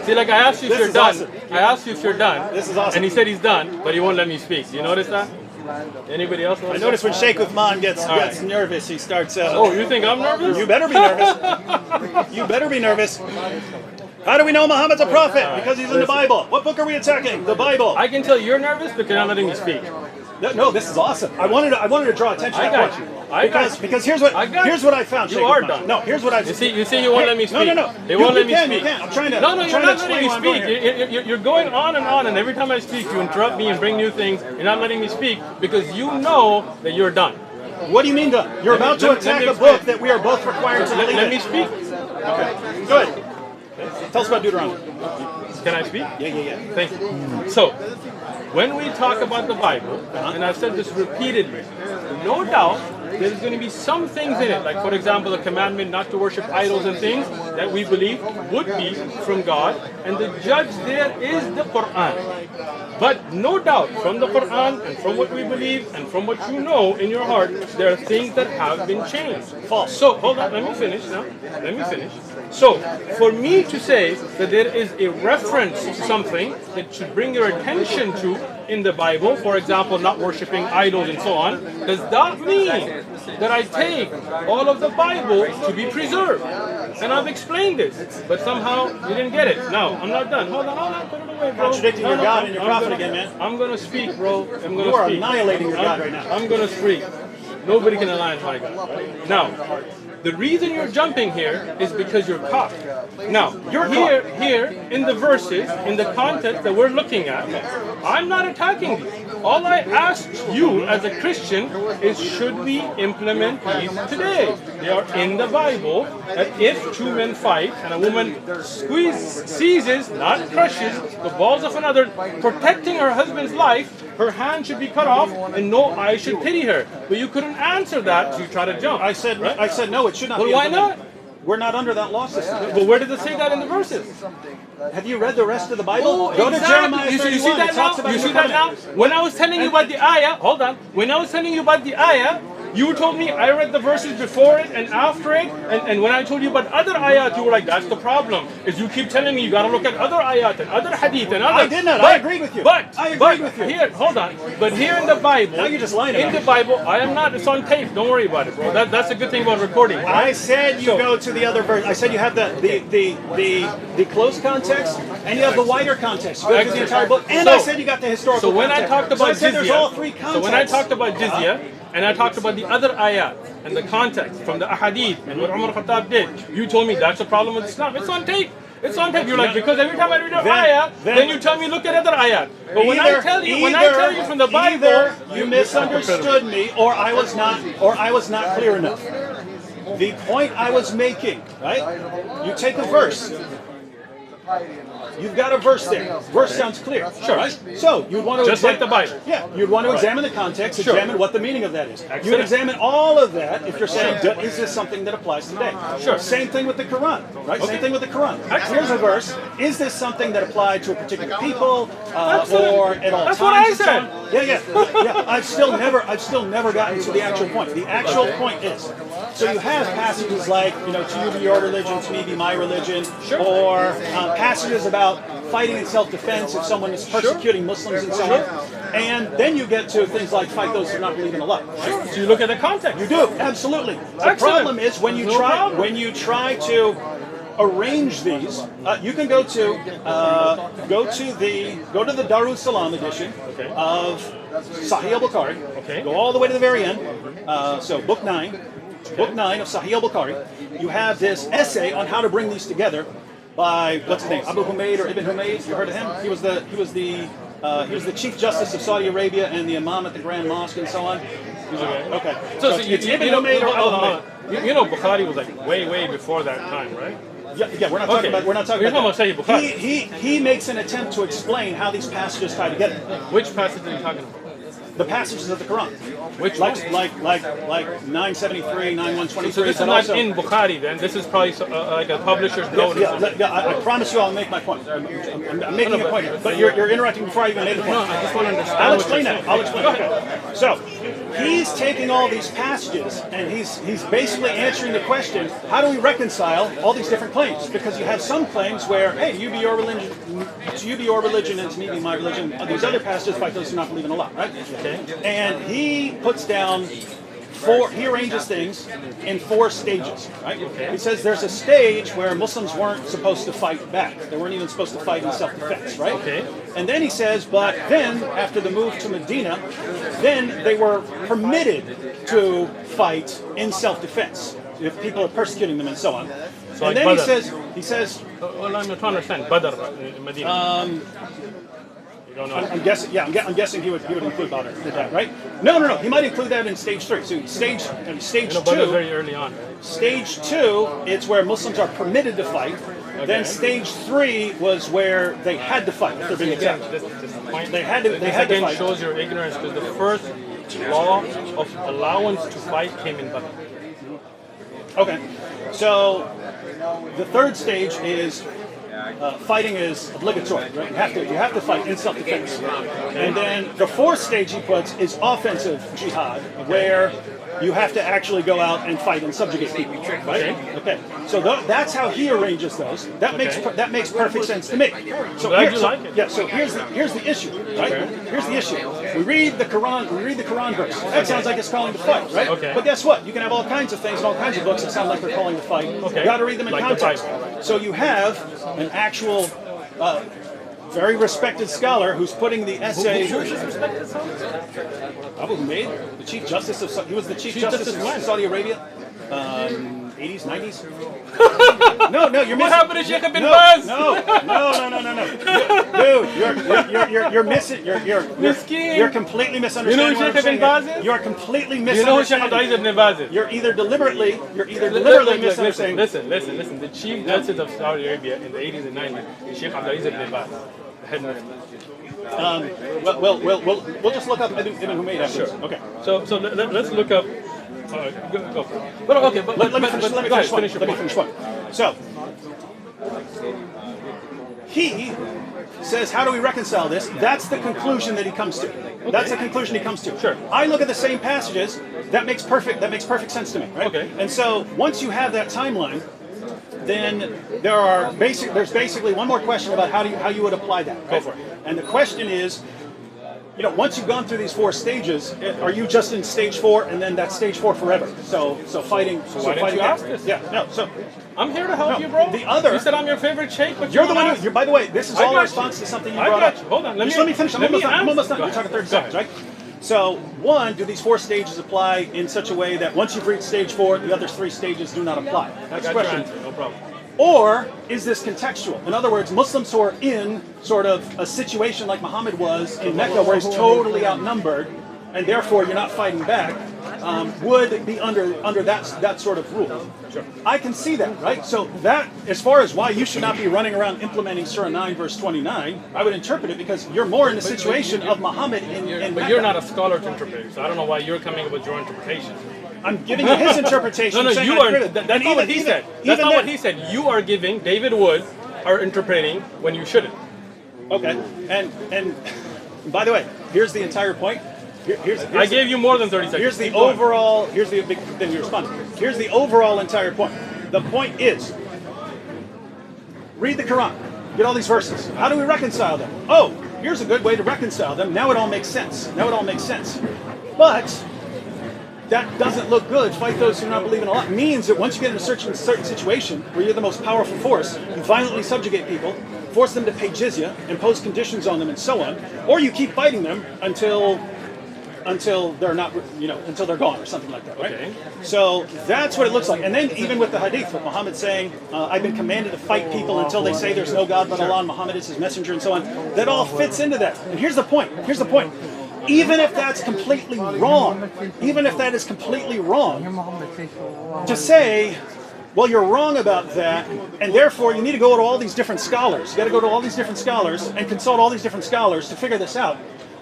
See, like I asked you if This you're is done. awesome. I asked you if you're done. This is awesome. And he said he's done, but he won't let me speak. You notice that? Anybody else? I notice when Sheikh Uthman gets right. nervous, he starts. Oh, you think I'm nervous? You better be nervous. You better be nervous. How do we know Muhammad's a prophet? Because he's in the Bible. What book are we attacking? The Bible. I can tell you're nervous because you're not letting me speak. No, this is awesome. I wanted to draw attention to I that got point. you. I got you. Because here's I got what I found. You Sheikh are Uthman. done. No, here's what I. You see, you won't let me speak. No. They won't let me You speak. can. I'm trying to. No, I'm you're trying not to letting me explain why I'm speak. going here. You're going on, and every time I speak, you interrupt me and bring new things. You're not letting me speak because you know that you're done. What do you mean done? You're about to attack a book that we are both required to believe Let in. me speak. Okay. Good. Tell us about Deuteronomy. Can I speak? Yeah. Thank you. So, when we talk about the Bible, and I've said this repeatedly, no doubt there's going to be some things in it, like for example the commandment not to worship idols and things that we believe would be from God, and the judge there is the Quran. But no doubt, from the Quran and from what we believe and from what you know in your heart, there are things that have been changed. False. So, hold on, let me finish now. Let me finish. So, for me to say that there is a reference to something that should bring your attention to in the Bible, for example, not worshiping idols and so on, does that mean that I take all of the Bible to be preserved? And I've explained this, but somehow you didn't get it. No, I'm not done. Hold on, put it away, bro. Contradicting your God and your prophet again, man. I'm gonna speak, bro. I'm gonna You are speak. annihilating your God right now. I'm gonna speak. Nobody can align my God. Right? Now, the reason you're jumping here is because you're caught. Now, you're here in the verses, in the context that we're looking at. I'm not attacking these. All I asked you as a Christian is, should we implement these today? They are in the Bible that if two men fight and a woman seizes, not crushes, the balls of another, protecting her husband's life, her hand should be cut off and no eye should pity her. But you couldn't answer that, so you try to jump. I said no, it should not Well, be why implemented. not? We're not under that law system. But where does it say that in the verses? Have you read the rest of the Bible? Go to Exactly. Jeremiah You 31. see that It talks now? about You the see that now? covenant. When I was telling you about the ayah, hold on. When I was telling you about the ayah, you told me I read the verses before it and after it, and when I told you about other ayat, you were like, that's the problem, is you keep telling me you gotta look at other ayat and other hadith and other. I did not. I agreed with you. I agreed with you. Here, hold on. But here in the Bible, Now you're just lying in about the Bible, I am not. It's on tape. Don't worry about it, bro. That's a good thing about recording. I said you go to the other verse. I said you have the close context and you have the wider context. You go to the entire book. And I said you got the historical So when context. I talked about I said there's jizya, all three contexts. so when I talked about jizya, and I talked about the other ayat and the context from the ahadith and what Umar Khattab did, you told me that's a problem with Islam. It's on tape. It's on tape. You're like, because every time I read an ayat, then you tell me look at other ayat. But when I tell you from the Bible, either you misunderstood me, or I was not clear enough. The point I was making, right? You take a verse. You've got a verse there. Verse sounds clear. Sure. Right? So you'd want to Just like the Bible. Yeah, you'd want to examine the context, examine what the meaning of that is. You would examine all of that if you're saying, is this something that applies today? Sure. Same thing with the Quran, right? Same thing with the Quran. Here's a verse. Is this something that applied to a particular people or at all That's times? what I and so said. on? Yeah. I've still never gotten to the actual point. The actual point is, so you have passages like, to you be your religion, to me be my religion, or passages about fighting in self-defense if someone is persecuting Muslims and so on. And then you get to things like fight those who do not believe in Allah. Sure. So you look at the context. You do, absolutely. The problem is when you try to arrange these, you can go to the Darus Salam edition of Sahih al-Bukhari. Okay. Go all the way to the very end. So book 9 of Sahih al-Bukhari. You have this essay on how to bring these together by what's his name, Abu Humayd or Ibn Humayd. You heard of him? He was the Chief Justice of Saudi Arabia and the Imam at the Grand Mosque and so on. Okay. So it's Ibn Humayd or Abu Humayd. You know, Bukhari was like way before that time, right? Yeah, we're not talking about. We're not talking about. Sahih Bukhari. He makes an attempt to explain how these passages tie together. Which passage are you talking about? The passages of the Quran. Which like 973, 9123. So this is not in Bukhari then. This is probably like a publisher's note. I promise you, I'll make my point. I'm making a point here, but you're interrupting before I even made the point. No, I just want to understand. I'll explain that. I'll explain. Okay. So he's taking all these passages and he's basically answering the question: how do we reconcile all these different claims? Because you have some claims where, hey, you be your religion, and to me be my religion. These other passages fight those who do not believe in Allah, right? And he puts down he arranges things in 4 stages, right? He says there's a stage where Muslims weren't supposed to fight back. They weren't even supposed to fight in self-defense, right? And then he says, but then, after the move to Medina, then they were permitted to fight in self-defense if people are persecuting them and so on. So and like then he says... well, I'm trying to understand. Badr in Medina. I'm guessing he would include Badr in that, right? No. He might include that in stage 3. So stage 2. Very early on. Stage 2, it's where Muslims are permitted to fight. Then stage 3 was where they had to fight if they're being attacked. They had to fight. Shows your ignorance because the first law of allowance to fight came in Badr. Okay, so the 3rd stage is. Fighting is obligatory, right? You have to fight in self-defense. And then the 4th stage he puts is offensive jihad, where you have to actually go out and fight and subjugate people, right? Okay. So that's how he arranges those. That makes perfect sense to me. So here's the issue, right? Here's the issue. We read the Quran verse. That sounds like it's calling to fight, right? But guess what? You can have all kinds of things in all kinds of books that sound like they're calling to fight. You got to read them in context. So you have an actual very respected scholar who's putting the essay. Abu Humayd, the Chief Justice of he was the Chief Justice of Saudi Arabia, 80s, 90s. No, you're missing. What happened to Sheikh bin Baz? No. Dude, you're missing. You're completely misunderstanding. You know who Sheikh bin Baz is? You're completely misunderstanding. You know who Sheikh Abdul bin Baz is? You're either deliberately misunderstanding. Listen. The Chief Justice of Saudi Arabia in the 80s and 90s is Sheikh Abdul bin Baz, the head mufti. We'll just look up Ibn Humayd after. Sure. Okay. So let's look up. Go for it. But let me finish one. So he says, how do we reconcile this? That's the conclusion that he comes to. That's the conclusion he comes to. Sure. I look at the same passages. That makes perfect sense to me, right? Okay. And so once you have that timeline, then there's basically one more question about how you would apply that. Right? Go for it. And the question is, once you've gone through these 4 stages, are you just in stage 4 and then that's stage 4 forever? So fighting. Why didn't you ask this? Yeah. No. So I'm here to help you, bro. You said I'm your favorite Sheikh, but you're the one who. By the way, this is all in response to something you brought up. Hold on. Let me finish. I'm almost done. We're talking 30 seconds, right? So, 1, do these 4 stages apply in such a way that once you've reached stage 4, the other 3 stages do not apply? That's the question. No problem. Or is this contextual? In other words, Muslims who are in sort of a situation like Muhammad was in Mecca, where he's totally outnumbered, and therefore you're not fighting back, would be under that sort of rule. Sure. I can see that, right? So that, as far as why you should not be running around implementing Surah 9, verse 29, I would interpret it because you're more in the situation of Muhammad in Mecca. But you're not a scholar to interpret, so I don't know why you're coming up with your interpretation. I'm giving you his interpretation. No, you are. That's not what he said. That's not what he said. You are giving, David Wood are interpreting when you shouldn't. Okay. And by the way, here's the entire point. I gave you more than 30 seconds. Here's the overall. Here's the big. Then you respond. Here's the overall entire point. The point is, read the Quran. get all these verses. How do we reconcile them? Oh, here's a good way to reconcile them. Now it all makes sense. Now it all makes sense. But that doesn't look good. Fight those who do not believe in Allah means that once you get in a certain situation where you're the most powerful force, you violently subjugate people, force them to pay jizya, impose conditions on them, and so on, or you keep fighting them until they're not, until they're gone or something like that, right? Okay. So that's what it looks like. And then even with the hadith, with Muhammad saying, I've been commanded to fight people until they say there's no God but Allah and Muhammad is his messenger and so on, that all fits into that. And here's the point. Even if that's completely wrong, even if that is completely wrong, to say, well, you're wrong about that, and therefore you need to go to all these different scholars. You got to go to all these different scholars and consult all these different scholars to figure this out.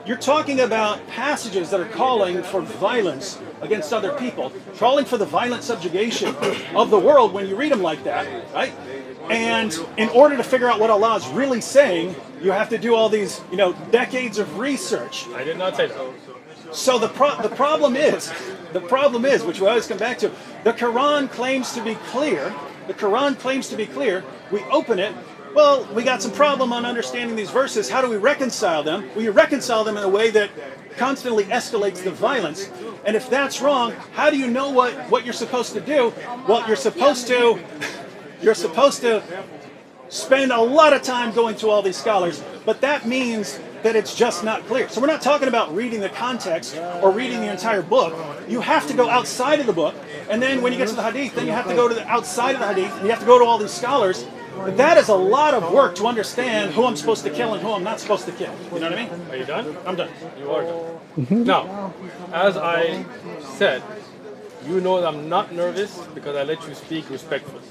You're talking about passages that are calling for violence against other people, calling for the violent subjugation of the world when you read them like that, right? And in order to figure out what Allah is really saying, you have to do all these, decades of research. I did not say that. So the problem is, which we always come back to, the Quran claims to be clear. The Quran claims to be clear. We open it. Well, we got some problem on understanding these verses. How do we reconcile them? Well, you reconcile them in a way that constantly escalates the violence. And if that's wrong, how do you know what you're supposed to do? Well, you're supposed to spend a lot of time going through all these scholars, but that means that it's just not clear. So we're not talking about reading the context or reading the entire book. You have to go outside of the book, and then when you get to the hadith, then you have to go to the outside of the hadith, and you have to go to all these scholars. But that is a lot of work to understand who I'm supposed to kill and who I'm not supposed to kill. You know what I mean? Are you done? I'm done. You are done. Now, as I said, you know that I'm not nervous because I let you speak respectfully.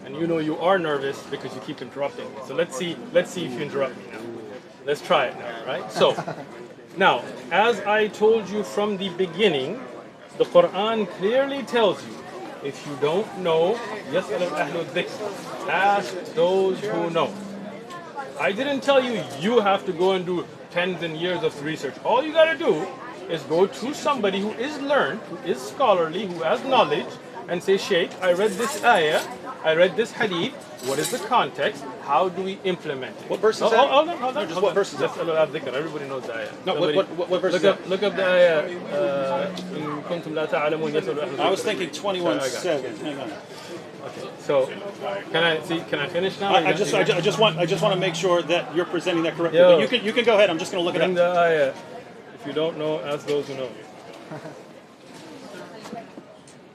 And you know you are nervous because you keep interrupting me. So let's see if you interrupt me now. Let's try it now, right? So, now, as I told you from the beginning, the Quran clearly tells you, if you don't know, يَسْأَلُ الْأَهْلُ الذِّكْرِ, ask those who know. I didn't tell you you have to go and do tens and years of research. All you got to do is go to somebody who is learned, who is scholarly, who has knowledge, and say, Sheikh, I read this ayah, I read this hadith, what is the context? How do we implement it? What verse is that? Hold on. What verse is that? Everybody knows the ayah. No, what verse is that? Look up the ayah. إِن كُنتُمْ لَا تَعْلَمُونَ يَسْأَلُ أَهْلُ الذِّكْرِ. I was thinking 21:7. Hang on. Okay, so can I finish now? I just want to make sure that you're presenting that correctly. Yo. But you can go ahead. I'm just going to look it Bring up. the ayah. If you don't know, ask those who know.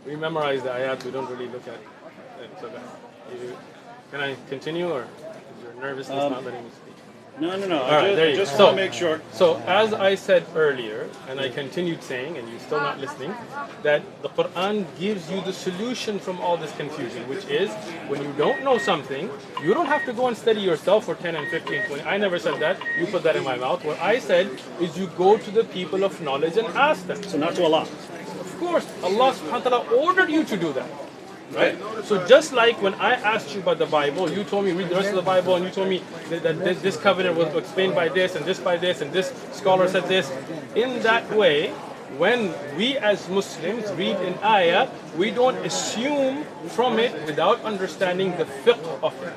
We memorize the ayat, we don't really look at it. So can I continue, or is your nervousness not letting me speak? No. right, there I you just go. want to make sure. So, as I said earlier, and I continued saying, and you're still not listening, that the Quran gives you the solution from all this confusion, which is, when you don't know something, you don't have to go and study yourself for 10 and 15, 20. I never said that. You put that in my mouth. What I said is you go to the people of knowledge and ask them. So not to Allah. Of course, Allah subhanahu wa ta'ala ordered you to do that. Right? So just like when I asked you about the Bible, you told me read the rest of the Bible, and you told me that this covenant was explained by this, and this by this, and this scholar said this. In that way, when we as Muslims read an ayah, we don't assume from it without understanding the fiqh of it.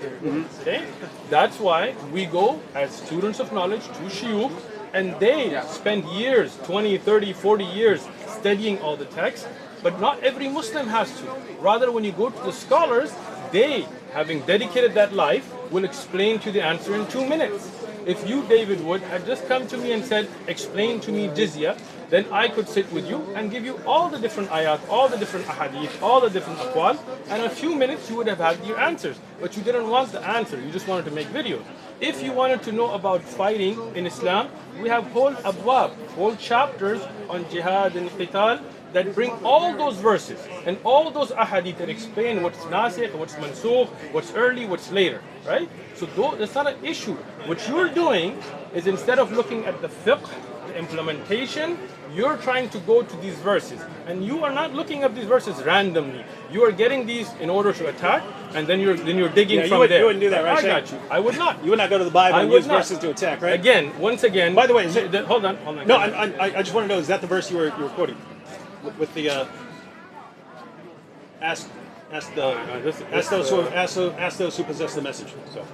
Okay? That's why we go as students of knowledge to shuyukh, and they spend years, 20, 30, 40 years studying all the texts. But not every Muslim has to. Rather, when you go to the scholars, they, having dedicated that life, will explain to the answer in 2 minutes. If you, David Wood, had just come to me and said, explain to me jizya, then I could sit with you and give you all the different ayat, all the different ahadith, all the different aqwal, and in a few minutes you would have had your answers. But you didn't want the answer, you just wanted to make videos. If you wanted to know about fighting in Islam, we have whole abwab, whole chapters on jihad and qital, that bring all those verses and all those ahadith that explain what's nasikh, what's mansukh, what's early, what's later, right? So that's not an issue. What you're doing is, instead of looking at the fiqh, the implementation, you're trying to go to these verses. And you are not looking at these verses randomly. You are getting these in order to attack, and then you're digging from there. You wouldn't do that, right? I got you. I would not. You would not go to the Bible and use verses to attack, right? Again, once again. By the way, hold on. No, I just want to know, is that the verse you were quoting? With the ask those who possess the message. So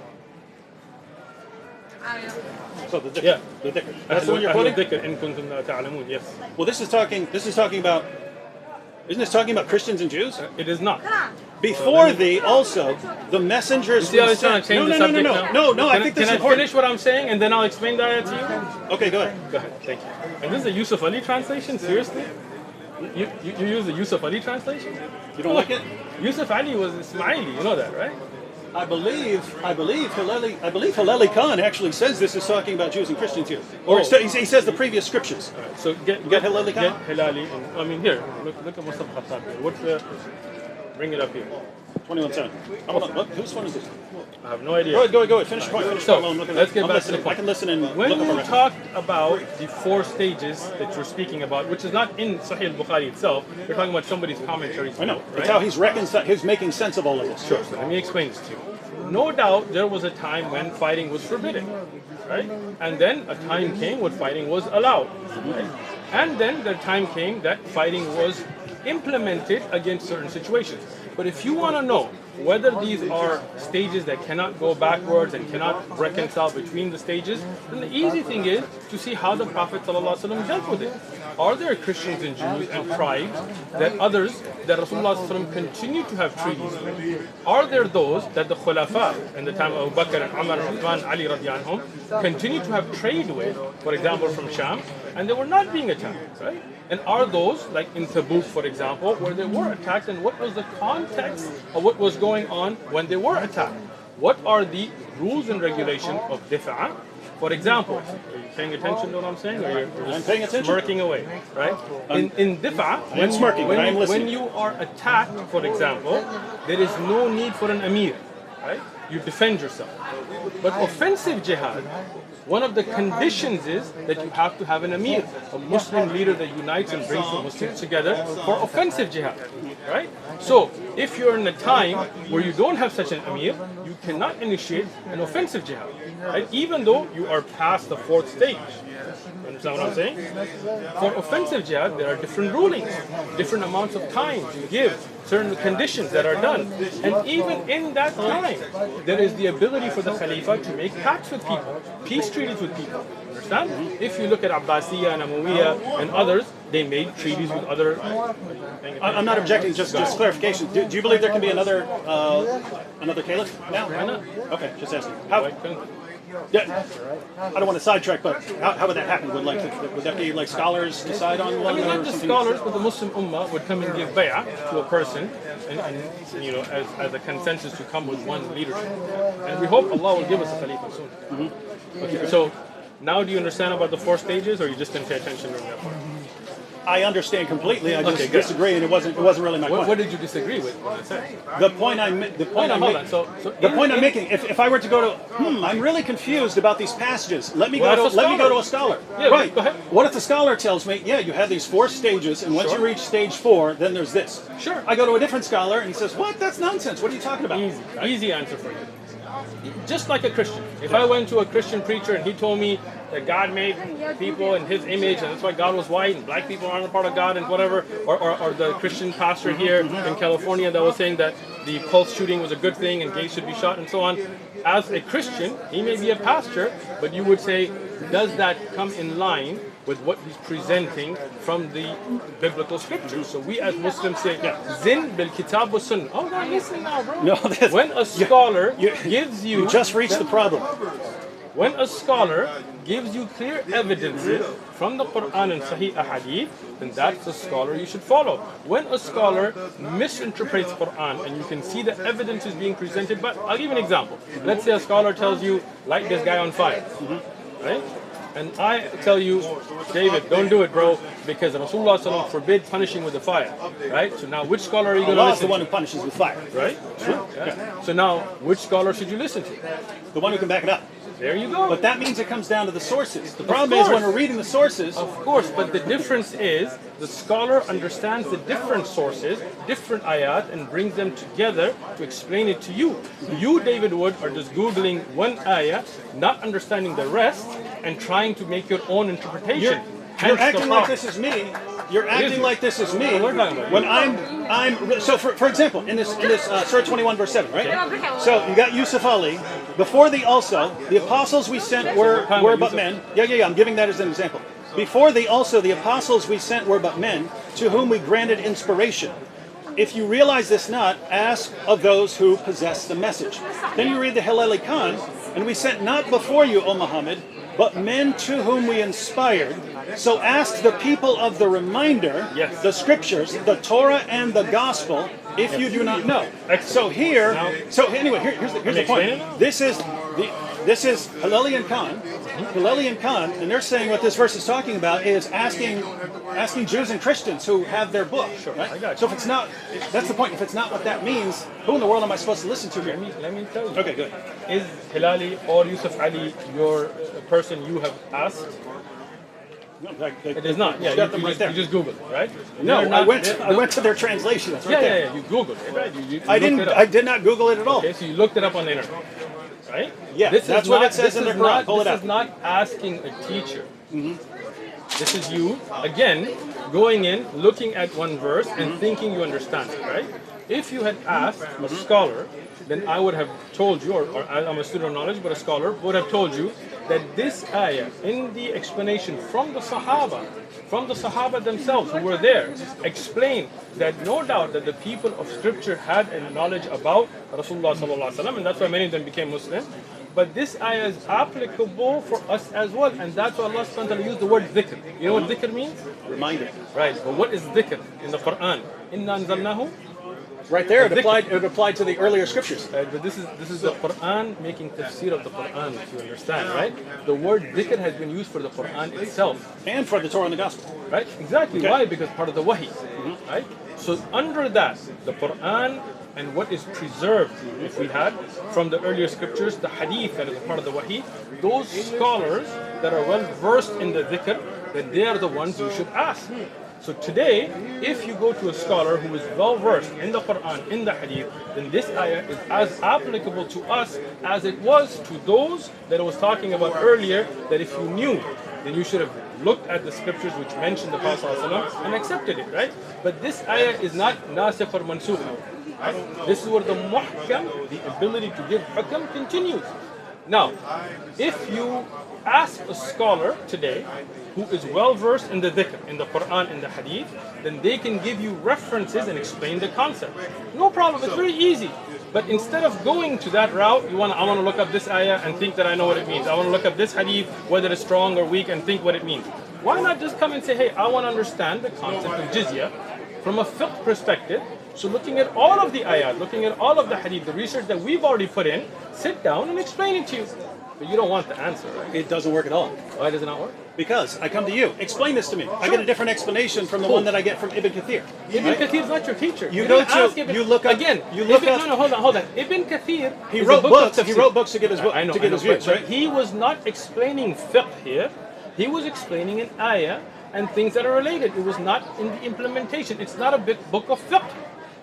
So the dhikr. Yeah. The dhikr. That's the one you're quoting? إن كنتم لا تعلمون. Yes. Well, this is talking about, isn't this talking about Christians and Jews? It is not. Before thee, also, the messengers. See how he's trying to change the subject now? No, I think this is Can I important. finish what I'm saying and then I'll explain that to you? Okay, go ahead. Go ahead. Thank you. And this is a Yusuf Ali translation? Seriously? You use the Yusuf Ali translation? You don't like it? Yusuf Ali was Ismaili, you know that, right? I believe Hilleli Khan actually says this is talking about Jews and Christians here. Or he says the previous scriptures. So get Hilleli Khan? Get Hilali. I mean, here, look at Mustafa Khattab here. What's the... Bring it up here. 21:7. Whose phone is this? I have no idea. Go ahead. Finish your point. So, let's get back to the point. I can listen and when look up you around. talked about the 4 stages that you're speaking about, which is not in Sahih al-Bukhari itself, we're talking about somebody's commentary. I know. Right? It's how he's making sense of all of this. Sure. So let me explain this to you. No doubt there was a time when fighting was forbidden, right? And then a time came when fighting was allowed, right? And then the time came that fighting was implemented against certain situations. But if you want to know whether these are stages that cannot go backwards and cannot reconcile between the stages, then the easy thing is to see how the Prophet ﷺ dealt with it. Are there Christians and Jews and tribes that Rasulullah ﷺ continue to have treaties with? Are there those that the Khulafa in the time of Abu Bakr and Umar and Uthman, Ali radiallahu anhum, continue to have trade with, for example from Sham, and they were not being attacked, right? And are those, like in Tabuk for example, where they were attacked, and what was the context of what was going on when they were attacked? What are the rules and regulations of difa'? For example, are you paying attention to what I'm saying? Or you're I'm paying attention. Smirking away, right? In difa', when you are attacked, for example, there is no need for an amir, right? You defend yourself. But offensive jihad, one of the conditions is that you have to have an amir, a Muslim leader that unites and brings the Muslims together for offensive jihad, right? So, if you're in a time where you don't have such an amir, you cannot initiate an offensive jihad, right? Even though you are past the 4th stage. Understand what I'm saying? For offensive jihad, there are different rulings, different amounts of time to give, certain conditions that are done. And even in that time, there is the ability for the Khalifa to make pacts with people, peace treaties with people. Understand? If you look at Abbasiyya and Umayyah and others, they made treaties with other... I'm not objecting, just clarification. Do you believe there can be another caliph now? Why not? Okay, just asking. How? Yeah, I don't want to sidetrack, but how would that happen? Would that be like scholars decide on one? I mean, not just scholars, but the Muslim Ummah would come and give bay'ah to a person, and you know, as a consensus to come with one leadership. And we hope Allah will give us a Khalifa soon. Mm-hmm. Okay, so now do you understand about the 4 stages, or you just didn't pay attention during that part? I understand completely. I just disagree, and it wasn't really my point. What did you disagree with when I said? The point I'm making. If I were to go to, I'm really confused about these passages. Let me go to a scholar. Yeah, right. Go ahead. What if the scholar tells me, yeah, you have these 4 stages, and once you reach stage 4, then there's this. Sure. I go to a different scholar, and he says, what? That's nonsense. What are you talking about? Easy answer for you. Just like a Christian. If I went to a Christian preacher and he told me that God made people in His image, and that's why God was white, and black people aren't a part of God, and whatever, or the Christian pastor here in California that was saying that the Pulse shooting was a good thing and gays should be shot and so on. As a Christian, he may be a pastor, but you would say, does that come in line with what he's presenting from the biblical scriptures? So we as Muslims say, Zin bil kitab wa sunnah. Oh, God, listen now, bro. No, when a scholar gives you... You just reached the problem. When a scholar gives you clear evidences from the Quran and Sahih Ahadith, then that's the scholar you should follow. When a scholar misinterprets Quran and you can see the evidence is being presented, but I'll give you an example. Let's say a scholar tells you, light this guy on fire, right? And I tell you, David, don't do it, bro, because Rasulullah ﷺ forbid punishing with the fire, right? So now, which scholar are you going to listen to? Allah's the one who punishes with fire. Right? Sure. Yeah. So now, which scholar should you listen to? The one who can back it up. There you go. But that means it comes down to the sources. The problem is when we're reading the sources... Of course, but the difference is the scholar understands the different sources, different ayat, and brings them together to explain it to you. You, David Wood, are just Googling one ayah, not understanding the rest, and trying to make your own interpretation. You're acting like this is me. You're acting like this is me when I'm so for example in this Surah 21 verse 7, right? So you got Yusuf Ali, Before the also, the apostles we sent were but men. Yeah. I'm giving that as an example. Before the also, the apostles we sent were but men, to whom we granted inspiration. If you realize this not, ask of those who possess the message. Then you read the Hilali Khan, and we sent not before you, O Muhammad, but men to whom we inspired. So ask the people of the reminder, the scriptures, the Torah and the gospel, if you do not know. So here, here's the point. This is Hilali Khan, and they're saying what this verse is talking about is asking Jews and Christians who have their book. Right? So if it's not, that's the point. If it's not what that means, who in the world am I supposed to listen to here? Let me tell you. Okay, good. Is Hilali or Yusuf Ali your person you have asked? No, it is not. Yeah, you just Google it, right? No, I went to their translation. That's right there. Yeah, you Googled it, right? You I did not Google it at all. Okay, so you looked it up on the internet, right? Yeah, that's what it says in the Quran. Pull it up. This is not asking a teacher. This is you, again, going in, looking at one verse and thinking you understand it, right? If you had asked a scholar, then I would have told you, or I'm a student of knowledge, but a scholar would have told you that this ayah, in the explanation from the Sahaba themselves who were there, explained that no doubt that the people of Scripture had a knowledge about Rasulullah sallallahu alaihi wasallam, and that's why many of them became Muslim. But this ayah is applicable for us as well, and that's why Allah subhanahu wa ta'ala used the word dhikr. You know what dhikr means? Reminder. Right, but what is dhikr in the Quran? Inna anzalnahu. Right there, it applied to the earlier scriptures. But this is the Quran making tafsir of the Quran, if you understand, right? The word dhikr has been used for the Quran itself. And for the Torah and the Gospel. Right? Exactly. Okay. Why? Because part of the wahi. Right? So under that, the Quran and what is preserved, if we had, from the earlier scriptures, the hadith that is a part of the wahi, those scholars that are well versed in the dhikr, that they are the ones you should ask. So today, if you go to a scholar who is well versed in the Quran, in the Hadith, then this ayah is as applicable to us as it was to those that I was talking about earlier, that if you knew, then you should have looked at the scriptures which mentioned the Prophet ﷺ and accepted it, right? But this ayah is not nasikh or mansukh. Right? This is where the muhkam, the ability to give hukam, continues. Now, if you ask a scholar today who is well versed in the dhikr, in the Quran, in the Hadith, then they can give you references and explain the concept. No problem, it's very easy. But instead of going to that route, I want to look up this ayah and think that I know what it means. I want to look up this hadith, whether it's strong or weak, and think what it means. Why not just come and say, hey, I want to understand the concept of jizya from a fiqh perspective. So looking at all of the ayat, looking at all of the hadith, the research that we've already put in, sit down and explain it to you. But you don't want the answer, right? It doesn't work at all. Why does it not work? Because I come to you. Explain this to me. Sure. I get a different explanation from the one that I get from Ibn Kathir. Ibn Kathir is not your teacher. You go to, you look up. Again, you look up. No, hold on. Ibn Kathir, he wrote books. He wrote books to give his book, to give his views, right? He was not explaining fiqh here. He was explaining an ayah and things that are related. It was not in the implementation. It's not a big book of fiqh.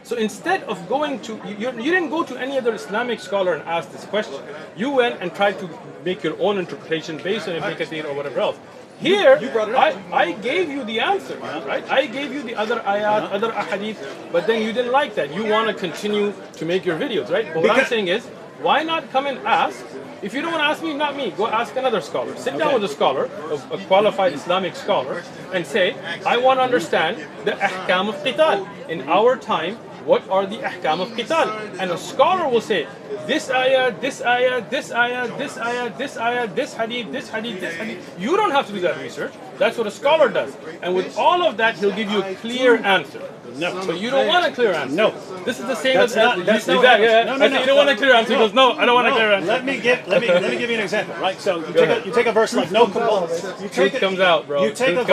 So instead of going to, you didn't go to any other Islamic scholar and ask this question. You went and tried to make your own interpretation based on Ibn Kathir or whatever else. Here, you brought it up. I gave you the answer, right? I gave you the other ayat, other ahadith, but then you didn't like that. You want to continue to make your videos, right? But what I'm saying is, why not come and ask? If you don't want to ask me, not me, go ask another scholar. Sit down with a scholar, a qualified Islamic scholar, and say, I want to understand the ahkam of qital. In our time, what are the ahkam of qital? And a scholar will say, this ayah, this ayah, this ayah, this ayah, this ayah, this hadith, this hadith, this hadith. You don't have to do that research. That's what a scholar does. And with all of that, he'll give you a clear answer. No. But you don't want a clear answer. No. This is the same that's as not, that's you, not no, you don't want a clear answer. He goes, no, I don't want a clear answer. Let me give you an example, right? So you take a verse like no compulsion. Truth comes out, bro. You take a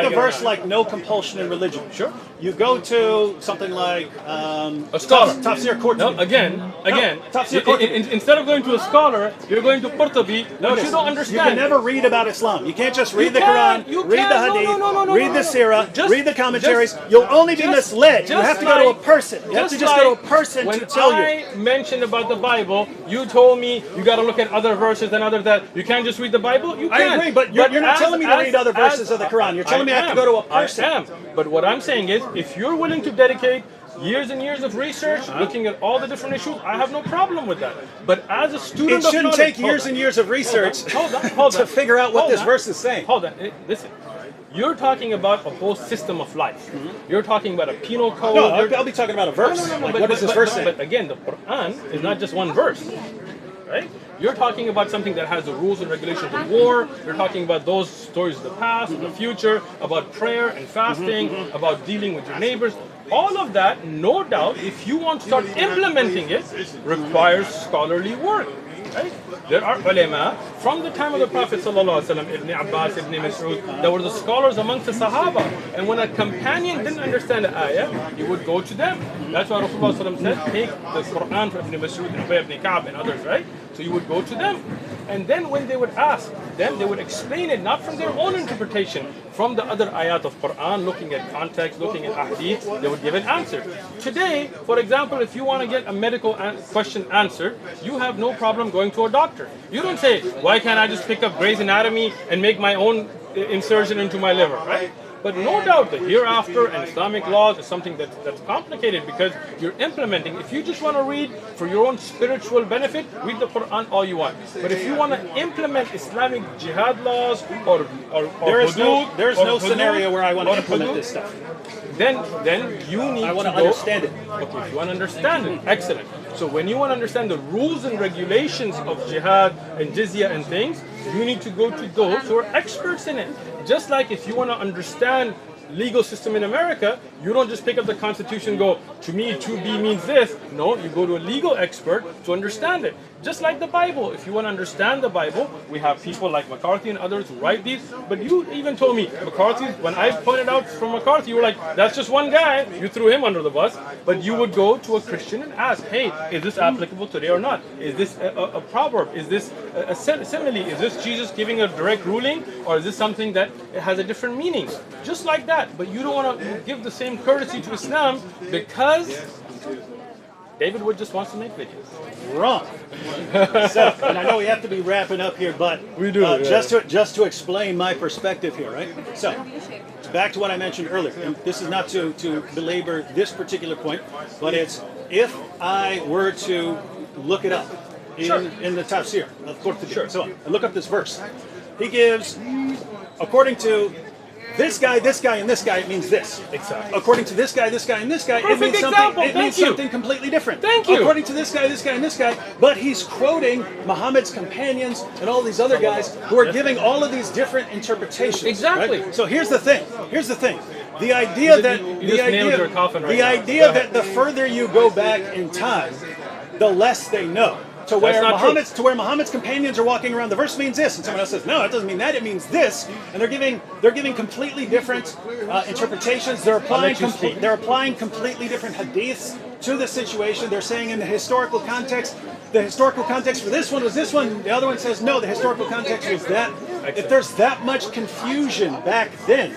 verse like no compulsion in religion. Sure. You go to something like a scholar. Tafsir Qurtubi. No, again. Tafsir Qurtubi. Instead of going to a scholar, you're going to Qurtubi, which you don't understand. You can never read about Islam. You can't just read the Quran, read the Hadith, read the Sirah, read the commentaries. You'll only be misled. You have to go to a person. You have to just go to a person to tell you. When I mentioned about the Bible, you told me you got to look at other verses and other that. You can't just read the Bible. You can. I agree, but you're not telling me to read other verses of the Quran. You're telling me I have to go to a person. I am. But what I'm saying is, if you're willing to dedicate years and years of research, looking at all the different issues. I have no problem with that. But as a student It of shouldn't knowledge, take years and years of research hold to on. figure out what Hold this on. verse is saying. Hold on. Listen. You're talking about a whole system of life. You're talking about a penal code. No, I'll be talking about a verse. Like, what does this verse say? But again, the Quran is not just one verse, right? You're talking about something that has the rules and regulations of war. You're talking about those stories of the past and the future, about prayer and fasting, about dealing with your neighbors. All of that, no doubt, if you want to start implementing it, requires scholarly work. Right? There are ulama from the time of the Prophet ﷺ, Ibn Abbas, Ibn Mas'ud, there were the scholars amongst the Sahaba. And when a companion didn't understand the ayah, he would go to them. That's why Rasulullah ﷺ said, take the Quran from Ibn Mas'ud, Ibn Ka'b, and others, right? So you would go to them. And then when they would ask, then they would explain it not from their own interpretation, from the other ayat of Quran, looking at context, looking at hadith, they would give an answer. Today, for example, if you want to get a medical question answered, you have no problem going to a doctor. You don't say, why can't I just pick up Grey's Anatomy and make my own insertion into my liver, right? But no doubt the hereafter and Islamic laws is something that's complicated because you're implementing. If you just want to read for your own spiritual benefit, read the Quran all you want. But if you want to implement Islamic jihad laws or There's no hudud, scenario where I want to or implement hudud, this stuff. then you need I want to to understand it. Okay, if you want to understand it, excellent. So when you want to understand the rules and regulations of jihad and jizya and things, you need to go to those who are experts in it. Just like if you want to understand legal system in America, you don't just pick up the Constitution and go, to me 2B means this. No, you go to a legal expert to understand it. Just like the Bible. If you want to understand the Bible, we have people like McCarthy and others who write these. But you even told me, McCarthy, when I pointed out from McCarthy, you were like, that's just one guy. You threw him under the bus. But you would go to a Christian and ask, hey, is this applicable today or not? Is this a proverb? Is this a simile? Is this Jesus giving a direct ruling? Or is this something that has a different meaning? Just like that. But you don't want to give the same courtesy to Islam because David Wood just wants to make videos. Wrong. So, and I know we have to be wrapping up here, but We do, yeah. just to explain my perspective here, right? So, back to what I mentioned earlier. And this is not to belabor this particular point, but it's if I were to look it up in the tafsir of Qurtubi, so I look up this verse. He gives, according to this guy, and this guy, it means this. Exactly. According to this guy, and this guy, Perfect it means something. example. It Thank means you. something completely different. Thank you. According to this guy, and this guy, but he's quoting Muhammad's companions and all these other guys who are giving all of these different interpretations. Exactly. right? So here's the thing. The idea that you just nailed your coffin right the now. idea Go that ahead. the further you go back in time, the less they know. To where not true. Muhammad's companions are walking around, the verse means this, and someone else says, no, it doesn't mean that, it means this, and they're giving completely different interpretations. They're applying completely different hadiths to the situation. They're saying in the historical context for this one was this one. The other one says no, the historical context was that. If there's that much confusion back then,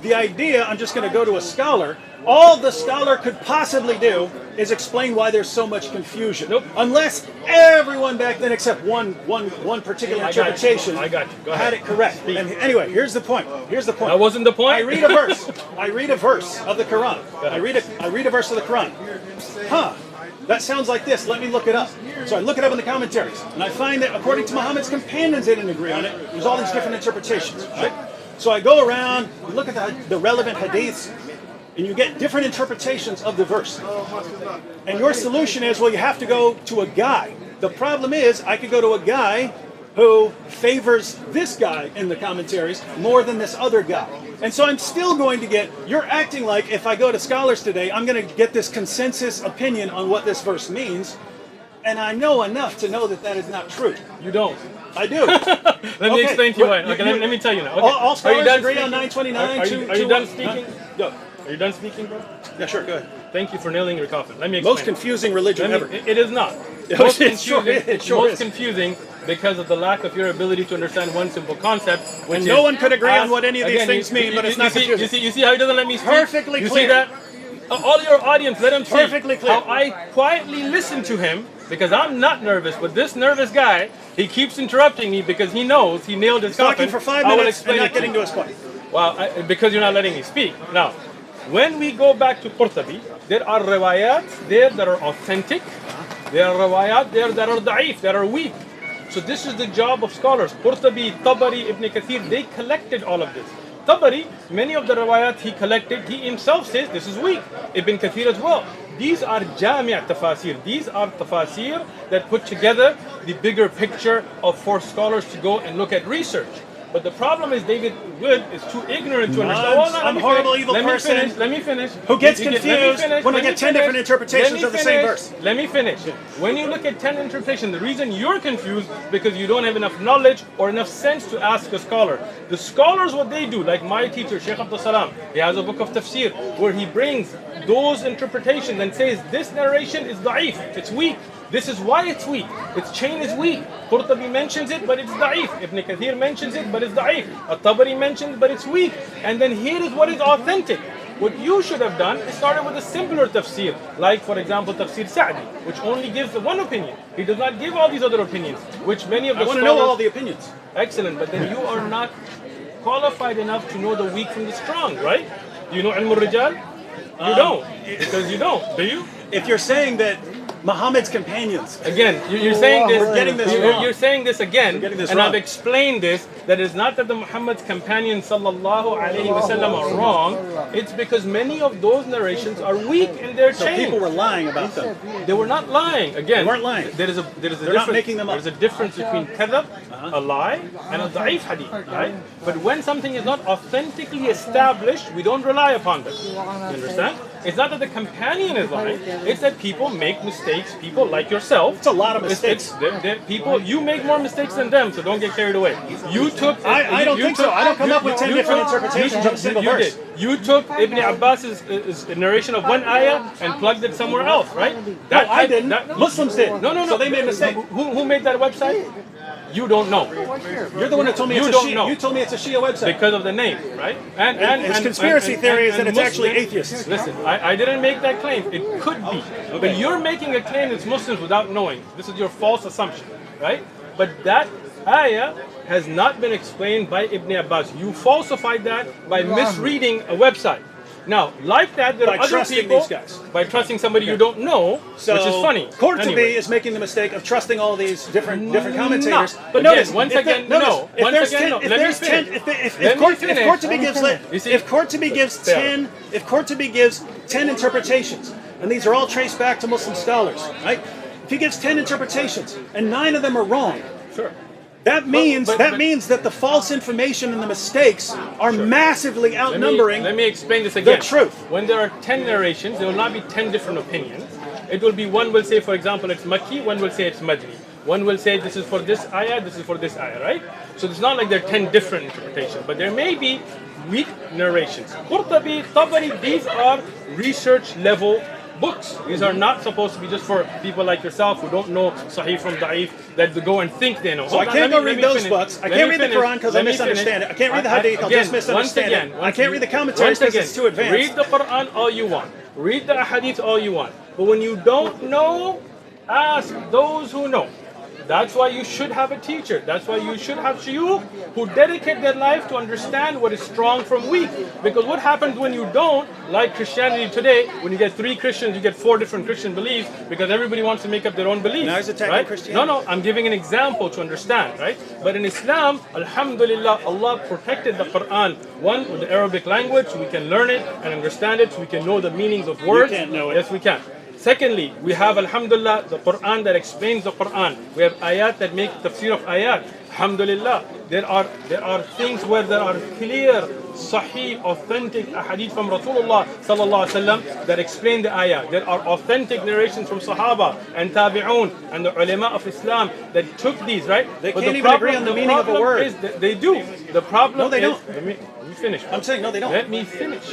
the idea, I'm just going to go to a scholar. All the scholar could possibly do is explain why there's so much confusion. Nope. Unless everyone back then, except one particular interpretation, I got you. Go had ahead. it correct. And anyway, here's the point. That wasn't the point? I read a verse of the Quran. I read a verse of the Quran. That sounds like this. Let me look it up. So I look it up in the commentaries, and I find that according to Muhammad's companions, they didn't agree on it. There's all these different interpretations. Right? So I go around, look at the relevant hadiths, and you get different interpretations of the verse. And your solution is, well, you have to go to a guy. The problem is, I could go to a guy who favors this guy in the commentaries more than this other guy. And so I'm still going to get, you're acting like if I go to scholars today, I'm going to get this consensus opinion on what this verse means. And I know enough to know that that is not true. You don't. I do. Let me explain to you why. Okay, let me tell you now. Okay. All scholars agree speaking? on 929. Are you done speaking? Go. Are you done speaking, bro? Yeah, sure, go ahead. Thank you for nailing your coffin. Let me explain. Most confusing religion ever. It is not. It sure is. It's most confusing because of the lack of your ability to understand one simple concept. Which And is no one could agree on what any of these again, things mean, but it's not confusing. You see how he doesn't let me speak? Perfectly you clear. see that? All your audience, let him see Perfectly clear. how I quietly listen to him because I'm not nervous, but this nervous guy, he keeps interrupting me because he knows he nailed his coffin. Talking for 5 I will minutes and explain not it getting you. to his point. Well, because you're not letting me speak. Now, when we go back to Qurtubi, there are riwayat there that are authentic. There are riwayat there that are da'if, that are weak. So this is the job of scholars. Qurtubi, Tabari, Ibn Kathir, they collected all of this. Tabari, many of the riwayat he collected, he himself says this is weak. Ibn Kathir as well. These are jami' tafasir. These are tafasir that put together the bigger picture for scholars to go and look at research. But the problem is David Wood is too ignorant to understand. Nonce, I'm a horrible, evil person. Let me finish. Who gets confused when I get 10 different interpretations of the same verse. Let me finish. When you look at 10 interpretations, the reason you're confused because you don't have enough knowledge or enough sense to ask a scholar. The scholars, what they do, like my teacher, Sheikh Abdul Salam, he has a book of tafsir where he brings those interpretations and says this narration is da'if, it's weak. This is why it's weak. Its chain is weak. Qurtubi mentions it, but it's da'if. Ibn Kathir mentions it, but it's da'if. At-Tabari mentions, but it's weak. And then here is what is authentic. What you should have done is started with a simpler tafsir, like for example tafsir Sa'di, which only gives one opinion. He does not give all these other opinions, which many of the I want to scholars... know all the opinions. Excellent, but then you are not qualified enough to know the weak from the strong, right? Do you know Ilm al-Rijal? You don't, because you don't. Do you? If you're saying that Muhammad's companions. Again, you're saying this. We're getting this wrong. You're saying this again, We're getting this and wrong. I've explained this. That is not that the Muhammad's companions sallallahu alaihi wasallam are wrong. It's because many of those narrations are weak in their So chain. people were lying about them. They were not lying. Again, They weren't lying. There is a They're difference. not making them up. There's a difference between kadhab, a lie, and a da'if hadith, right? But when something is not authentically established, we don't rely upon them. You understand? It's not that the companion is lying. It's that people make mistakes. People like yourself. It's a lot of mistakes. People, you make more mistakes than them, so don't get carried away. You took. I don't think so. I don't come up with 10 different interpretations of a single verse. You took Ibn Abbas's narration of one ayah and plugged it somewhere else, right? I didn't. Muslims did. No. So they made a mistake. Who made that website? You don't know. You're the one that told me You it's a don't Shia. know. You told me it's a Shia website. Because of the name, right? And its conspiracy theory is that it's actually atheists. Listen, I didn't make that claim. It could be. But you're making a claim it's Muslims without knowing. This is your false assumption, right? But that ayah has not been explained by Ibn Abbas. You falsified that by misreading a website. Now, like that, there By are other trusting people, these guys. by trusting somebody you don't know, So which is funny. Qurtubi Anyway. is making the mistake of trusting all these different commentators. No. But Again, notice, once if again, notice, no. If Once there's again, 10, no. if Let me there's 10, finish. if Let me Qurtubi finish. You see- if Qurtubi gives Fair. 10, if Qurtubi gives 10 interpretations, and these are all traced back to Muslim scholars, right? If he gives 10 interpretations and 9 of them are wrong, Sure. that means but- means that the false information and the mistakes are massively outnumbering. Let me explain this again. the truth. When there are 10 narrations, there will not be 10 different opinions. It will be one will say, for example, it's Makki, one will say it's Madni. One will say this is for this ayah, this is for this ayah, right? So it's not like there are 10 different interpretations, but there may be weak narrations. Qurtubi, Tabari, these are research level books. These are not supposed to be just for people like yourself who don't know Sahih from Da'if, that go and think they know. So I can't go read those books. I can't read the Quran because I misunderstand it. I can't read the Hadith. I'll just misunderstand it. I can't read the commentaries because it's too advanced. Read the Quran all you want. Read the Hadith all you want. But when you don't know, ask those who know. That's why you should have a teacher. That's why you should have shuyukh who dedicate their life to understand what is strong from weak. Because what happens when you don't, like Christianity today, when you get 3 Christians, you get 4 different Christian beliefs because everybody wants to make up their own beliefs. Now he's attacking right? Christianity. No, I'm giving an example to understand, right? But in Islam, alhamdulillah, Allah protected the Quran. One, with the Arabic language, so we can learn it and understand it, so we can know the meanings of words. can't know it. Yes, we can. Secondly, we have alhamdulillah the Quran that explains the Quran. We have ayat that make tafsir of ayat. Alhamdulillah. There are things where there are clear, sahih, authentic ahadith from Rasulullah sallallahu alaihi wasallam that explain the ayah. There are authentic narrations from Sahaba and Tabi'un and the ulama of Islam that took these, right? They But can't the even agree problem- on the the meaning of a problem word. is that they do. The problem No, they is, don't. Let me finish. I'm saying no, they don't. Let me finish.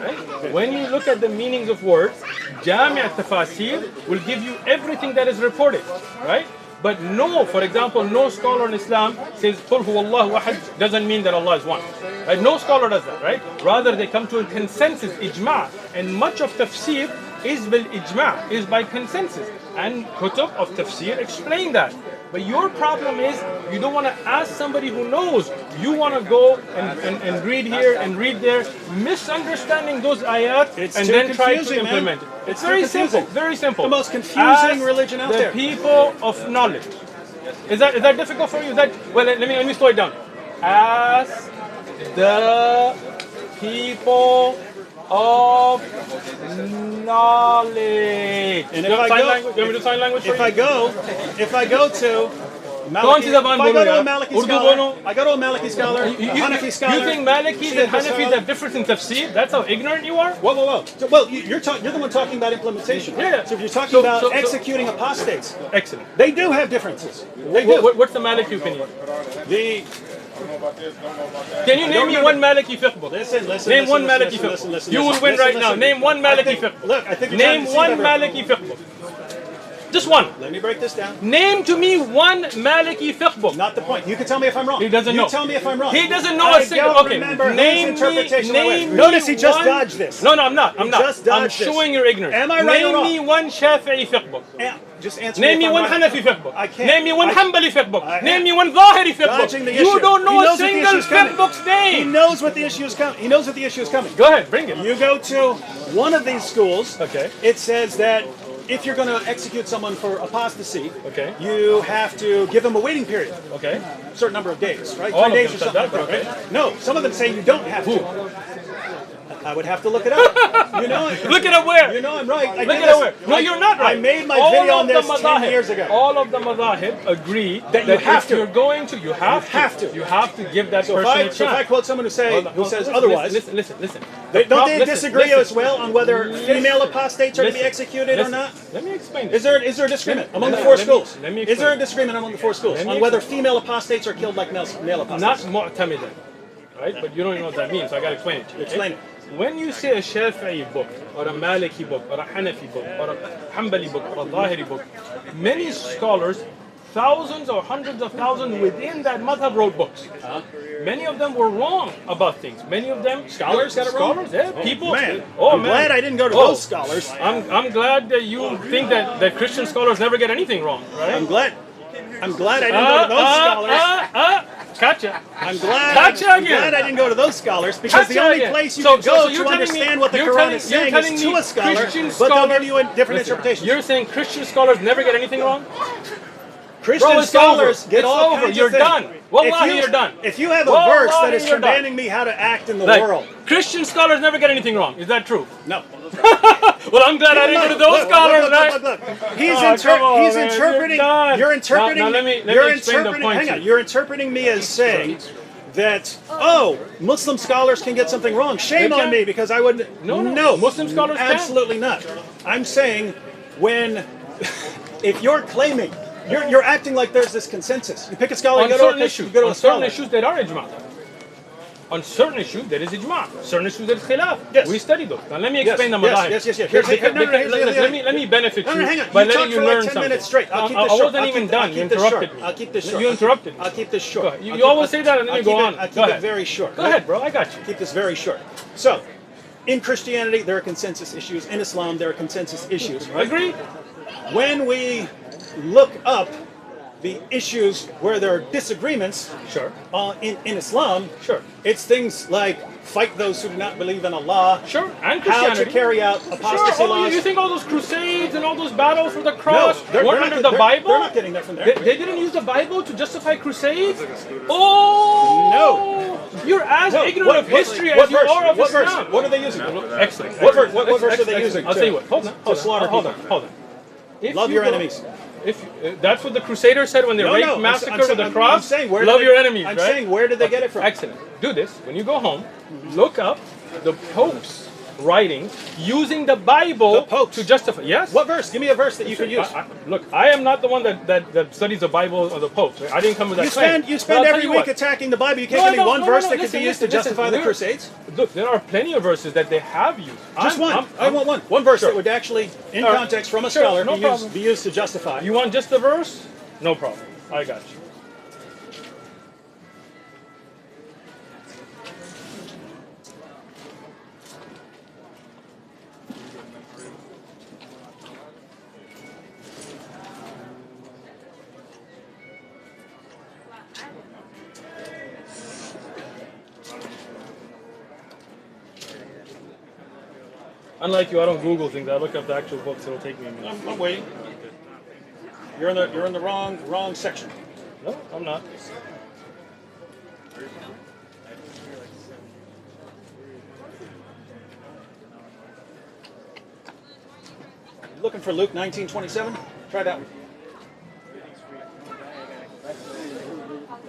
Right? When you look at the meanings of words, Jami' tafasir will give you everything that is reported, right? But no, for example, no scholar in Islam says Qul huwallahu ahad doesn't mean that Allah is one. Right? No scholar does that, right? Rather they come to a consensus, ijma', and much of tafsir is bil ijma', is by consensus. And kutub of tafsir explain that. But your problem is you don't want to ask somebody who knows. You want to go and read here and read there, misunderstanding those ayat, It's and too then try to confusing, man. implement it. It's very too simple. confusing. Very simple. The most confusing Ask religion out the there. people of knowledge. Is that difficult for you? Is that well? Let me slow it down. Ask the people of knowledge. And You if have I sign go, language? You want me to do sign language for if you? I go to कौन सी Maliki, जबान if I go to बोलूं a यार? Maliki Urdu scholar, बोलो. I go to a Maliki scholar, a Hanafi scholar. You think Malikis and Hanafis have difference in tafsir? That's how ignorant you are? Whoa, whoa, whoa. So, well, you're the one talking about implementation. Yeah. So if you're talking So- about so- executing apostates, Excellent. they do have differences. They do. What's the Maliki opinion? The Can you name me remember. one Maliki fiqh book? listen. Name one Maliki fiqh listen, book. listen, You will listen, win listen, right now. listen. Name one Maliki fiqh book. Look, I think you're trying Name to deceive one everyone. Maliki fiqh book. Just one. Let me break this down. Name to me one Maliki fiqh book. Not the point. You can tell me if I'm wrong. He doesn't know. You tell me if I'm wrong. He doesn't know I a single. don't Okay, remember name whose interpretation me. that was. Name Notice me he just one- dodged this. No, I'm not. I'm He not. just I'm dodged this. showing your ignorance. Am I right or Name wrong? me one Shafi'i fiqh book. Just answer Name me if I'm one right. Hanafi fiqh book. I can't. Name me one I- Hanbali fiqh book. I- Name me one Zahiri fiqh book. Dodging the You issue. don't He know a knows what the single issue's coming. fiqh book's He name. knows what the issue is coming. He knows what the issue is coming. Go ahead, bring it. You go to one of these schools. Okay. It says that if you're going to execute someone for apostasy, Okay. you have to give them a waiting period, Okay. a certain number of days, right? All 3 of days them or said something that, like that, but right? No, some of them say you don't have to. I would have to look it up. You know, Look it up where? You know I'm right. I Look did at this- where? No, you're not right. I made my All video of on the this 10 madahib- years ago. All of the madahib agree That you have if to. you're going to, you have to. to. You have to give that So if person I, a so if I chance. quote someone who says Listen, otherwise, Listen. don't they disagree listen. as well on whether female apostates are to be Listen. executed or Listen. not? Let me explain Is this. there a disagreement among the let four me- schools? let me Is there a explain. disagreement among the four schools Let me on whether explain. female apostates are killed like male apostates? Not mu'tamidan, right? But you don't even know what that means, so I gotta explain it to you. okay? Explain it. When you say a Shafi'i book, or a Maliki book, or a Hanafi book, or a Hanbali book, or a Zahiri book, many scholars, thousands or hundreds of thousands within that madhab wrote books. Many of them were wrong about things. Many of them Scholars got it wrong? Scholars, yeah, people. Man, Oh I'm man, glad I didn't go to Oh, those scholars. I'm glad that you think that Christian scholars never get anything wrong, right? I'm glad I didn't go to those scholars. Gotcha. I'm glad Gotcha again. I didn't go to those scholars because the Gotcha only again. place you So- can so go you're to telling me- understand what the you're Quran telling- is you're saying telling is me to a scholar, Christian but they'll scholars- give you different Listen, interpretations. You're saying Christian scholars never get anything wrong? Christian Bro, it's scholars over. get It's all over. kinds You're of things. done. Wallahi, you're done. If you have a Wallahi, verse that is you're done. commanding me how to act in the Like, world, Christian scholars never get anything wrong. Is that true? no. Well, I'm glad I didn't go to those scholars, right? Look. He's, Oh, come on, he's man, interpreting. you're done. You're interpreting. Now, let me you're explain the interpreting. point Hang to on. you. You're interpreting me as saying that Muslim scholars can get something wrong. Shame They on can. me because I wouldn't. No. Muslim scholars can. absolutely not. I'm saying when if you're claiming. You're acting like there's this consensus. You pick a scholar, On you go to certain a, issues, you go to on a certain scholar. issues there are ijma. On certain issues there is ijma. Certain issues there is khilaf. Yes. We study those. Now let me Yes, explain the yes, madahib. yes. Here's- Let me benefit No, you hang on. by You letting talked you for learn like 10 something. minutes straight. I'll keep I this short. wasn't even done. You interrupted me. I'll keep this short. You interrupted me. I'll keep this short. Go ahead. You always say that and then you go on. I'll keep Go it ahead. very short. Go ahead, bro. I got you. Keep this very short. So, in Christianity, there are consensus issues. In Islam, there are consensus issues. Right? Agree? When we look up the issues where there are disagreements Sure. in Islam, Sure. it's things like fight those who do not believe in Allah, Sure. And how to Christianity. carry out Sure. apostasy Oh, laws. you think all those crusades and all those battles for the No, cross they're weren't not- under the they're- Bible? They're not getting that from there. They didn't use the Bible to justify crusades? Oh! No. You're as No, ignorant of history as you verse? are of What verse? Islam. What are they using? Excellent. What verse- excellent, what verse are they excellent. using I'll to- tell you what. Hold on. Hold slaughter on. Hold people? on. Hold on. If Love you your go- enemies. If that's what the Crusaders said when they raped, massacred with the cross. I'm saying where love did your they- enemies. I'm right? saying where did they get it from? Excellent. Do this when you go home. Look up the Pope's writing using the Bible The Popes? to justify. Yes. What verse? Give me a verse that you could use. Look, I am not the one that studies the Bible or the Pope. Right? I didn't come with that claim. You But spend I'll tell every you week what. attacking the Bible. You can't No, give me no, one no, verse no, that could listen, be used to listen, justify the we're- Crusades. Look, there are plenty of verses that they have used. Just one. I'm- I want one. One verse Sure. that would actually, in All right. context, from a Sure, scholar, no problem. be used to justify. You want just the verse? No problem. I got you. Unlike you, I don't Google things. I look up the actual books. It'll take me a minute. I'm waiting. You're in the wrong section. No, I'm not. Looking for Luke 19:27? Try that one.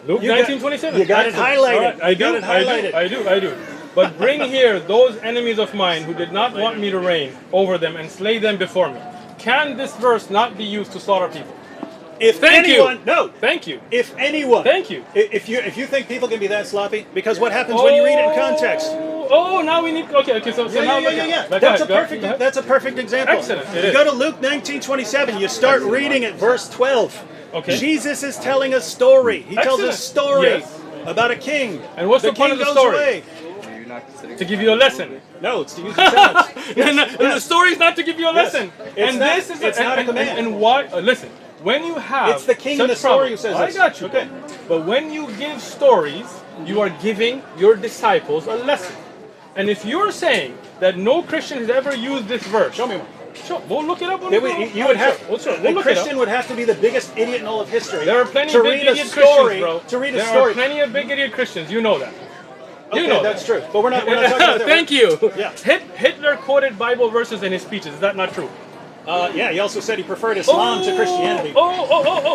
Luke You got- 19:27. you got it highlighted. All right, I You do. got it highlighted. I do. But bring here those enemies of mine who did not want me to reign over them and slay them before me. Can this verse not be used to slaughter people? If Thank anyone, you. no. Thank you. If anyone, Thank you. If you think people can be that sloppy, because what happens when you read it in context? Oh, now we need. Okay. So now look at- go That's ahead. That's a perfect example. Excellent, it You is. go to Luke 19:27. You start reading at verse 12. Okay. Jesus is telling a story. He tells a Excellent. story Yes. about a king. And what's the point king of the goes story? away. To give you a lesson. No, it's to use the challenge. The story is not to give you a lesson. It's And not- this is it's not a command. And why? Listen, when you have It's the king in such the story trouble- who says I this. got you. Okay. But when you give stories, you are giving your disciples a lesson. And if you're saying that no Christian has ever used this verse, Show me one. sure, we'll look it up. You would have. We'll A look it Christian up. would have to be the biggest idiot in all of history. There are plenty to of big read a idiot story. Christians, bro. To read a there story. are plenty of big idiot Christians. You know that. Okay, You know that's that. true. But we're not talking about that. Thank you. Yeah. Hitler quoted Bible verses in his speeches. Is that not true? Yeah, he also said he preferred Islam to Christianity.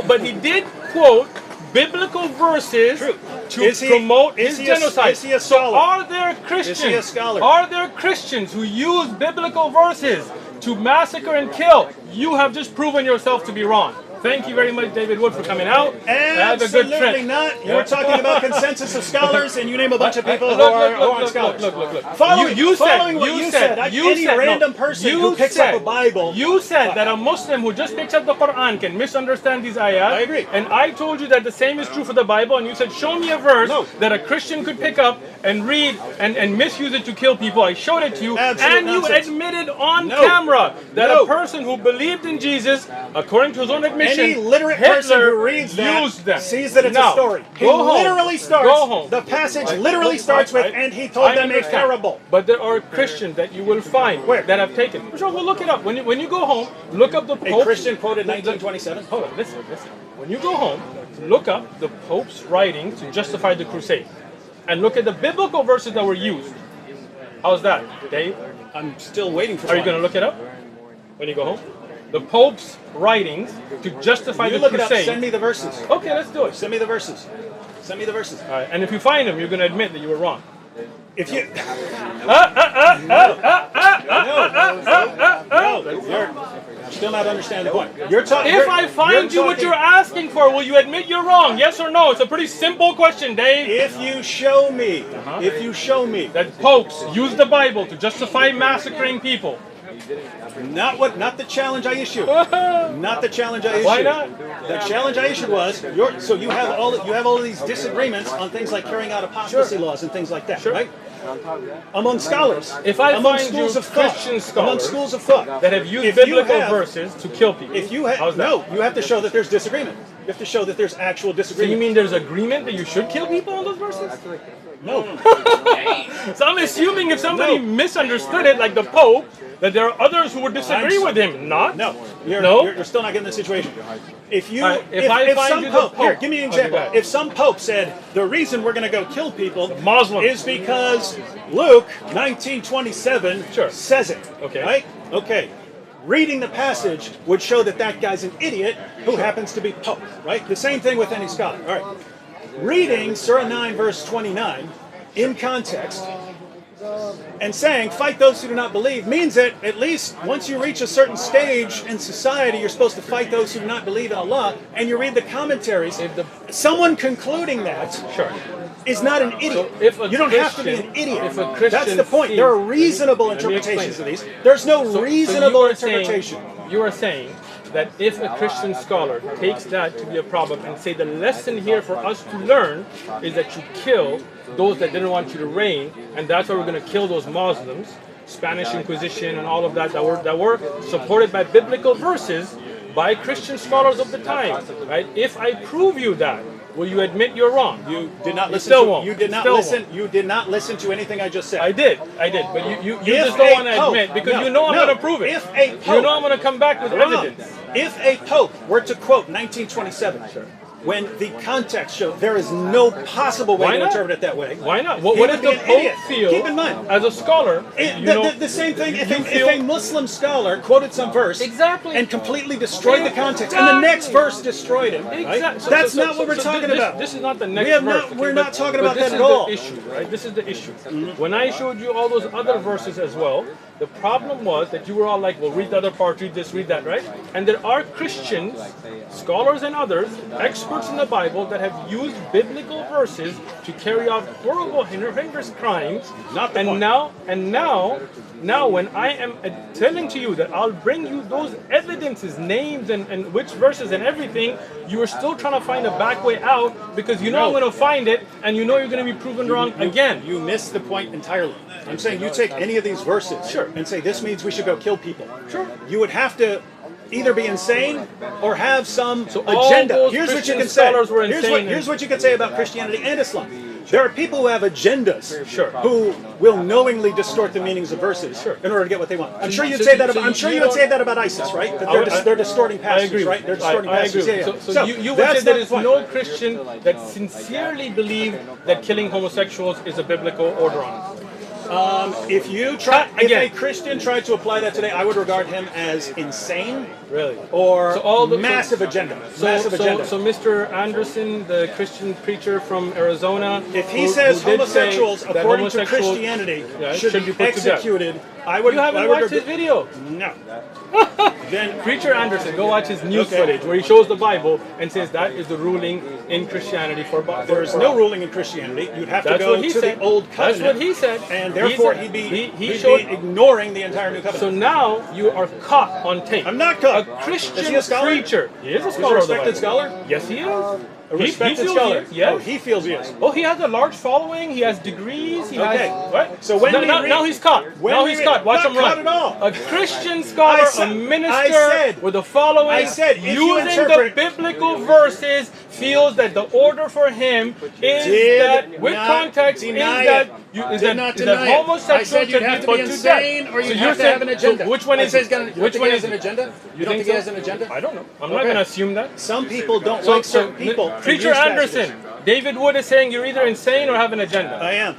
But he did quote biblical verses True. to Is he- promote is his he a- genocide. is he a So scholar? are there Christians? Is he a scholar? Are there Christians who use biblical verses to massacre and kill? You have just proven yourself to be wrong. Thank you very much, David Wood, for coming out. Have a good Absolutely trip. not. You were talking about consensus of scholars, and you name a bunch of people who Look, aren't scholars. look. Following what You any said, random no, person you who picks said- up a Bible. You said that a Muslim who just picks up the Quran can misunderstand these ayat. I agree. And I told you that the same is true for the Bible, and you said, show me a verse No. that a Christian could pick up and read and misuse it to kill people. I showed it to you, Absolute and you nonsense. admitted on No. camera that No. a person who believed in Jesus, according to his own admission, Any literate person Hitler who reads that used them. sees that it's Now, a story. He go home. literally starts. Go home. The passage literally starts with, and he told I them a understand. parable. But there are Christians that you will find Where? that have taken. Sure, we'll look it up. When you go home, look up the A Pope. Christian quoted 1927. Hold on, listen. When you go home, look up the Pope's writings to justify the crusade. And look at the biblical verses that were used. How's that, Dave? I'm still waiting for Are you one. going to look it up when you go home? The Pope's writings to justify You the look it up. crusade. Send me the verses. Okay, let's do it. Send me the verses. Send me the verses. All right, and if you find them, you're going to admit that you were wrong. If you you're still not understanding the point. You're talking. If I find you what you're asking for, will you admit you're wrong? Yes or no? It's a pretty simple question, Dave. If you show me, if you show me That popes use the Bible to justify massacring people. not the challenge I issued. Not the challenge I issued. Why not? The challenge I issued was you have all of these disagreements on things like carrying out apostasy laws and things like that, right? Among scholars, If I among find schools you of thought, Christian among scholars schools of thought that have used if you biblical have- verses to kill people. If you How's have that? no, you have to show that there's disagreement. You have to show that there's actual So you disagreement. mean there's agreement that you should kill people on those verses? No. So I'm assuming if somebody misunderstood it, like the Pope, that there are others who would disagree with him. Not? No, you're, No? you're still not getting the situation. If you, All right, if I find some you the pope, here, Pope- give me an Okay, example. go ahead. If some pope said the reason we're going to go kill people Muslims. is because Luke 19:27 Sure. says it. Okay. Right? Okay. Reading the passage would show that that guy's an idiot who happens to be pope. Right? The same thing with any scholar. All right. Reading Surah 9 verse 29 in context and saying fight those who do not believe means that at least once you reach a certain stage in society you're supposed to fight those who do not believe in Allah, and you read the commentaries. If the- Someone concluding that Sure. is not an idiot. So if a you don't have to be an Christian- idiot. if a Christian That's the point. sees- There are reasonable Let me interpretations of explain. these. There's no So reasonable you are interpretation. You are saying that if a Christian scholar takes that to be a problem and say the lesson here for us to learn is that you kill those that didn't want you to reign, and that's why we're going to kill those Muslims, Spanish Inquisition and all of that were supported by biblical verses by Christian scholars of the time, right? If I prove you that, will you admit you're wrong? You did not listen. Still won't. You did not Still listen. won't. You did not listen to anything I just said. I did. But you If just don't a want to pope- admit because no, you know I'm no. going to prove it. If a you pope- know I'm going to come back with Wrong. evidence. If a pope were to quote 1927, when the context shows there is no possible way Why to not? interpret it that way. Why not? He What would if be the an Pope idiot. feels, Keep in mind, as a scholar, the same thing. If feel- a Muslim scholar quoted some verse Exactly. and completely destroyed the context, and the next verse destroyed him, right? Exactly. That's not what we're talking about. This is not the next We have verse. not- we're okay, not talking about this that at all. This is the issue, right? This is the issue. When I showed you all those other verses as well, the problem was that you were all like, well, read the other part, read this, read that, right? And there are Christians, scholars and others, experts in the Bible that have used biblical verses to carry out horrible, horrendous crimes. Not the point. Now, when I am telling to you that I'll bring you those evidences, names, and which verses and everything, you are still trying to find a back way out because you know I'm going to find it, and you know you're going to be proven wrong again. You missed the point entirely. I'm saying you take any of these verses and say this means we should go kill people. Sure. You would have to either be insane or have some all agenda. those Here's what you Christian can say. scholars were insane Here's what you can say about Christianity and Islam. There are people who have agendas Sure. who will knowingly distort the meanings of verses in order to get what they want. I'm sure you'd say that about, you that about ISIS, right? That they're distorting I passages, agree. right? They're distorting I passages. agree. Yeah, yeah. So you would that's say there not is the point. no Christian that sincerely believes that killing homosexuals is a biblical order on it. If a Christian tried to apply that today, I would regard him as insane. Really? Or So massive agenda. Massive agenda. So Mr. Anderson, the Christian preacher from Arizona, If he who says did homosexuals, say that according to homosexuals- Christianity, Yeah, should be executed, I would. You haven't I would watched his video. No. Then Preacher Anderson, go watch his news Okay. footage where he shows the Bible and says that is the ruling in Christianity for Bible. there is no ruling in Christianity. You'd have to That's go what he to said. the old That's covenant. what he said. And therefore He he'd said- be he showed. ignoring the entire new covenant. So now you are caught on tape. I'm not caught. A Is Christian he a scholar? preacher. He is a He's a scholar. of the respected Bible. scholar? Yes, he is. A respected feels scholar. He is, yes. Oh, he feels he is. Oh, he has a large following. He has degrees. He Okay. has, right? So when we now, read- now he's caught. when Now we he's read- caught. Watch not him run. caught at all. A Christian scholar, I said- a minister I said- with a following, I said, if you using interpret- the biblical verses, feels that the order for him is Did that, with not context, deny is that it. you, Did is that, not is that deny it. homosexual I said you'd should have to put be to insane death. or you'd So have you're to have saying- an agenda. So which one I is said it? he's gonna- you don't Which think one he is has an it? agenda? You don't think think he so? has an agenda? I don't know. I'm not Okay. going to assume that. Some people don't like certain people. and Preacher use Anderson, passages. David Wood is saying you're either insane or have an agenda. I am.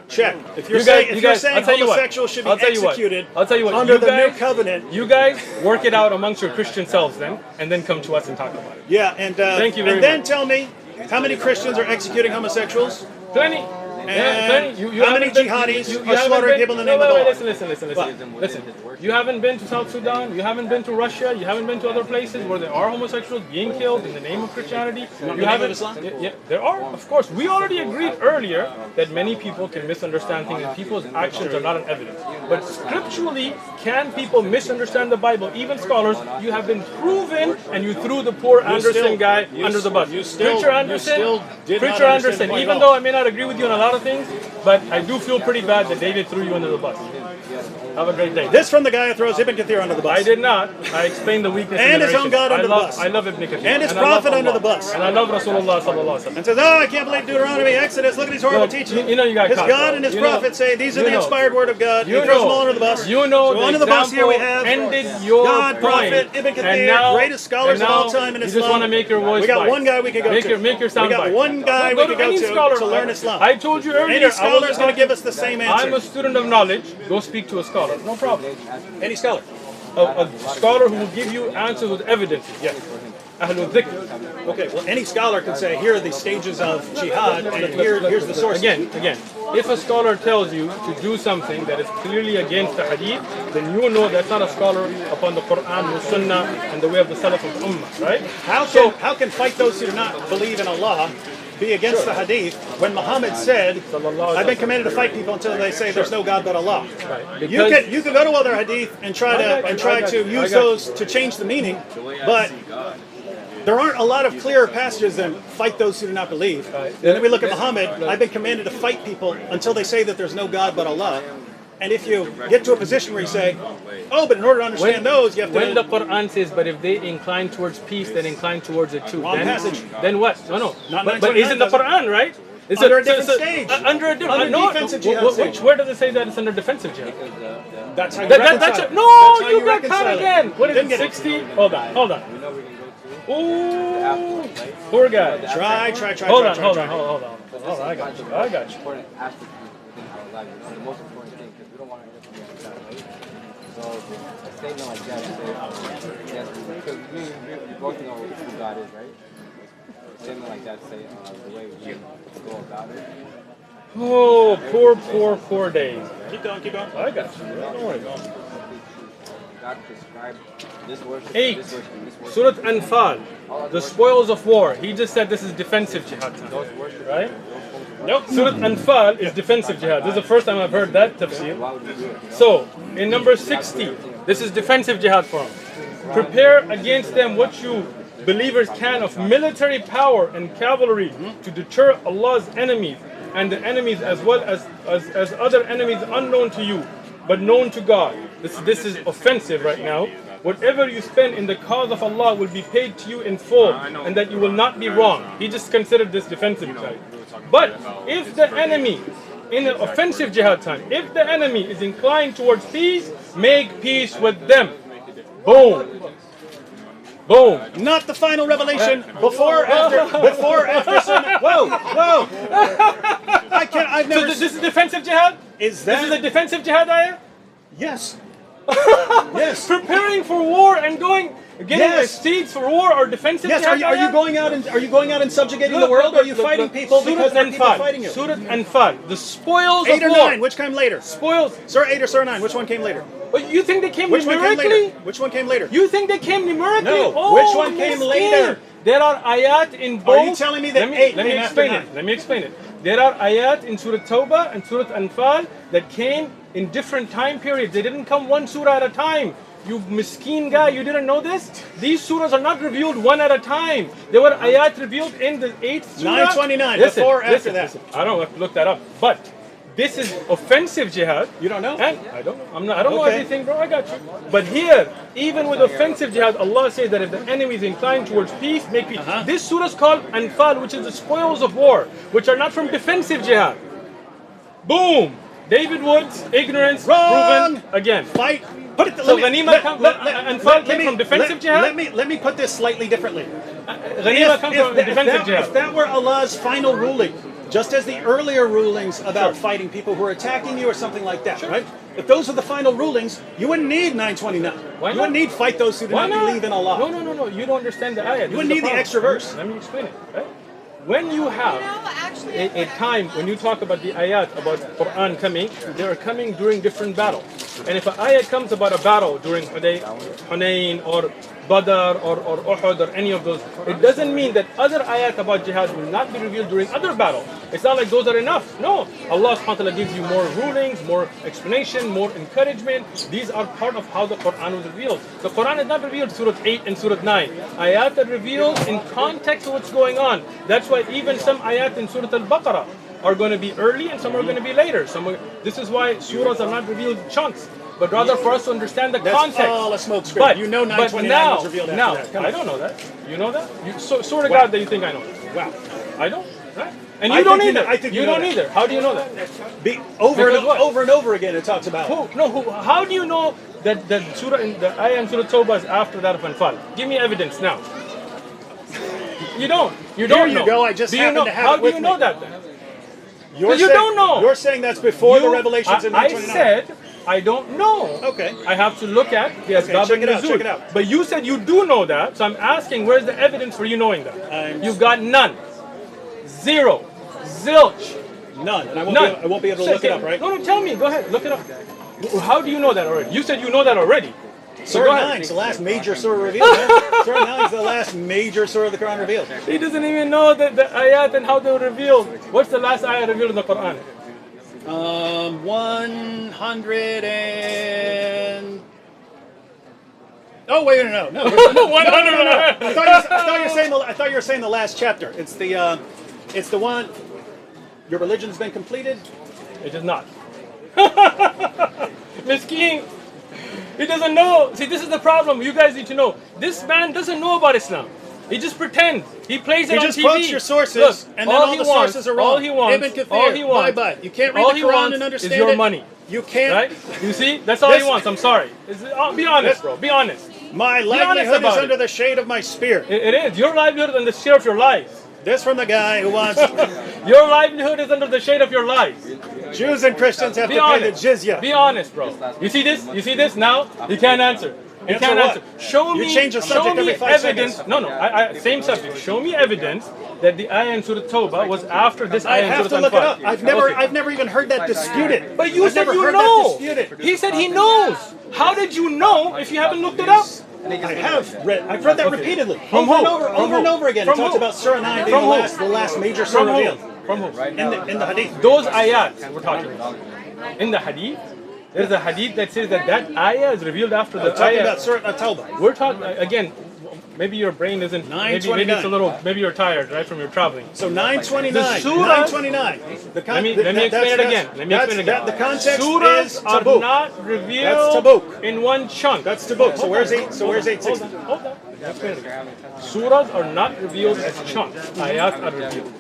Check. If you're You saying, guys- if you're I'll saying tell you what. homosexuals should be I'll tell you what. executed I'll tell you what. under You the guys- new covenant, You guys work it out amongst your Christian selves and then come to us and talk about it. yeah, and Thank you very and then much. tell me how many Christians are executing homosexuals? Plenty. Yeah, plenty. You how many haven't been- jihadis you are haven't slaughtering been- people in the no, name of wait, Allah? Listen. You haven't been to South Sudan. You haven't been to Russia. You haven't been to other places where there are homosexuals being killed in the name of Christianity. the You name haven't. of Islam? Yeah, there are. Of course, we already agreed earlier that many people can misunderstand things and people's actions are not an evidence. But scripturally, can people misunderstand the Bible? Even scholars, you have been proven, and you threw the poor Anderson still- guy you under the bus. you still- Preacher you Anderson, still did not Preacher understand the Anderson. point Even at all. though I may not agree with you on a lot of things, but I do feel pretty bad that David threw you under the bus. Have a great day. This from the guy who throws Ibn Kathir under the bus. I did not. I explained the weakness And in the his own narration. God under the I love, bus. I love Ibn Kathir. And his I love prophet under Allah. the bus. And I love Rasulullah sallallahu alaihi wasallam. And says, oh, I can't believe Deuteronomy, Exodus, look at these horrible Look, teachings. you know you got His caught, God bro. and his You know- prophet say these are you the know. inspired word of God. You He throws know. them all under the bus. You know so the under the bus here we example have ended your God, point. prophet, Ibn Kathir, And now- greatest scholars and of all now time in you Islam. just want to make your voice We got bite. one guy we can go make to. Make your sound we got bite. one guy Go we can go any to scholar. learn Islam. I told you earlier. Any scholar is going to give us the same answer. I'm a student of knowledge. Go speak to a scholar. No problem. Any scholar. A scholar who will give you answers with evidence. Yes. Ahlul dhikr. Okay, well, any scholar can say, here are the stages of jihad, and here's the source. Again, if a scholar tells you to do something that is clearly against the hadith, then you know that's not a scholar upon the Quran, the Sunnah, and the way of the Salaf of Ummah, right? How can fight those who do not believe in Allah be against the hadith when Muhammad said, I've been commanded to fight people until they say there's no God but Allah. Right. You can go to other hadith and try to use those to change the meaning, but there aren't a lot of clearer passages than fight those who do not believe. And then we look at Muhammad, I've been commanded to fight people until they say that there's no God but Allah. And if you get to a position where you say, oh, but in order to understand those, you have to... When the Quran says, but if they incline towards peace, then incline towards it too. Wrong then, passage. Then what? No. Not But isn't the 929, Quran, right? It's Under a different stage. Under a different... Under defensive jihad stage. Where does it say that it's under defensive jihad? That's how you That's reconcile it. no, That's how you got reconcile caught it. again. What is Didn't it, get it. 60? Hold on. Ooh, poor guy. Try. Hold on. I got you. Important aspect within our life, you know, the most important thing, because we don't want to end up being that way. So a statement like that, to say, yes, because we both know who God is, right? A statement like that, to say the way we go about it. Oh, poor days. Keep going. I got you. Don't worry. God prescribed this worship, 8. this worship, this worship. Surah Anfal, the spoils of war. He just said this is defensive jihad time, right? Nope. Surah Anfal is defensive jihad. This is the first time I've heard that tafsir. Why would you do it? So, in number 60, this is defensive jihad for them. Prepare against them what you believers can of military power and cavalry to deter Allah's enemies and the enemies as well as other enemies unknown to you but known to God. This is offensive right now. Whatever you spend in the cause of Allah will be paid to you in full, and that you will not be wrong. He just considered this defensive jihad. But if the enemy, in an offensive jihad time, if the enemy is inclined towards peace, make peace with them. Boom. Not the final revelation. Before, after. Whoa. I've never. So this is defensive jihad? Is This is a that? defensive jihad ayah? Yes. Yes. Preparing for war and getting Yes. seeds for war or defensive Yes. jihad Are you ayah? going out and subjugating the world? Or are you fighting people because there are people fighting you? Surah Anfal, the spoils 8 of or war. 9? Which came later? Spoils. Surah 8 or Surah 9? Which one came later? But you think they came Which one came numerically? later? Which one came later? You think they came numerically? No. Oh, Which one came miskin. later? There are ayat in both. Are you telling me that 8 let me came explain after it. Let me explain it. There are ayat in Surah Tawbah and Surah Anfal that came in different time periods. They didn't come one surah at a time. You miskin guy, you didn't know this? These surahs are not revealed one at a time. There were ayat revealed in the 8th surah. 929, before or after that? I don't have to look that up. But this is offensive jihad. You don't know? And I don't know. I don't know Okay. everything, bro. I got you. But here, even with offensive jihad, Allah says that if the enemy is inclined towards peace, make peace. This surah is called Anfal, which is the spoils of war, which are not from defensive jihad. Boom! David Woods, ignorance, Wrong! proven again. Fight. Put it. So Ghanima Anfal came from defensive jihad? Let me put this slightly differently. Ghanima comes from defensive If jihad. that were Allah's final ruling, just as the earlier rulings about fighting people who are attacking you or something like that, right? If those are the final rulings, you wouldn't need 929. Why You wouldn't not? need fight those who do Why not believe in Allah. No. You don't understand the ayah. You wouldn't need the extra verse. Let me explain it. Right? When you have a time when you talk about the ayat about Quran coming, they are coming during different battles. And if an ayat comes about a battle during Hunayn or Badr or Uhud or any of those, it doesn't mean that other ayat about jihad will not be revealed during other battles. It's not like those are enough. No. Allah subhanahu wa ta'ala gives you more rulings, more explanation, more encouragement. These are part of how the Quran was revealed. The Quran is not revealed Surah 8 and Surah 9. Ayat are revealed in context of what's going on. That's why even some ayat in Surah Al-Baqarah are going to be early and some are going to be later. This is why surahs are not revealed chunks, but rather for us to understand the That's context. all a smoke screen. You know 929 was revealed after that. Come I on. don't know that. You know that? Swear to God that you think I know. Wow. I don't. Right? And I you don't think you either. know- I think you you know don't that. either. How do you know that? Over and over again it talks about. How do you know that the surah in the ayah in Surah Tawbah is after that of Anfal? Give me evidence now. You don't. You don't Here you know. go, I just do you happen know? to have How it do with you me. know that then? You're You saying- don't know. You're saying that's before the revelations in I 929. said I don't know. Okay. I have to look at the Asbab check it out, al-Nuzul. check it out. But you said you do know that, so I'm asking where's the evidence for you knowing that? You've got none. Zero. Zilch. None. And I None. won't be able to look it up, right? No, tell me. Go ahead. Look it up. How do you know that already? You said you know that already. So go Surah ahead. 9 is the last major surah revealed. Man. Surah 9 is the last major surah of the Quran revealed. He doesn't even know the ayat and how they were revealed. What's the last ayat revealed in the Quran? 100 and... Oh wait, no. 100. I thought you were saying the last chapter. It's the one. Your religion's been completed. It is not. Miskeen. He doesn't know. See, this is the problem. You guys need to know. This man doesn't know about Islam. He just pretends. He plays it on TV. He just quotes your sources, Look, and then all the wants, sources are wrong. All he wants, Ibn Kathir, all he wants, bye-bye. You can't read all the he Quran wants and understand is your it. money. You can't. Right? You see? That's all he This- wants. I'm sorry. Be honest, bro. Be honest. My honest livelihood is about it. under the shade of my spear. It is. Your livelihood is under the shade of your lies. This from the guy who wants Your livelihood is under the shade of your lies. Jews and Christians have Be to pay the honest. jizya. Be honest, bro. You see this? You see this? Now you can't answer. You Answer can't what? answer. Show You me. change the show subject me every 5 evidence. seconds. No. Same subject. Show me evidence that the ayah in Surah Tawbah was after this I ayah in have Surah to look it up. Al-Anfal. I've never even heard that disputed. But you I've said never you heard know. that disputed. He said he knows. How did you know if you haven't looked it up? I have read. I've read that Okay. repeatedly, From over who? and over, From over and who? over again. From It talks who? about Surah 9 being From who? the last major surah From who? revealed From who? in the hadith. Those ayats we're talking about. In the hadith, there's a hadith that says that ayah is revealed after the We're talking ayah. about Surah At-Tawbah. We're talking again. Maybe your brain isn't. Maybe it's a 929. little. Maybe you're tired, right, from your traveling. So 929. The surahs- 929. The Let me explain it again. Let me explain it again. The context Surahs is are Tabuk. not revealed That's Tabuk. in one chunk. That's Tabuk. So where's 860? Hold on. Let me explain it again. Surahs are not revealed as chunks. Ayat are revealed.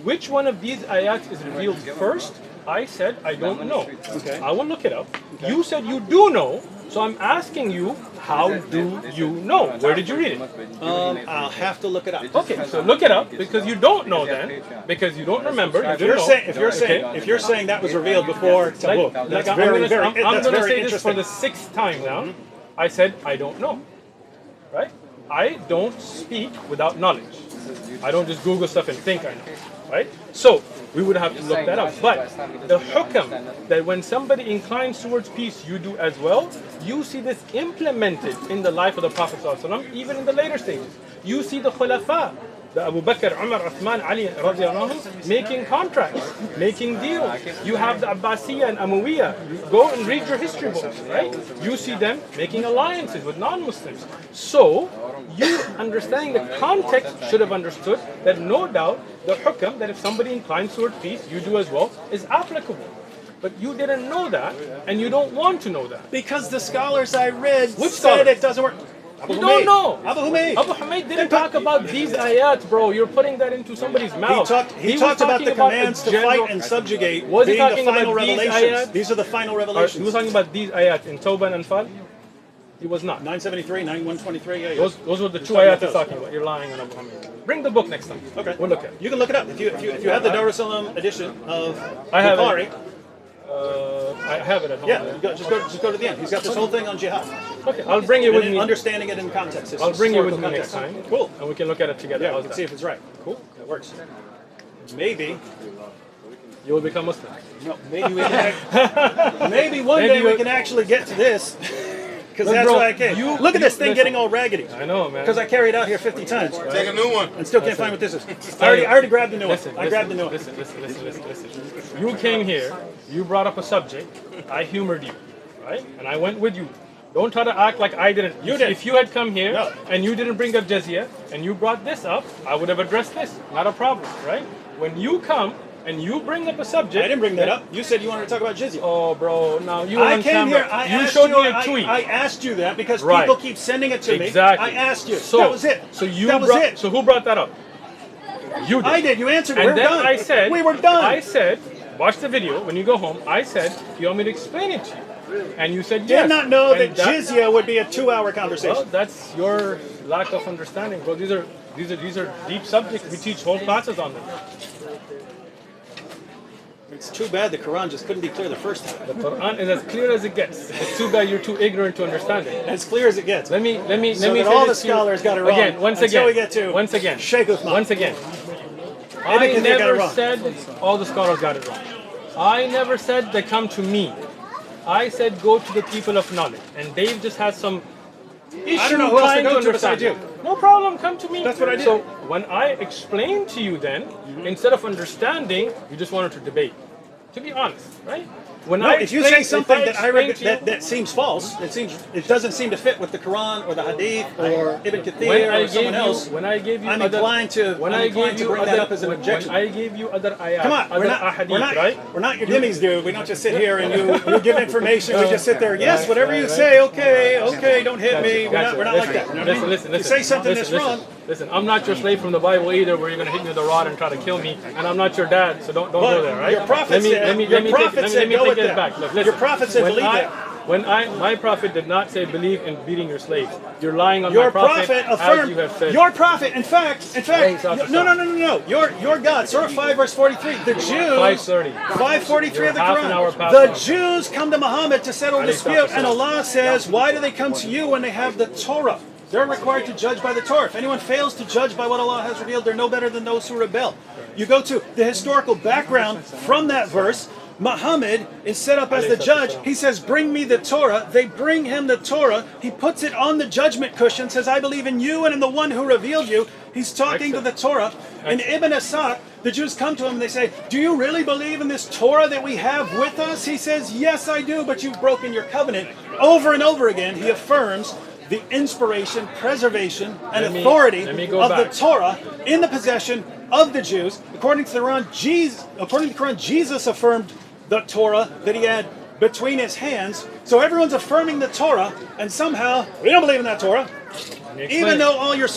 Which one of these ayats is revealed first? I said I don't know. Okay. I will look it up. You said you do know. So I'm asking you, how do you know? Where did you read it? I'll have to look it up. Okay, so look it up because you don't know then, because you don't remember. You If didn't you're know. saying Okay. if you're saying that was revealed before Tabuk, that's I'm very gonna, very I'm that's gonna very say this for interesting. the 6th time now. I said I don't know. Right? I don't speak without knowledge. I don't just Google stuff and think I know. Right? So we would have to look that up. But the hukam that when somebody inclines towards peace, you do as well. You see this implemented in the life of the Prophet ﷺ, even in the later stages. You see the Khulafa, the Abu Bakr, Umar, Uthman, Ali radiallahu anhum, making contracts, making deals. You have the Abbasiyya and Umayyah. You go and read your history books, right? You see them making alliances with non-Muslims. So you understanding the context should have understood that no doubt the hukam that if somebody inclines toward peace, you do as well, is applicable. But you didn't know that, and you don't want to know that. Because the scholars I read Which said scholars? it doesn't work. Abu You Humayd. don't know. Abu Humayd. Abu Hamid didn't talk about these ayat, bro. You're putting that into somebody's mouth. He was talked about talking the commands a to general- fight and subjugate Was he being the talking final about these revelations. ayat? These are the final He was revelations. talking about these ayat in Tawbah and Anfal. He was not. 973, 9123. Yeah, yeah. Those were the two talking ayat about he's those. talking about. You're lying on Abu Hamid. Bring the book next time. Okay. We'll look at it. You can look it up if you have the Dar es Salaam edition of I have Bukhari. it. I have it at home. Yeah, just go to the end. He's got this whole thing on jihad. Okay, I'll bring it with And me. understanding it in context. I'll bring it with me historical next time. context. Cool. And we can look at it together. Yeah, we How's can that? see if it's right. Cool. That works. Maybe. You will become Muslim. No, maybe we can. Maybe one Maybe day we we- can actually get to this. Because Look, that's bro, why I came. you- Look at this you- thing listen. getting all raggedy. I know, man. Because I carried it out here 50 times. Take a new one. And still can't find what this is. I already grabbed the new one. Listen, I grabbed the new one. listen. You came here, you brought up a subject, I humored you, right? And I went with you. Don't try to act like I didn't. You did. If you had come here No. and you didn't bring up jizya and you brought this up, I would have addressed this. Not a problem, right? When you come and you bring up a subject, I didn't bring that up. You said you wanted to talk about jizya. Oh, bro, now you were I on came camera. here. I you asked showed you. me a tweet. I asked you that because Right. people keep sending it to Exactly. me. I asked you. So that was it. So you that was brought, it. So who brought that up? You did. I did. You answered. And We're then done. I said, we were done. I said, watch the video when you go home. I said, do you want me to explain it to you? And you said yes. did not know And that jizya would be a 2-hour conversation. Well, that's your lack of understanding, bro. These are deep subjects. We teach whole classes on them. It's too bad the Quran just couldn't be clear the first time. The Quran is as clear as it gets. It's too bad you're too ignorant to understand it. As clear as it gets. Let me So say that all the this to you. scholars got it wrong. Again, once until again. we get to once again. Sheikh Uthman. Once again. Kathir I got it never wrong. said all the scholars got it wrong. I never said they come to me. I said go to the people of knowledge. And Dave just has some issue I don't know who else to trying go to understand besides you. it. No problem, come to me. That's what I did. So when I explained to you then, instead of understanding, you just wanted to debate. To be honest, right? when No, I if you explain- say something if that I read explain to you- that seems false, it doesn't seem to fit with the Quran or the Hadith or Ibn when Kathir I or someone gave you, else. when I gave you I'm other, inclined to when I'm I inclined gave to you bring other, that up as an when objection. I gave you other ayat, Come on, other ahadith, right? we're not your dimmies, dude. We don't just sit here and you give information. We just sit there. Yes, whatever you say. Okay, don't hit me. We're not like that. You know what I mean? Listen. You say something that's wrong. Listen, I'm not your slave from the Bible either, where you're going to hit me with a rod and try to kill me, and I'm not your dad, so don't go there, right? Your prophet said, Let me go take with it that. back. Look, listen, Your prophet said, believe that. my prophet did not say believe in beating your slaves. You're lying on Your my prophet, prophet as affirmed. you have said. Your prophet, in fact, no. Your God, Surah 5, verse 43. The Jews, 5:30. 5:43 of the Half an hour Quran. past The now. Jews come to Muhammad to settle dispute, and Allah says, why do they come to you when they have the Torah? They're required to judge by the Torah. If anyone fails to judge by what Allah has revealed, they're no better than those who rebel. You go to the historical background from that verse. Muhammad is set up as the judge. He says, bring me the Torah. They bring him the Torah. He puts it on the judgment cushion, says, I believe in you and in the one who revealed you. He's talking to the Torah. In Ibn Asad, the Jews come to him and they say, do you really believe in this Torah that we have with us? He says, yes, I do, but you've broken your covenant. Over and over again, he affirms the inspiration, preservation, and authority of the Torah in the possession of the Jews. According to the Quran, Jesus affirmed the Torah that he had between his hands. So everyone's affirming the Torah, and somehow we don't believe in that Torah, even though all your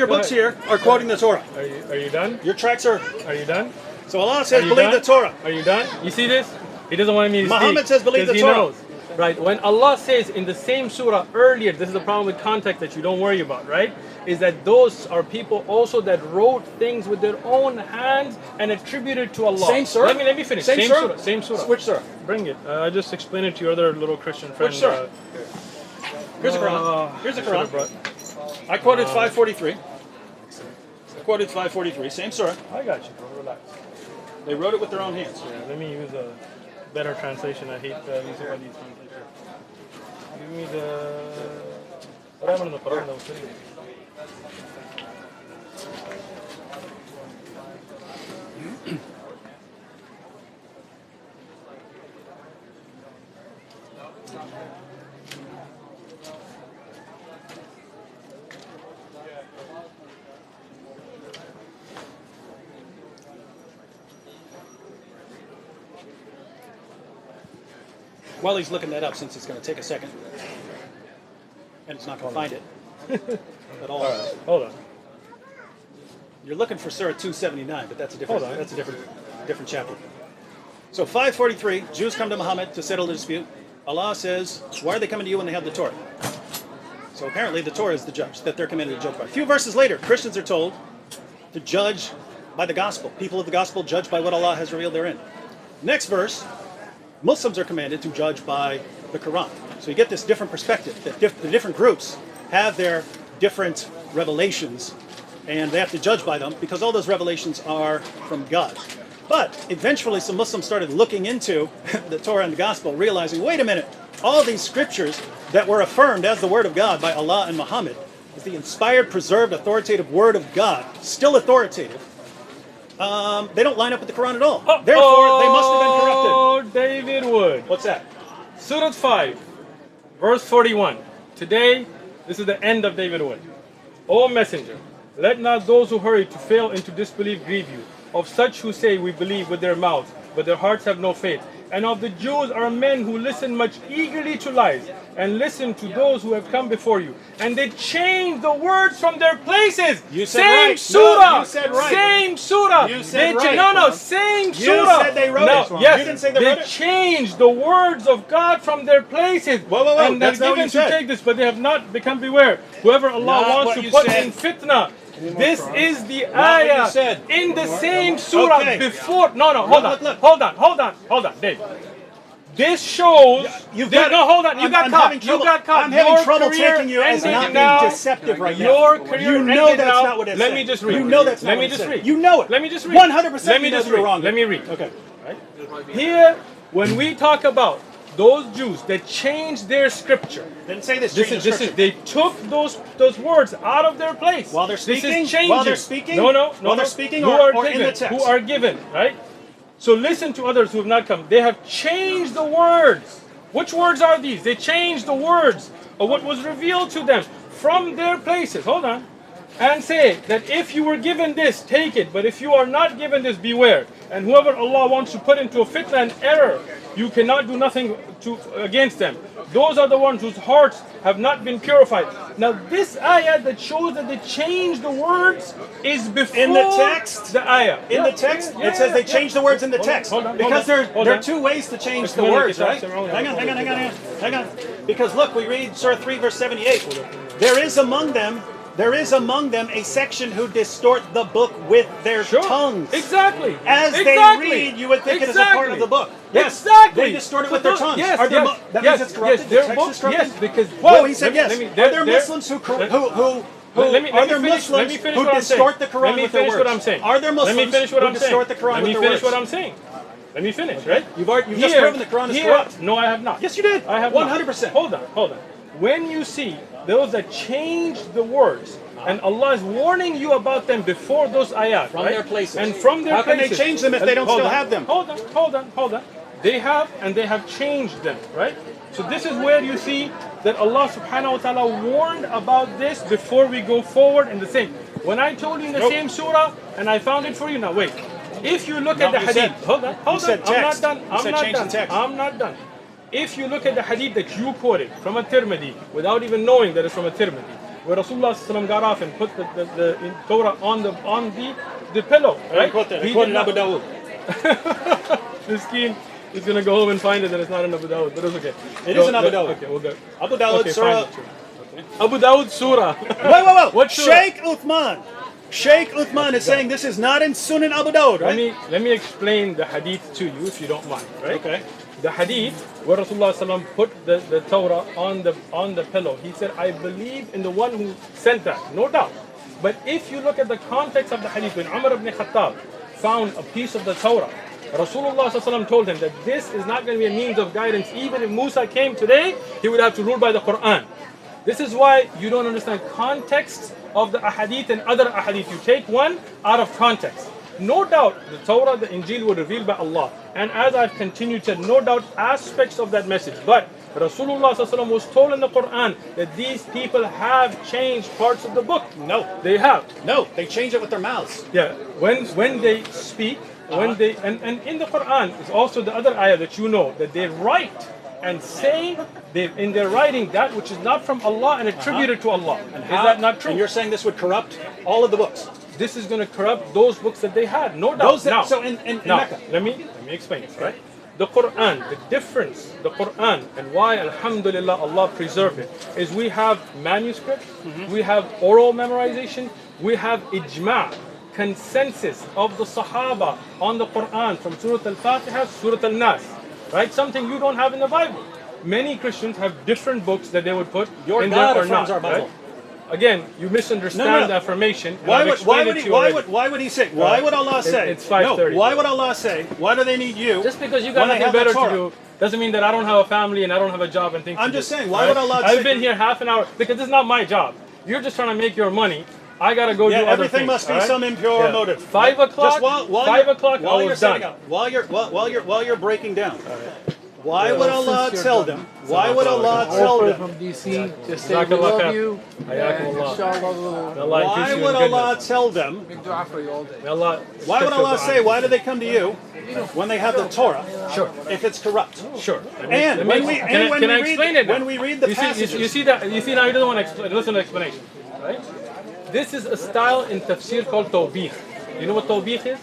books here are quoting the Torah. Are you done? Your tracks are. Are you done? So Allah says, believe the Torah. Are you done? You see this? He doesn't want me to speak. Muhammad says, believe the 'cause he Torah. knows. Right, when Allah says in the same surah earlier, this is the problem with context that you don't worry about, right? Is that those are people also that wrote things with their own hands and attributed to Allah. Same surah? Let me finish. Same surah? Same surah. Which surah? Bring it. I just explained it to your other little Christian friend. Which surah? Here's the Quran. Here's the Quran. I quoted 543. Same surah. I got you, bro. Relax. They wrote it with their own hands. Yeah, let me use a better translation. I hate using all these translations. Give me the. What happened in the Quran that was sitting? While he's looking that up, since it's going to take a second, and it's not going to find it at all. Hold on. You're looking for Surah 279, but that's a different chapter. So 543, Jews come to Muhammad to settle the dispute. Allah says, why are they coming to you when they have the Torah? So apparently the Torah is the judge that they're commanded to judge by. A few verses later, Christians are told to judge by the gospel. People of the gospel judge by what Allah has revealed therein. Next verse, Muslims are commanded to judge by the Quran. So you get this different perspective, that the different groups have their different revelations, and they have to judge by them because all those revelations are from God. But eventually some Muslims started looking into the Torah and the Gospel, realizing, wait a minute, all these scriptures that were affirmed as the Word of God by Allah and Muhammad, is the inspired, preserved, authoritative Word of God, still authoritative, they don't line up with the Quran at all. Therefore, they must have been corrupted. Oh, David Wood. What's that? Surah 5, verse 41. Today, this is the end of David Wood. O Messenger, let not those who hurry to fail and to disbelieve grieve you. Of such who say we believe with their mouths, but their hearts have no faith. And of the Jews are men who listen much eagerly to lies, and listen to those who have come before you. And they change the words from their places. You said same right. surah. No, you said right. Same surah. You said they right. Same You surah. said they wrote it. Yes, You didn't say they wrote it. changed the words of God from their places. Whoa. And That's they're not what given you to said. take this, but they have not become beware. Whoever Allah Not wants what to you put said. in fitna. This is the Not what you ayah said. in the same surah Okay. before. Hold on, Dave. This shows. Hold on. You got caught. I'm having Your trouble career taking you as ended not now. being deceptive right now. Your career You know ended that's now. not what it Let said. me just read. You know that's not Let what me it just said. read. You know it. Let me just read. 100% Let me you know just you're read. wrong. Let me read. Okay. Here, when we talk about those Jews that changed their scripture, Didn't say this. this change is the scripture. they took those words out of their place. While they're This speaking? is changing. While they're speaking? No. While they're speaking who or are in given, the text? Who are given, right? So listen to others who have not come. They have changed the words. Which words are these? They changed the words of what was revealed to them from their places. Hold on. And say that if you were given this, take it. But if you are not given this, beware. And whoever Allah wants to put into a fitna and error, you cannot do nothing against them. Those are the ones whose hearts have not been purified. Now this ayah that shows that they changed the words is before In the text? the ayah. In the text, it says they changed the words in the text. Because there are two ways to change the words, right? Hang on. Because look, we read Surah 3, verse 78. There is among them a section who distort the book with their tongues. Exactly. As they read, you would think it is a part of the book. Yes, exactly. They distort it with their tongues. Yes, that means it's corrupted? The text is corrupted? Yes, because... Whoa, he said yes. Are there Muslims who distort the Quran with their words? Are there Muslims who distort the Quran with their words? Let me finish what I'm saying. Let me finish, right? You've just proven the Quran is corrupt. No, I have not. Yes, you did. I have 100%. Hold on. When you see those that change the words, and Allah is warning you about them before those ayat, From their places. And from their How can places. they change them if they don't still have them? Hold on. They have, and they have changed them, right? So this is where you see that Allah subhanahu wa ta'ala warned about this before we go forward in the same. When I told you in the same surah, and I found it for you, now wait. If you look at the hadith, hold on. I'm not done. If you look at the hadith that you quoted from a Tirmidhi, without even knowing that it's from a Tirmidhi, where Rasulullah got off and put the Torah on the pillow, right? I quoted Abu Dawud. Miskeen is going to go home and find it that it's not in Abu Dawud, but it's okay. It is in Abu Dawud. Okay, we'll go. Abu Dawud surah. Abu Dawud surah. Wait. What surah? Sheikh Uthman is saying this is not in Sunan Abu Dawud, right? Let me explain the hadith to you if you don't mind, right? Okay. The hadith where Rasulullah put the Torah on the pillow. He said, I believe in the one who sent that, no doubt. But if you look at the context of the hadith, when Umar ibn Khattab found a piece of the Torah, Rasulullah told him that this is not going to be a means of guidance. Even if Musa came today, he would have to rule by the Quran. This is why you don't understand context of the ahadith and other ahadith. You take one out of context. No doubt the Torah, the Injil were revealed by Allah. And as I've continued to, no doubt aspects of that message. But Rasulullah was told in the Quran that these people have changed parts of the book. No. They have. No, they change it with their mouths. Yeah. When they speak, when they and in the Quran is also the other ayah that you know, that they write and say in their writing that which is not from Allah and attributed to Allah. And is that not true? And you're saying this would corrupt all of the books? This is going to corrupt those books that they had, no doubt. So in Mecca. Let me explain it, right? The Quran, the difference, the Quran, and why, alhamdulillah, Allah preserved it, is we have manuscripts, we have oral memorization, we have ijma', consensus of the Sahaba on the Quran, from Surah Al-Fatiha, Surah Al-Nas, right? Something you don't have in the Bible. Many Christians have different books that they would put in there or not, right? Again, you misunderstand the affirmation. Why would he say? Why would Allah say? It's 5:30. No, why would Allah say? Why do they need you? Just because you got nothing better to do doesn't mean that I don't have a family and I don't have a job and things. I'm just saying, why would Allah say? I've been here half an hour because this is not my job. You're just trying to make your money. I gotta go do other everything things. Must be some impure motive. 5 o'clock. Just while 5 o'clock. While you're done. While you're breaking down. Why would Allah tell them? Why would Allah tell them? From DC, just say we love you. Inshallah. Why would Allah tell them? Big dua for you all day. Why would Allah say? Why do they come to you when they have the Torah? Sure. If it's corrupt. Sure. And when we read the passages, you see now he doesn't want to listen to the explanation, right? This is a style in tafsir called tawbih. You know what tawbih is?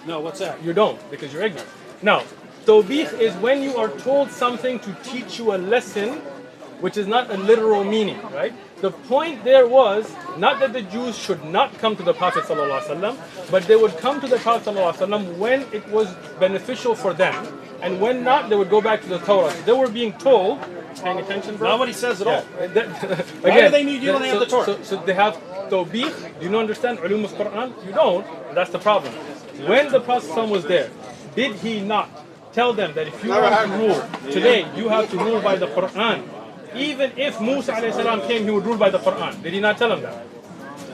No, what's that? You don't, because you're ignorant. Now, tawbih is when you are told something to teach you a lesson, which is not a literal meaning, right? The point there was not that the Jews should not come to the Prophet ﷺ, but they would come to the Prophet ﷺ when it was beneficial for them, and when not, they would go back to the Torah. They were being told, paying attention, bro? Not what he says at all. Again, why do they need you when they have the Torah? So they have tawbih. Do you not understand ulum al-Quran? You don't. That's the problem. When the Prophet ﷺ was there, did he not tell them that if you want to rule today, you have to rule by the Quran? Even if Musa alayhi salam came, he would rule by the Quran. Did he not tell them that?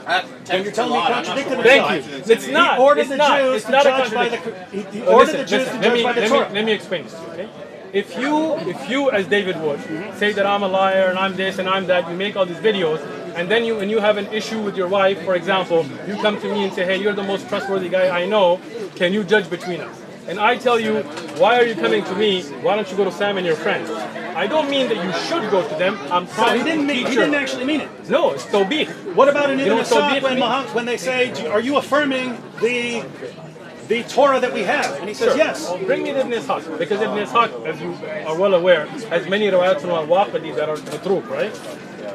And you're telling me he contradicted Thank himself. you. It's not. He ordered It's the not. Jews It's to not a judge by the. contradiction. He ordered the Jews to Let judge by the Torah. me explain this to you, okay? If you as David would say that I'm a liar and I'm this and I'm that, you make all these videos, and then when you have an issue with your wife, for example, you come to me and say, hey, you're the most trustworthy guy I know, can you judge between us? And I tell you, why are you coming to me? Why don't you go to Sam and your friends? I don't mean that you should go to them. I'm trying to teach you. He didn't actually mean it. No, it's tawbih. What about in You Ibn know what tawbih Asad when, means? when they say, are you affirming the Torah that we have? And he says, yes. Well, bring me the Ibn Ishaq, because Ibn Ishaq, as you are well aware, has many riwayat from al-Waqidi that are matruk, right?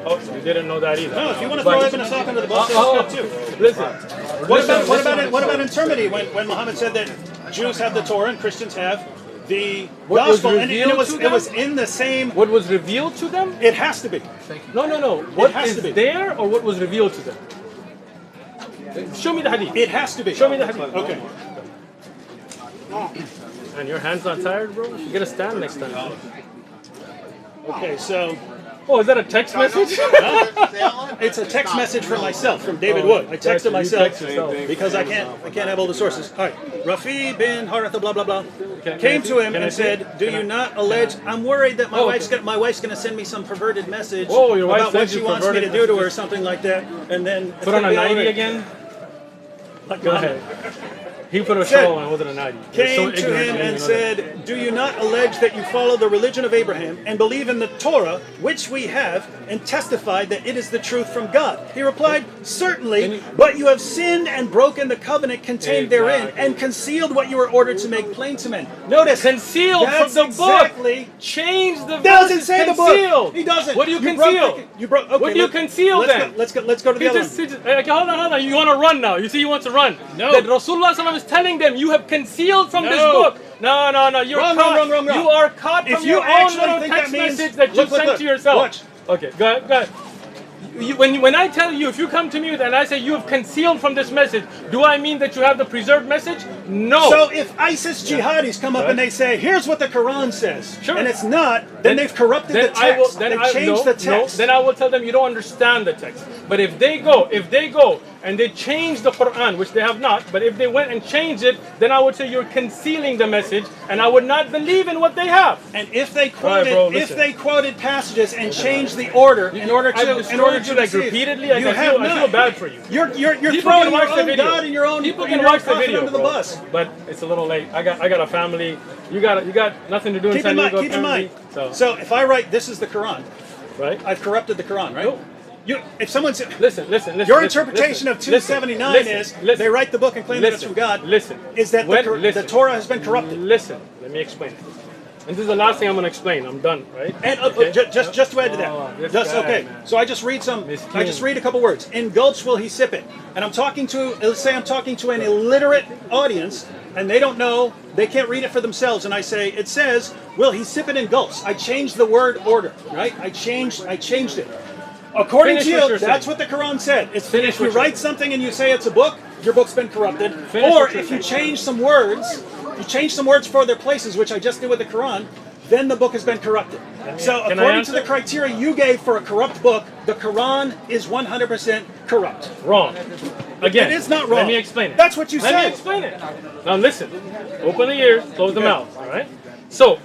Oh, you didn't know that either. No, if you want to throw Ibn Ishaq under the bus, that's good too. Listen. What about infirmity when Muhammad said that Jews have the Torah and Christians have the What was gospel, and revealed to it them? was in the same. What was revealed to them? It has to be. No. What has is to be. there or what was revealed to them? Show me the hadith. It has to be. Show me the hadith. Okay. And your hand's not tired, bro? You gotta stand next time. Okay, so Oh, is that a text message? it's a text message from myself, from David Wood. I texted You myself text yourself. because I can't have all the sources. All right, Rafi bin Haratha, blah blah blah, Can came I to him can I and see? said, "Do Can you I- not allege? I'm worried that my Oh, wife's okay. gonna send me some perverted message Oh, your wife about what sends she you wants me to perverted do to her, or messages? something like that." And then it's Put on gonna a be all 90 right. again? Like, Go ahead. He put a Said- show on, wasn't a 90. You're so Came to ignorant, him you and don't even know that. said, "Do you not allege that you follow the religion of Abraham and believe in the Torah, which we have, and testified that it is the truth from God?" He replied, "Certainly, but you have sinned and broken the covenant contained therein, Exactly. and concealed what you were ordered to make plain to men." Notice, Concealed from that's the exactly, book. Change the doesn't verses. say the Concealed. book. He doesn't. What do you broke conceal? you broke. Okay, What do you conceal let's then? Go, let's go to the He other just, one. okay, hold on. You want to run now. You see he wants to run. No. That Rasulullah ﷺ is telling them, you have concealed from this No. book. No. You're Wrong, caught. wrong. You are caught If from you your own actually little think that text means- message that you look, sent look. to yourself. Watch. Okay, go ahead. When I tell you, if you come to me and I say you have concealed from this message, do I mean that you have the preserved message? No. So if ISIS jihadis come up and they say, "Here's what the Quran says," Sure. and it's not, then they've corrupted the text. They've changed the text. Then I will tell them you don't understand the text. But if they go and they change the Quran, which they have not, but if they went and changed it, then I would say you're concealing the message, and I would not believe in what they have. And if they All right, quoted, bro, if listen. they quoted passages and changed the order in order I've to, destroyed you like deceive, repeatedly. Like, you I have feel not. bad for you. You're People throwing can watch your the own video. God and your own. People your can own watch the prophet video, under the bro. bus. But it's a little late. I got a family. You got nothing to do in Keep San in mind. Diego. Keep in mind. apparently. So if I write, "This is the Quran," Right? I've corrupted the Quran, right? No. If someone said, Listen. your interpretation of 279 is they write the book and claim that it's from God. Listen. Is that the Torah has been corrupted? Listen. Let me explain it. And this is the last thing I'm going to explain. I'm done, right? And Okay. just to add to that, Oh, this just guy, okay. man. So I just read a couple words. "In gulps will he sip it," and I'm talking to, let's say I'm talking to an illiterate audience, and they don't know, they can't read it for themselves, and I say it says, "Will he sip it in gulps?" I changed the word order, right? I changed it. According Finish to what you, you're that's saying. what the Quran said. It's Finish if you what you're write something and you say it's a book, your book's been corrupted. Finish Or what you're if you saying. change some words, for their places, which I just did with the Quran, then the book has been corrupted. So can I according to the answer? criteria you gave for a corrupt book, the Quran is 100% corrupt. Wrong. Again. It is not wrong. Let me explain it. That's what you Let me said. explain it. Now listen. Open the ears, close the mouth. All right? So,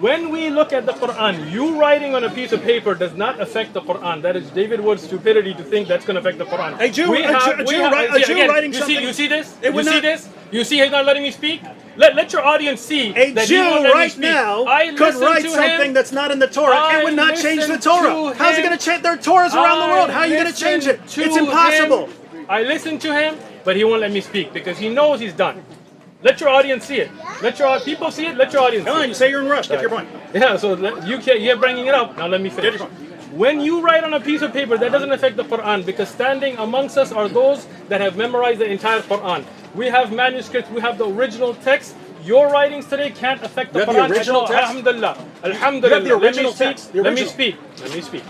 when we look at the Quran, you writing on a piece of paper does not affect the Quran. That is David Wood's stupidity to think that's going to affect the Quran. A Jew writing you something- you see this? It You would see not- this? You see he's not letting me speak? Let your audience see A that he Jew won't let me right speak. now I could listened write to something him. that's not in the Torah. It would not change the listened Torah. to How's it him. going to change? There are Torahs around the world. How are you going to change it? listened It's to impossible. him. I listened to him, but he won't let me speak because he knows he's done. Let your audience see it. Let your people see it. Let your audience Come see on, it. you say you're in a rush. Get your point. Yeah, so you're bringing it up. Now let me finish. Get your point. When you write on a piece of paper, that doesn't affect the Quran because standing amongst us are those that have memorized the entire Quran. We have manuscripts, we have the original text. Your writings today can't affect the You have the Quran. original text? Alhamdulillah. Alhamdulillah. You have the original text? The Let me original. speak. Let me speak.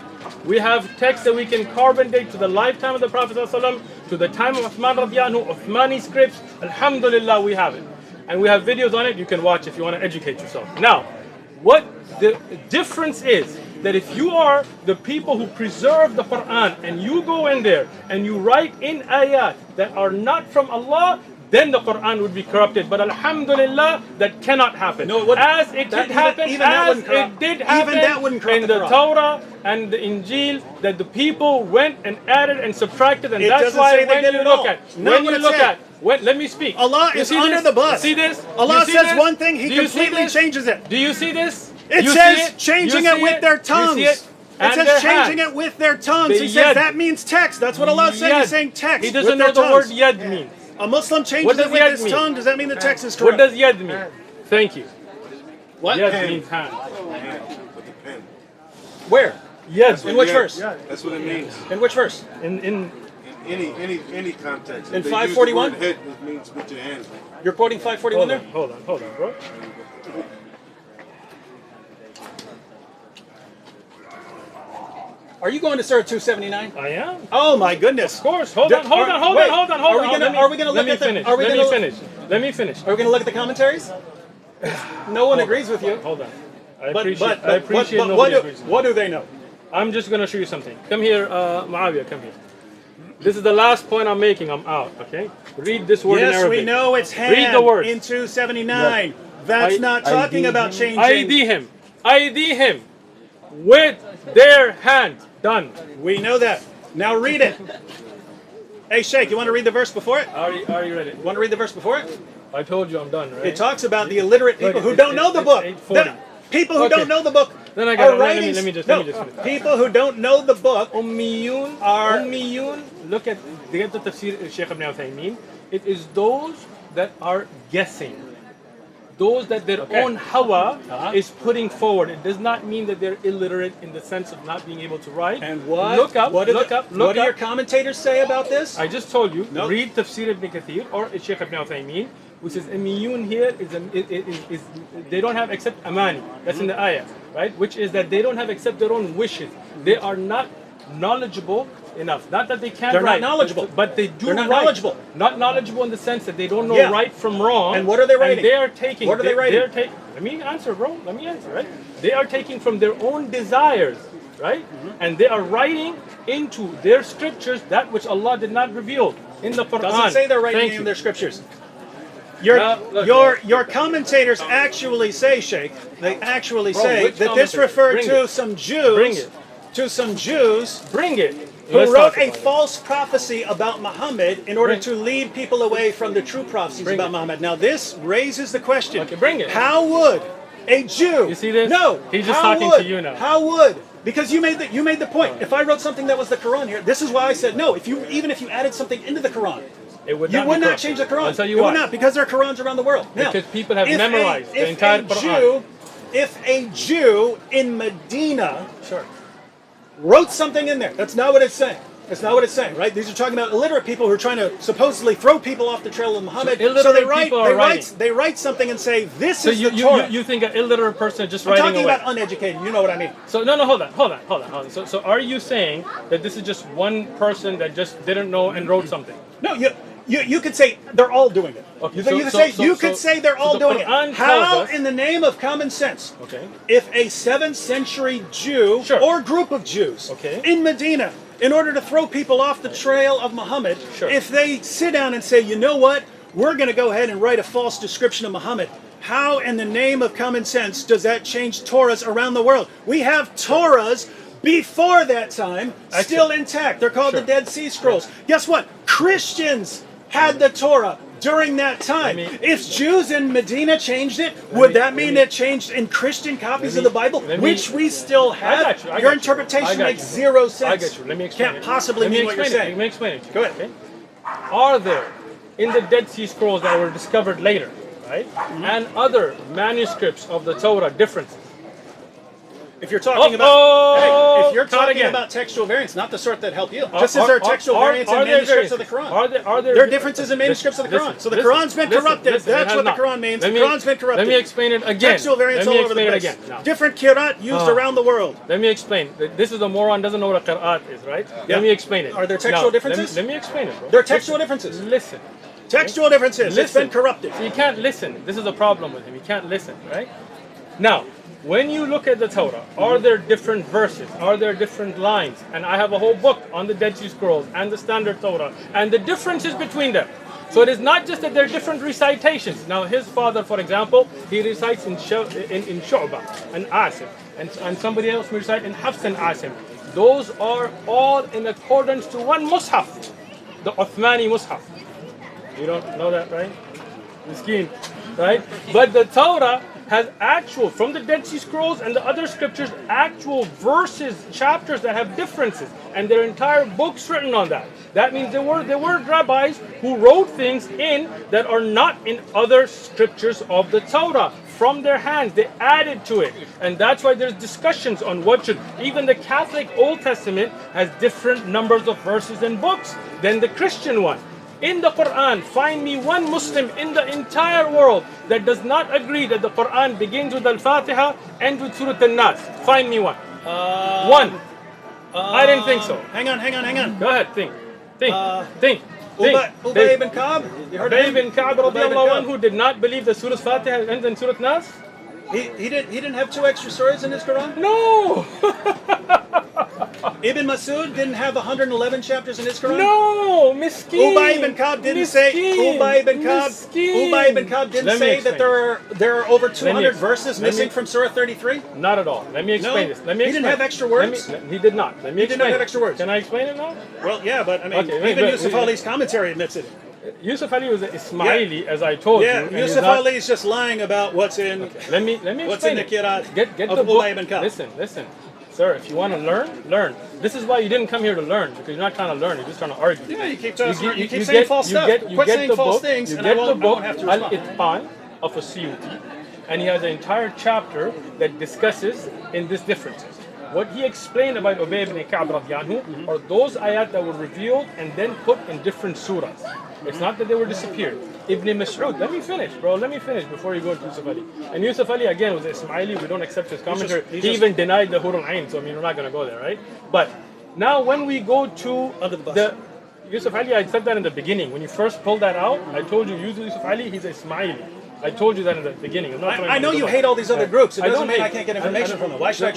We have texts that we can carbon date to the lifetime of the Prophet ﷺ, to the time of Uthman radiallahu anhu, Uthmani scripts. Alhamdulillah, we have it. And we have videos on it you can watch if you want to educate yourself. Now, what the difference is that if you are the people who preserve the Quran and you go in there and you write in ayat that are not from Allah, then the Quran would be corrupted. But alhamdulillah, that cannot happen. No, it wouldn't. As it That did happen, even that as wouldn't corrupt. it did happen Even that wouldn't corrupt in the the Quran. Torah and the Injil, that the people went and added and subtracted, and It that's doesn't why say they when did you at look all. at, Not when what you it look said. at, let me speak. Allah You is see under this? the bus. You see this? Allah You see says this? one thing, He Do you see completely this? changes it. Do you see this? It You says see it? changing You it see with their You tongues. see it? It And says their changing hand. it with their tongues. The He says yad. that means text. That's what Allah said. He's Yad. saying text. He doesn't with know their the word tongues. yad means. A Muslim changes What does it with yad his mean? tongue. Does that mean the text is What correct? does yad mean? Thank you. What? Yad means hand. With the pen. Where? Yad. In which Yeah, verse? That's what it means. In which verse? In In any context. In If they 541? use the word hit, it means with your hands. You're quoting 541 there? hold on, bro. Are you going to Surah 279? I am. Oh my goodness. Of course. Hold on. Wait, Hold on. are we gonna Let look me at the- finish. are we Let gonna- me finish. Let me finish. Are we going to look at the commentaries? No one agrees with you. Hold on. I But, appreciate. but, I but, appreciate but nobody agrees with me. what do they know? I'm just gonna show you something. Come here, Muawiyah. Come here. This is the last point I'm making. I'm out. Okay. Read this word in Yes, Arabic. we know it's hand Read the words. in 279. That's not talking about changing. ID him with their hand. Done. We know that. Now read it. Hey, Sheikh, you want to read the verse before it? Are you ready? Want to read the verse before it? I told you I'm done, right? It talks about the illiterate people Look, who it's- don't know the it's book. 8:40. People who Okay. don't know the book Then I are got writing. let me just no, finish. people who don't know the book Ummiyun are- Ummiyun. Look at the tafsir Sheikh Ibn Uthman. It is those that are guessing. Those that their own hawa is putting forward. It does not mean that they're illiterate in the sense of not being able to write. And what? Look up. What do Look the- up. What Look do your up. commentators say about this? I just told you. Nope. Read Tafsir Ibn Kathir or Sheikh Ibn Uthaymin, which is Ummiyun here is they don't have except amani. That's in the ayah, right? Which is that they don't have except their own wishes. They are not knowledgeable enough. Not that they can't They're not write, knowledgeable. but they do They're not write. knowledgeable. Not knowledgeable in the sense that they don't know Yeah. right from wrong. And what are they writing? And they are taking. What are they writing? Let me answer, bro. Let me answer, right? They are taking from their own desires, right? And they are writing into their scriptures that which Allah did not reveal in the Quran. Doesn't say they're writing Thank in you. their scriptures. Look. Your commentators actually say, Sheikh, they actually Bro, say which that this commentator? referred Bring to it. some Jews, Bring it. to some Jews Bring it. who Let's wrote talk a about it. false prophecy about Muhammad in order Bring- to lead people away from the true prophecies Bring about it. Muhammad. Now this raises the question. Okay, bring it. How would a Jew? You see this? No. He's just how talking would- to you now. How would? Because you made the point. If I wrote something that was the Quran here, this is why I said no. Even if you added something into the Quran, It would you not would be not corrupted. change the Quran. I'll tell you it why. would not, because there are Qurans around the world. Now, Because people have if memorized the if entire a Quran. If a Jew in Medina Sure. wrote something in there, that's not what it's saying. That's not what it's saying, right? These are talking about illiterate people who are trying to supposedly throw people off the trail of Muhammad. So illiterate people are writing. They write something and say, this So is you, the Torah. you think an illiterate person is just I'm writing talking away? about uneducated. You know what I mean. So no, hold on. So are you saying that this is just one person that just didn't know and wrote something? No, you could say they're all doing it. Okay, You could say they're all the doing Quran it. tells How, us- in the name of common sense, Okay. if a 7th century Jew Sure. or group of Jews Okay. in Medina, in order to throw people off the trail of Muhammad, Sure. if they sit down and say, you know what, we're going to go ahead and write a false description of Muhammad, how in the name of common sense does that change Torahs around the world? We have Torahs before that time still intact. They're called Sure. the Dead Sea Scrolls. Guess what? Christians had the Torah during that time. If Jews in Medina changed it, would that mean it changed in Christian copies of the Bible, which we still have? got you, I Your got you. I interpretation got makes you. zero sense. I get you. Let me explain. Can't possibly mean what you're saying. Let me explain it. Go ahead. Okay? Are there in the Dead Sea Scrolls that were discovered later, right, and other manuscripts of the Torah differences? If you're talking if you're talking about textual variants, not the sort that help you. Just as there are textual variants in manuscripts of the Quran. There are differences in manuscripts of the Quran. So the Quran's been corrupted. That's what the Quran means. The Quran's been corrupted. Let me explain it again. Textual variants all over the place. Now. Different kirat used around the world. Let me explain. This is the moron doesn't know what a qira'at is, right? Yeah. Let me explain it. Are there textual Now, differences? Let me explain it, bro. There are textual differences. Listen. Textual differences. It's been corrupted. So you can't listen. This is a problem with him. You can't listen, right? Now, when you look at the Torah, are there different verses? Are there different lines? And I have a whole book on the Dead Sea Scrolls and the Standard Torah and the differences between them. So it is not just that there are different recitations. Now, his father, for example, he recites in Shu'bah and Asim, and somebody else will recite in Hafs and Asim. Those are all in accordance to one Mus'haf, the Uthmani Mus'haf. You don't know that, right? Miskeen, right? But the Torah has actual, from the Dead Sea Scrolls and the other scriptures, actual verses, chapters that have differences, and there are entire books written on that. That means there were rabbis who wrote things in that are not in other scriptures of the Torah. From their hands, they added to it, and that's why there's discussions on what should. Even the Catholic Old Testament has different numbers of verses and books than the Christian one. In the Quran, find me one Muslim in the entire world that does not agree that the Quran begins with Al-Fatiha and with Surah An-Nas. Find me one. One. I didn't think so. Hang on. Go ahead, think. Ubay ibn Ka'b? You heard of Ubay him? ibn Ka'b radiallahu anhu did not believe that Surah Fatiha ends in Surah Nas? He didn't have 2 extra stories in his Quran? No! Ibn Masud didn't have 111 chapters in his Quran? No! Miskeen! Ubay ibn Ka'b didn't say Ubay ibn Ka'b didn't say that there are over 200 verses missing from Surah 33? Not at all. Let me explain this. Let me He didn't have extra words? He did not. Let me He did not explain have it. extra words. Can I explain it now? Well, yeah, but I mean, Okay, even but- Yusuf Ali's commentary admits it. Yusuf Ali was an Ismaili, as I told you. Yeah, and he's Yusuf not- Ali is just lying about what's in. Okay, let me What's explain in the it. Qira'at Get of the book. Ubay ibn Ka'b? Listen. Sir, if you want to learn. This is why you didn't come here to learn, because you're not trying to learn, you're just trying to argue. Yeah, you keep saying false stuff. Quit saying false things, and I won't have to respond. Al-Itqan of a Suyuti, and he has an entire chapter that discusses in these differences. What he explained about Ubay ibn Ka'b radiyallahu anhu are those ayat that were revealed and then put in different surahs. It's not that they were disappeared. Ibn Mas'ud, let me finish before you go to Yusuf Ali. And Yusuf Ali again was Ismaili, we don't accept his commentary. He even denied the Hurul Ain, so I mean we're not going to go there, right? But now when we go to the Yusuf Ali, I said that in the beginning. When you first pulled that out, I told you Yusuf Ali, he's Ismaili. I told you that in the beginning. I know you hate all these other groups. It I doesn't don't mean I hate. can't get information from them. Why should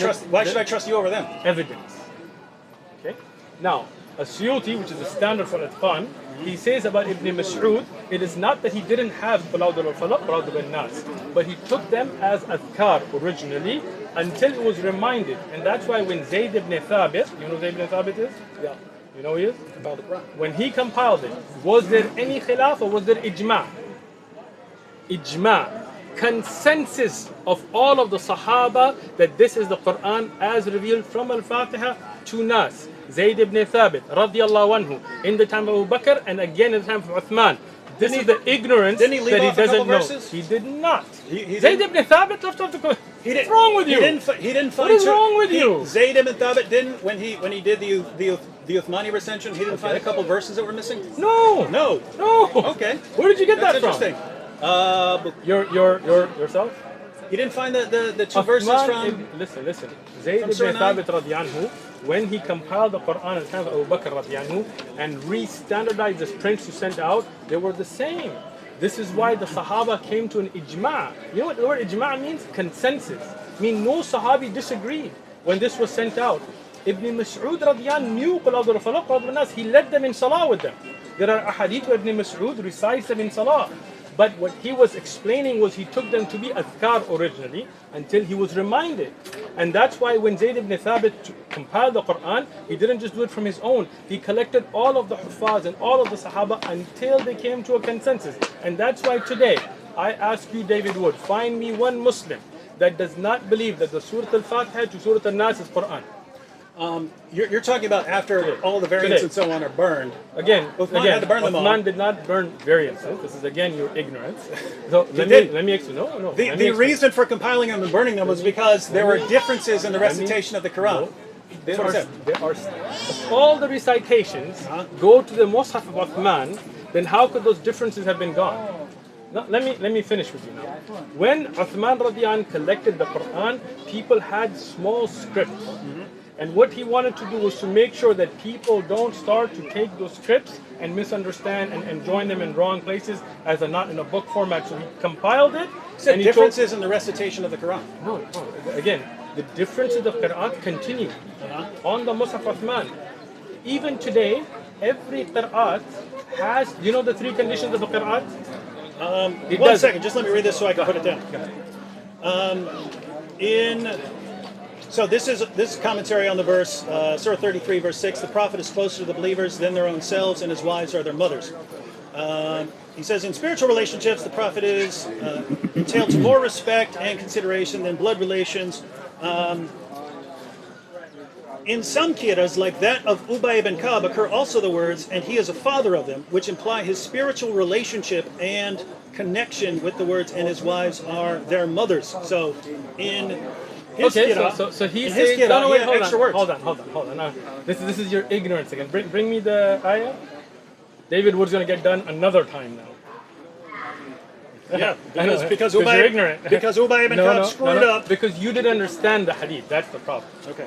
I trust you over them? Evidence. Okay? Now, a Suyuti, which is a standard for Itqan, he says about Ibn Mas'ud, it is not that he didn't have Qulawd al-Falaq, Qulawd al-Nas, but he took them as adhkar originally until he was reminded. And that's why when Zayd ibn Thabit, you know who Zayd ibn Thabit is? Yeah. You know who he is? About the Quran. When he compiled it, was there any khilaf or was there ijma'? Ijma'. Consensus of all of the Sahaba that this is the Quran as revealed from Al-Fatiha to Nas. Zayd ibn Thabit radiyallahu anhu in the time of Abu Bakr and again in the time of Uthman. This is the ignorance didn't he leave that he off a couple doesn't know. verses? He did not. He Zayd didn't- ibn Thabit left off the Quran. What's wrong with you? He didn't find. What is wrong with you? Zayd ibn Thabit didn't when he did the Uthmani recension. He didn't find a couple verses that were missing. No. No. Okay. Where did you get That's that from? interesting. Yourself? You didn't find the two verses from. Listen. Zayd from ibn Surah 9? Thabit radiyallahu anhu, when he compiled the Quran at the time of Abu Bakr radiyallahu anhu and re-standardized the prints he sent out, they were the same. This is why the Sahaba came to an ijma'. You know what the word ijma' means? Consensus. I mean, no Sahabi disagreed when this was sent out. Ibn Mas'ud radiyallahu anhu knew Qul a'udhu bi-falaq, Qul a'udhu bin-nas. He led them in salah with them. There are ahadith where Ibn Mas'ud recites them in salah. But what he was explaining was he took them to be adhkar originally until he was reminded. And that's why when Zayd ibn Thabit compiled the Quran, he didn't just do it from his own. He collected all of the Huffaz and all of the Sahaba until they came to a consensus. And that's why today, I ask you, David Wood, find me one Muslim that does not believe that the Surah Al-Fatiha to Surah Al-Nas is Quran. You're talking about after all the variants and so on are burned. Again, Uthman had to burn them all. Uthman did not burn variances. This is again your ignorance. So let me explain. No. The reason for compiling them and burning them was because there were differences in the recitation of the Quran. There are if all the recitations go to the Mus'haf of Uthman, then how could those differences have been gone? No, let me finish with you now. When Uthman radiyallahu anhu collected the Quran, people had small scripts. And what he wanted to do was to make sure that people don't start to take those scripts and misunderstand and join them in wrong places as a not in a book format. So he compiled it said And he told- differences in the recitation of the Quran. No, again, the differences of Qira'at continue on the Mus'haf Uthman. Even today, every Qira'at has, you know the three conditions of a Qira'at? It One does. second, just let me read this so I can put it down. So this is commentary on the verse, Surah 33, verse 6. The Prophet is closer to the believers than their own selves, and his wives are their mothers. He says, in spiritual relationships, the Prophet is entailed to more respect and consideration than blood relations. In some qira'as, like that of Ubay ibn Ka'b, occur also the words, and he is a father of them, which imply his spiritual relationship and connection with the words, and his wives are their mothers. So in his Okay, qira'ah, so he in says, his qira'ah, no, he wait, had hold extra on, words. hold on. Now, this is your ignorance again. Bring me the ayah. David Wood's going to get done another time now. Yeah, I know, because you're Ubay, ignorant. because Ubay ibn Ka'b screwed up. Because you didn't understand the hadith. That's the problem. Okay.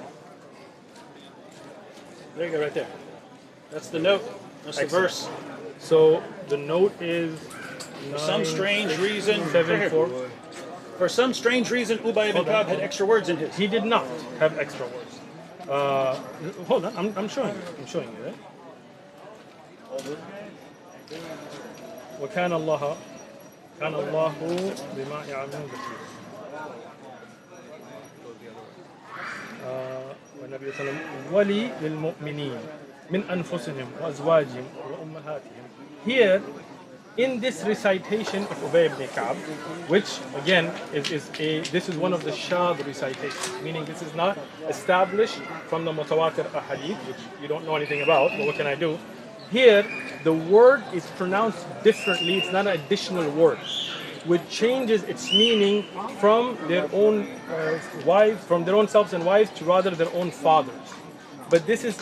There you go, right there. That's the note. That's the Excellent. verse. So the note is For some strange reason, 7-4. for some strange reason, Ubay ibn Ka'b had extra words in his. He did not have extra words. Hold on, I'm showing you. I'm showing you, right? وكان الله بما يعملون بصير. والنبي صلى الله عليه وسلم ولي للمؤمنين من أنفسهم وأزواجهم وأمهاتهم. Here, in this recitation of Ubay ibn Ka'b, which again this is one of the shadh recitations, meaning this is not established from the mutawatir ahadith, which you don't know anything about, but what can I do? Here, the word is pronounced differently. It's not an additional word, which changes its meaning from their own wives, from their own selves and wives, to rather their own fathers. But this is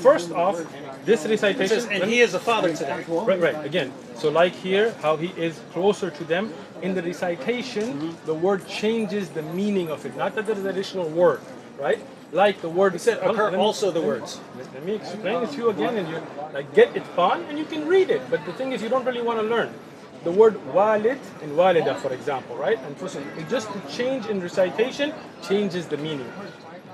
first off, this recitation. It says, and he is a father to them. Right. Again, so like here, how he is closer to them. In the recitation, the word changes the meaning of it. Not that there is an additional word, right? Like the word. He said, occur also the words. Let me explain it to you again, and you like get it on, and you can read it. But the thing is, you don't really want to learn. The word walid and walida, for example, right? And for just the change in recitation changes the meaning.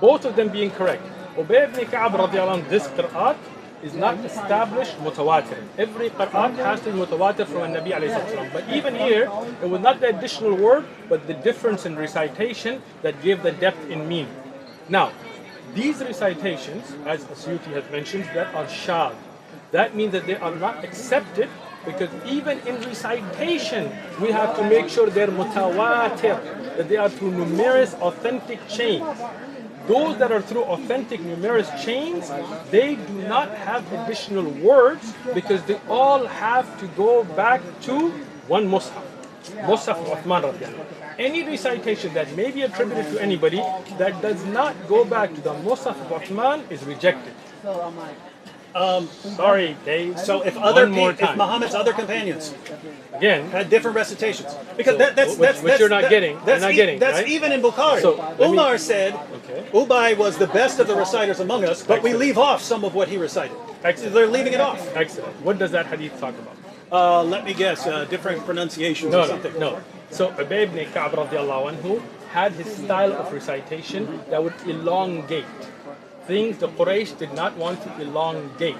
Both of them being correct. Ubay ibn Ka'b radiallahu anhu, this qira'at is not established mutawatir. Every qira'at has to be mutawatir from a Nabi alayhi salam. But even here, it was not the additional word, but the difference in recitation that gave the depth in meaning. Now, these recitations, as Asyuti has mentioned, that are shadh. That means that they are not accepted, because even in recitation, we have to make sure they're mutawatir, that they are through numerous authentic chains. Those that are through authentic numerous chains, they do not have additional words, because they all have to go back to one Mus'haf. Mus'haf of Uthman radiallahu anhu. Any recitation that may be attributed to anybody that does not go back to the Mus'haf of Uthman is rejected. Sorry, Dave. So if Muhammad's other companions again had different recitations, because that's you're not getting. That's right? even in Bukhari. So, Umar said, Ubay was the best of the reciters among us, but we leave off some of what he recited. Excellent. They're leaving it off. Excellent. What does that hadith talk about? Let me guess, different pronunciations or something. No. So Ubay ibn Ka'b radiallahu anhu had his style of recitation that would elongate things the Quraysh did not want to elongate.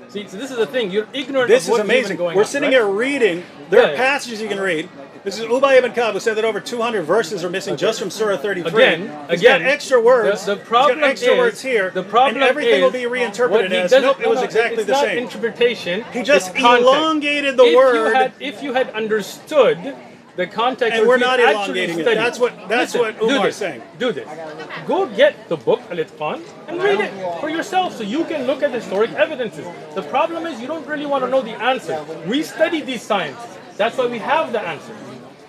See, so this is the thing. You're ignorant This of what's is amazing. even going We're on, sitting right? here reading. There are passages you can read. This is Ubay ibn Ka'b, who said that over 200 verses are missing just from Surah 33. He's got extra words. The problem He's got extra is, words here. The problem and everything is will be reinterpreted as, nope, it was exactly the it's same. not interpretation. He just it's context. elongated the word. If you had understood the context, And of we're it, not actually elongating it. studied. That's what Umar is saying. Do this. Go get the book Al-Itqan and read it for yourself, so you can look at historic evidences. The problem is you don't really want to know the answer. We study these sciences. That's why we have the answers.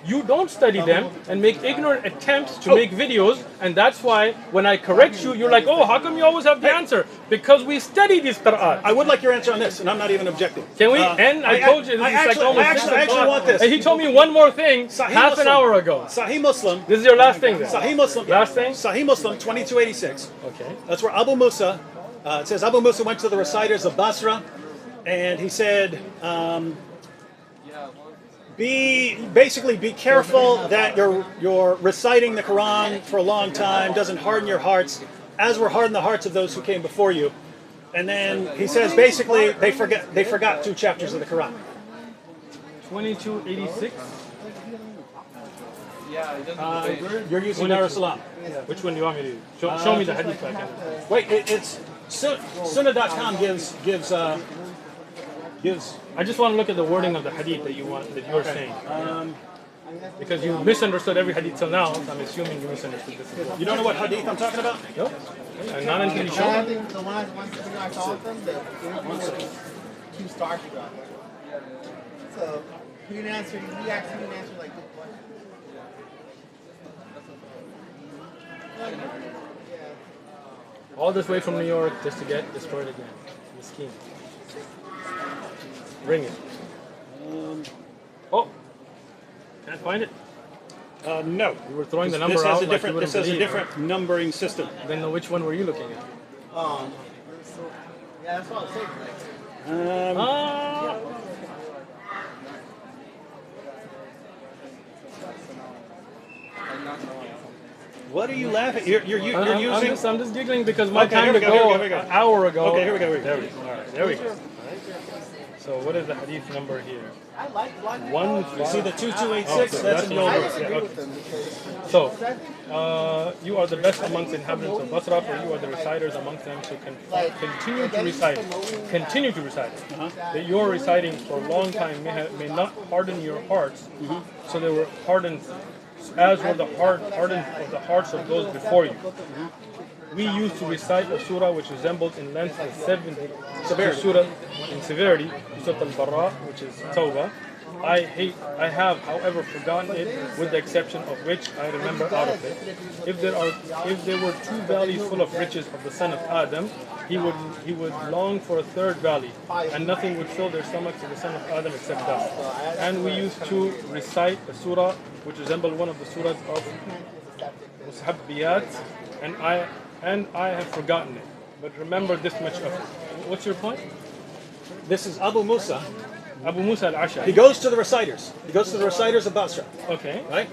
You don't study them and make ignorant attempts to make videos, and that's why when I correct you, you're like, oh, how come you always have the answer? Because we study these Qur'an. I would like your answer on this, and I'm not even objecting. Can we? And I told you, this is like almost I actually want this. And he told me one more thing half an hour ago. Sahih Muslim. This is your last thing then? Sahih Muslim. Last thing? Sahih Muslim, 2286. Okay. That's where Abu Musa, it says Abu Musa went to the reciters of Basra, and he said, basically be careful that you're reciting the Quran for a long time doesn't harden your hearts, as were hardened the hearts of those who came before you. And then he says basically they forgot 2 chapters of the Quran. 2286. Yeah, it doesn't. You're using Dar es Salaam. Which one do you want me to use? Show me the hadith I can. Wait, it's Sunnah.com gives. I just want to look at the wording of the hadith that you're saying. Because you misunderstood every hadith till now, so I'm assuming you misunderstood this as well. You don't know what hadith I'm talking about? Nope. And not until you show I me. think the one I saw them, the interview was 2 stars he got. So he didn't answer. He actually didn't answer like good questions. All this way from New York just to get destroyed again. Miskeen. Ring it. Oh, can't find it. No. You were throwing the number This has out a like different. you This wouldn't has a believe, different numbering system. right? Then which one were you looking at? Yeah, that's what I was saying. Ah. What are you laughing? You're using. I'm just giggling because my Okay, time here to we go, go here we go. an hour ago. Okay, here we go. There we go. All right, there we go. So what is the hadith number here? I like One. You see the 2286? That's in the old I book. disagree with them because so, you are the best amongst the inhabitants of Basra, for you are the reciters amongst them, so continue to recite it. Continue to recite it. That you are reciting for a long time may not harden your hearts, so they were hardened, as were the hardened of the hearts of those before you. We used to recite a surah which resembled in length the 70 surah in severity, Surah Al-Bara, which is Tawbah. I have, however, forgotten it, with the exception of which I remember out of it. If there were 2 valleys full of riches of the son of Adam, he would long for a 3rd valley, and nothing would fill their stomachs of the son of Adam except dust. And we used to recite a surah which resembled one of the surahs of Mushabbiyat, and I have forgotten it. But remember this much of it. What's your point? This is Abu Musa. Abu Musa al-Ash'ari. He goes to the reciters. He goes to the reciters of Basra. Okay. Right?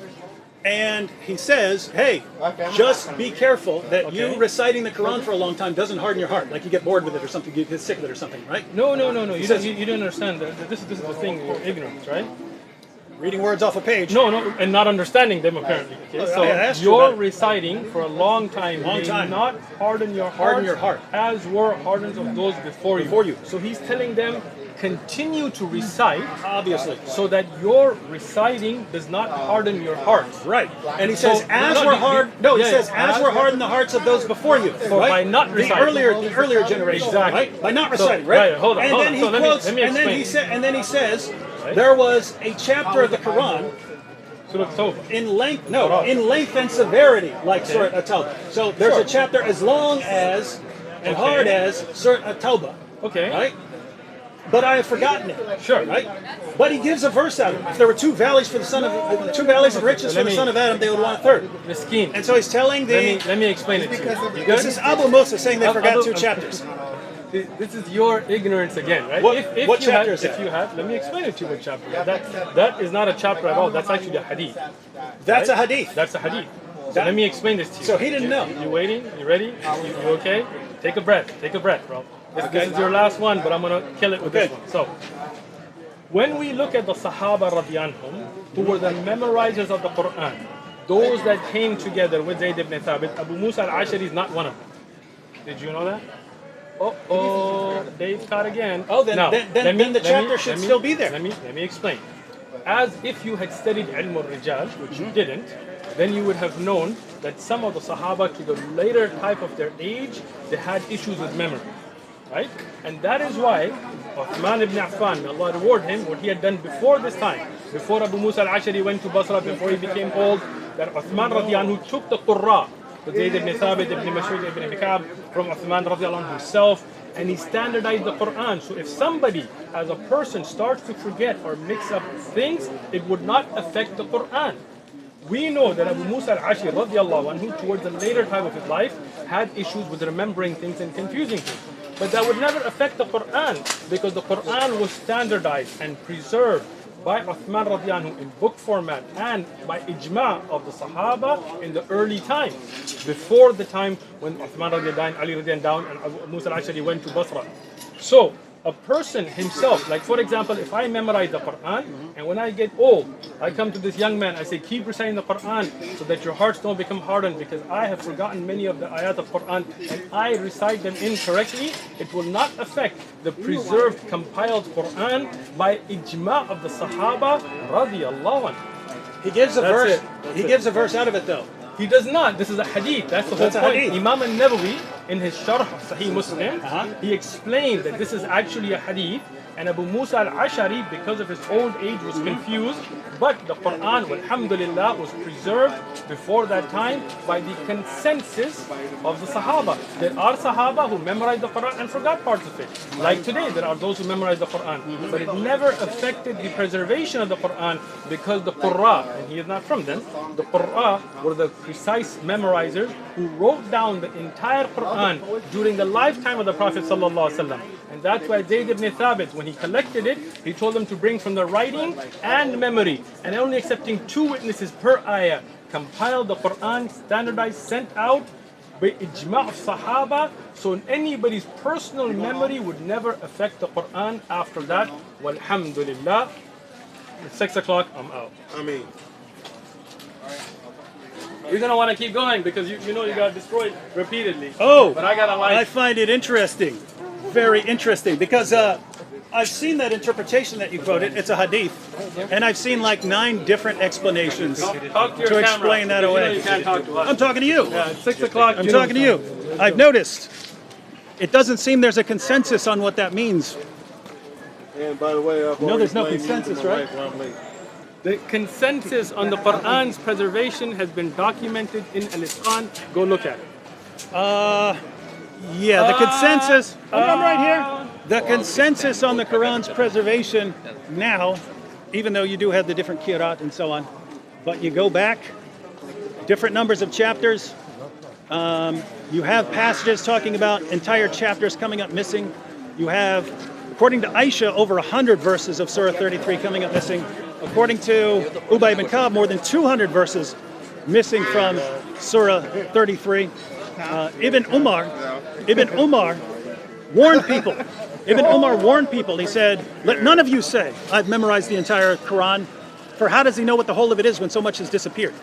And he says, hey, just be careful that you reciting the Quran for a long time doesn't harden your heart. Like you get bored with it or something, you get sick of it or something, right? No. You don't understand. This is the thing, you're ignorant, right? Reading words off a page. No, and not understanding them apparently. Okay? So you're reciting for a long time. May not harden your heart. As were hardens of those before you. So he's telling them, continue to recite, obviously, so that your reciting does not harden your heart. Right. And he says, as were hardened the hearts of those before you. Right? By not reciting. The earlier generation. Exactly. Right? By not reciting. Right. Hold on. Then he quotes. Let me explain. And then he says, there was a chapter of the Quran in length and severity, like Surah At-Tawbah. So there's a chapter as long as and hard as Surah At-Tawbah. Okay. Right? But I have forgotten it. Sure. Right? But he gives a verse out of it. If there were 2 valleys for the son of 2 valleys of riches for the son of Adam, they would want a 3rd. Miskeen. And so he's telling Let me explain it to you. This is Abu Musa saying they forgot 2 chapters. This is your ignorance again, right? What chapter is that? Let me explain it to you what chapter. That is not a chapter at all. That's actually a hadith. That's a hadith. That's a hadith. So let me explain this to you. So he didn't know. You waiting? You ready? You okay? Take a breath. Take a breath, bro. This is your last one, but I'm gonna kill it with this one. So, when we look at the Sahaba radiyallahu who were the memorizers of the Quran, those that came together with Zayd ibn Thabit, Abu Musa al-Ash'ari is not one of them. Did you know that? They've caught again. Then the chapter should still be there. Let me explain. As if you had studied Ilm al-Rijal, which you didn't, then you would have known that some of the Sahaba to the later type of their age, they had issues with memory. Right? And that is why Uthman ibn Affan, may Allah reward him, what he had done before this time, before Abu Musa al-Ash'ari went to Basra, before he became old, that Uthman radiallahu anhu took the Qurra, the Zayd ibn Thabit, ibn Mas'ud, ibn Ka'b, from Uthman radiallahu anhu himself, and he standardized the Quran. So if somebody, as a person, starts to forget or mix up things, it would not affect the Quran. We know that Abu Musa al-Ash'ari radiallahu anhu, towards the later time of his life, had issues with remembering things and confusing things. But that would never affect the Quran, because the Quran was standardized and preserved by Uthman radiallahu anhu in book format and by ijma of the Sahaba in the early times, before the time when Uthman radiallahu anhu, Ali radiallahu anhu, and Abu Musa al-Ashari went to Basra. So a person himself, like for example, if I memorize the Quran and when I get old, I come to this young man, I say, keep reciting the Quran so that your hearts don't become hardened, because I have forgotten many of the ayat of Quran and I recite them incorrectly, it will not affect the preserved, compiled Quran by ijma of the Sahaba radiyallahu anhu. He gives a That's verse. it. That's He it. gives a verse out of it though. He does not. This is a hadith. That's the whole That's a point. hadith. Imam al-Nawawi, in his Sharh of Sahih Muslim, he explained that this is actually a hadith, and Abu Musa al-Ashari, because of his old age, was confused. But the Quran, alhamdulillah, was preserved before that time by the consensus of the Sahaba. There are Sahaba who memorized the Quran and forgot parts of it. Like today, there are those who memorize the Quran. But it never affected the preservation of the Quran, because the Qurra, and he is not from them, the Qurra were the precise memorizers who wrote down the entire Quran during the lifetime of the Prophet ﷺ. And that's why Zayd ibn Thabit, when he collected it, he told them to bring from the writing and memory, and only accepting 2 witnesses per ayah, compiled the Quran, standardized, sent out by ijma' of Sahaba, so anybody's personal memory would never affect the Quran after that. Walhamdulillah. It's 6 o'clock, I'm out. I mean, You're gonna want to keep going because you know you got destroyed repeatedly. Oh, But I got a I life. find it interesting, very interesting, because I've seen that interpretation that you quoted. It's a hadith, and I've seen like 9 different explanations Talk to your to camera, explain that because you know away. you can't talk to us. I'm talking to you. Yeah, it's 6 o'clock. I'm talking to you. I've noticed. It doesn't seem there's a consensus on what that means. and by the way, No, there's no consensus, right? The consensus on the Quran's preservation has been documented in Al-Itqan. Go look at it. Yeah, the consensus. I'm right here. The consensus on the Quran's preservation now, even though you do have the different kirat and so on, but you go back, different numbers of chapters. You have passages talking about entire chapters coming up missing. You have, according to Aisha, over 100 verses of Surah 33 coming up missing. According to Ubay ibn Ka'b, more than 200 verses missing from Surah 33. Ibn Umar warned people. Ibn Umar warned people. He said, let none of you say, I've memorized the entire Quran. For how does he know what the whole of it is when so much has disappeared?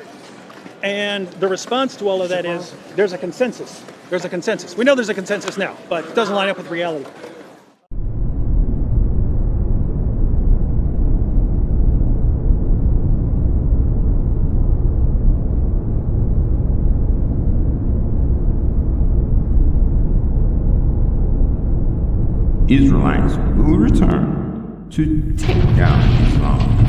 And the response to all of that is, there's a consensus. There's a consensus. We know there's a consensus now, but it doesn't line up with reality. Israelites will return to take down Islam.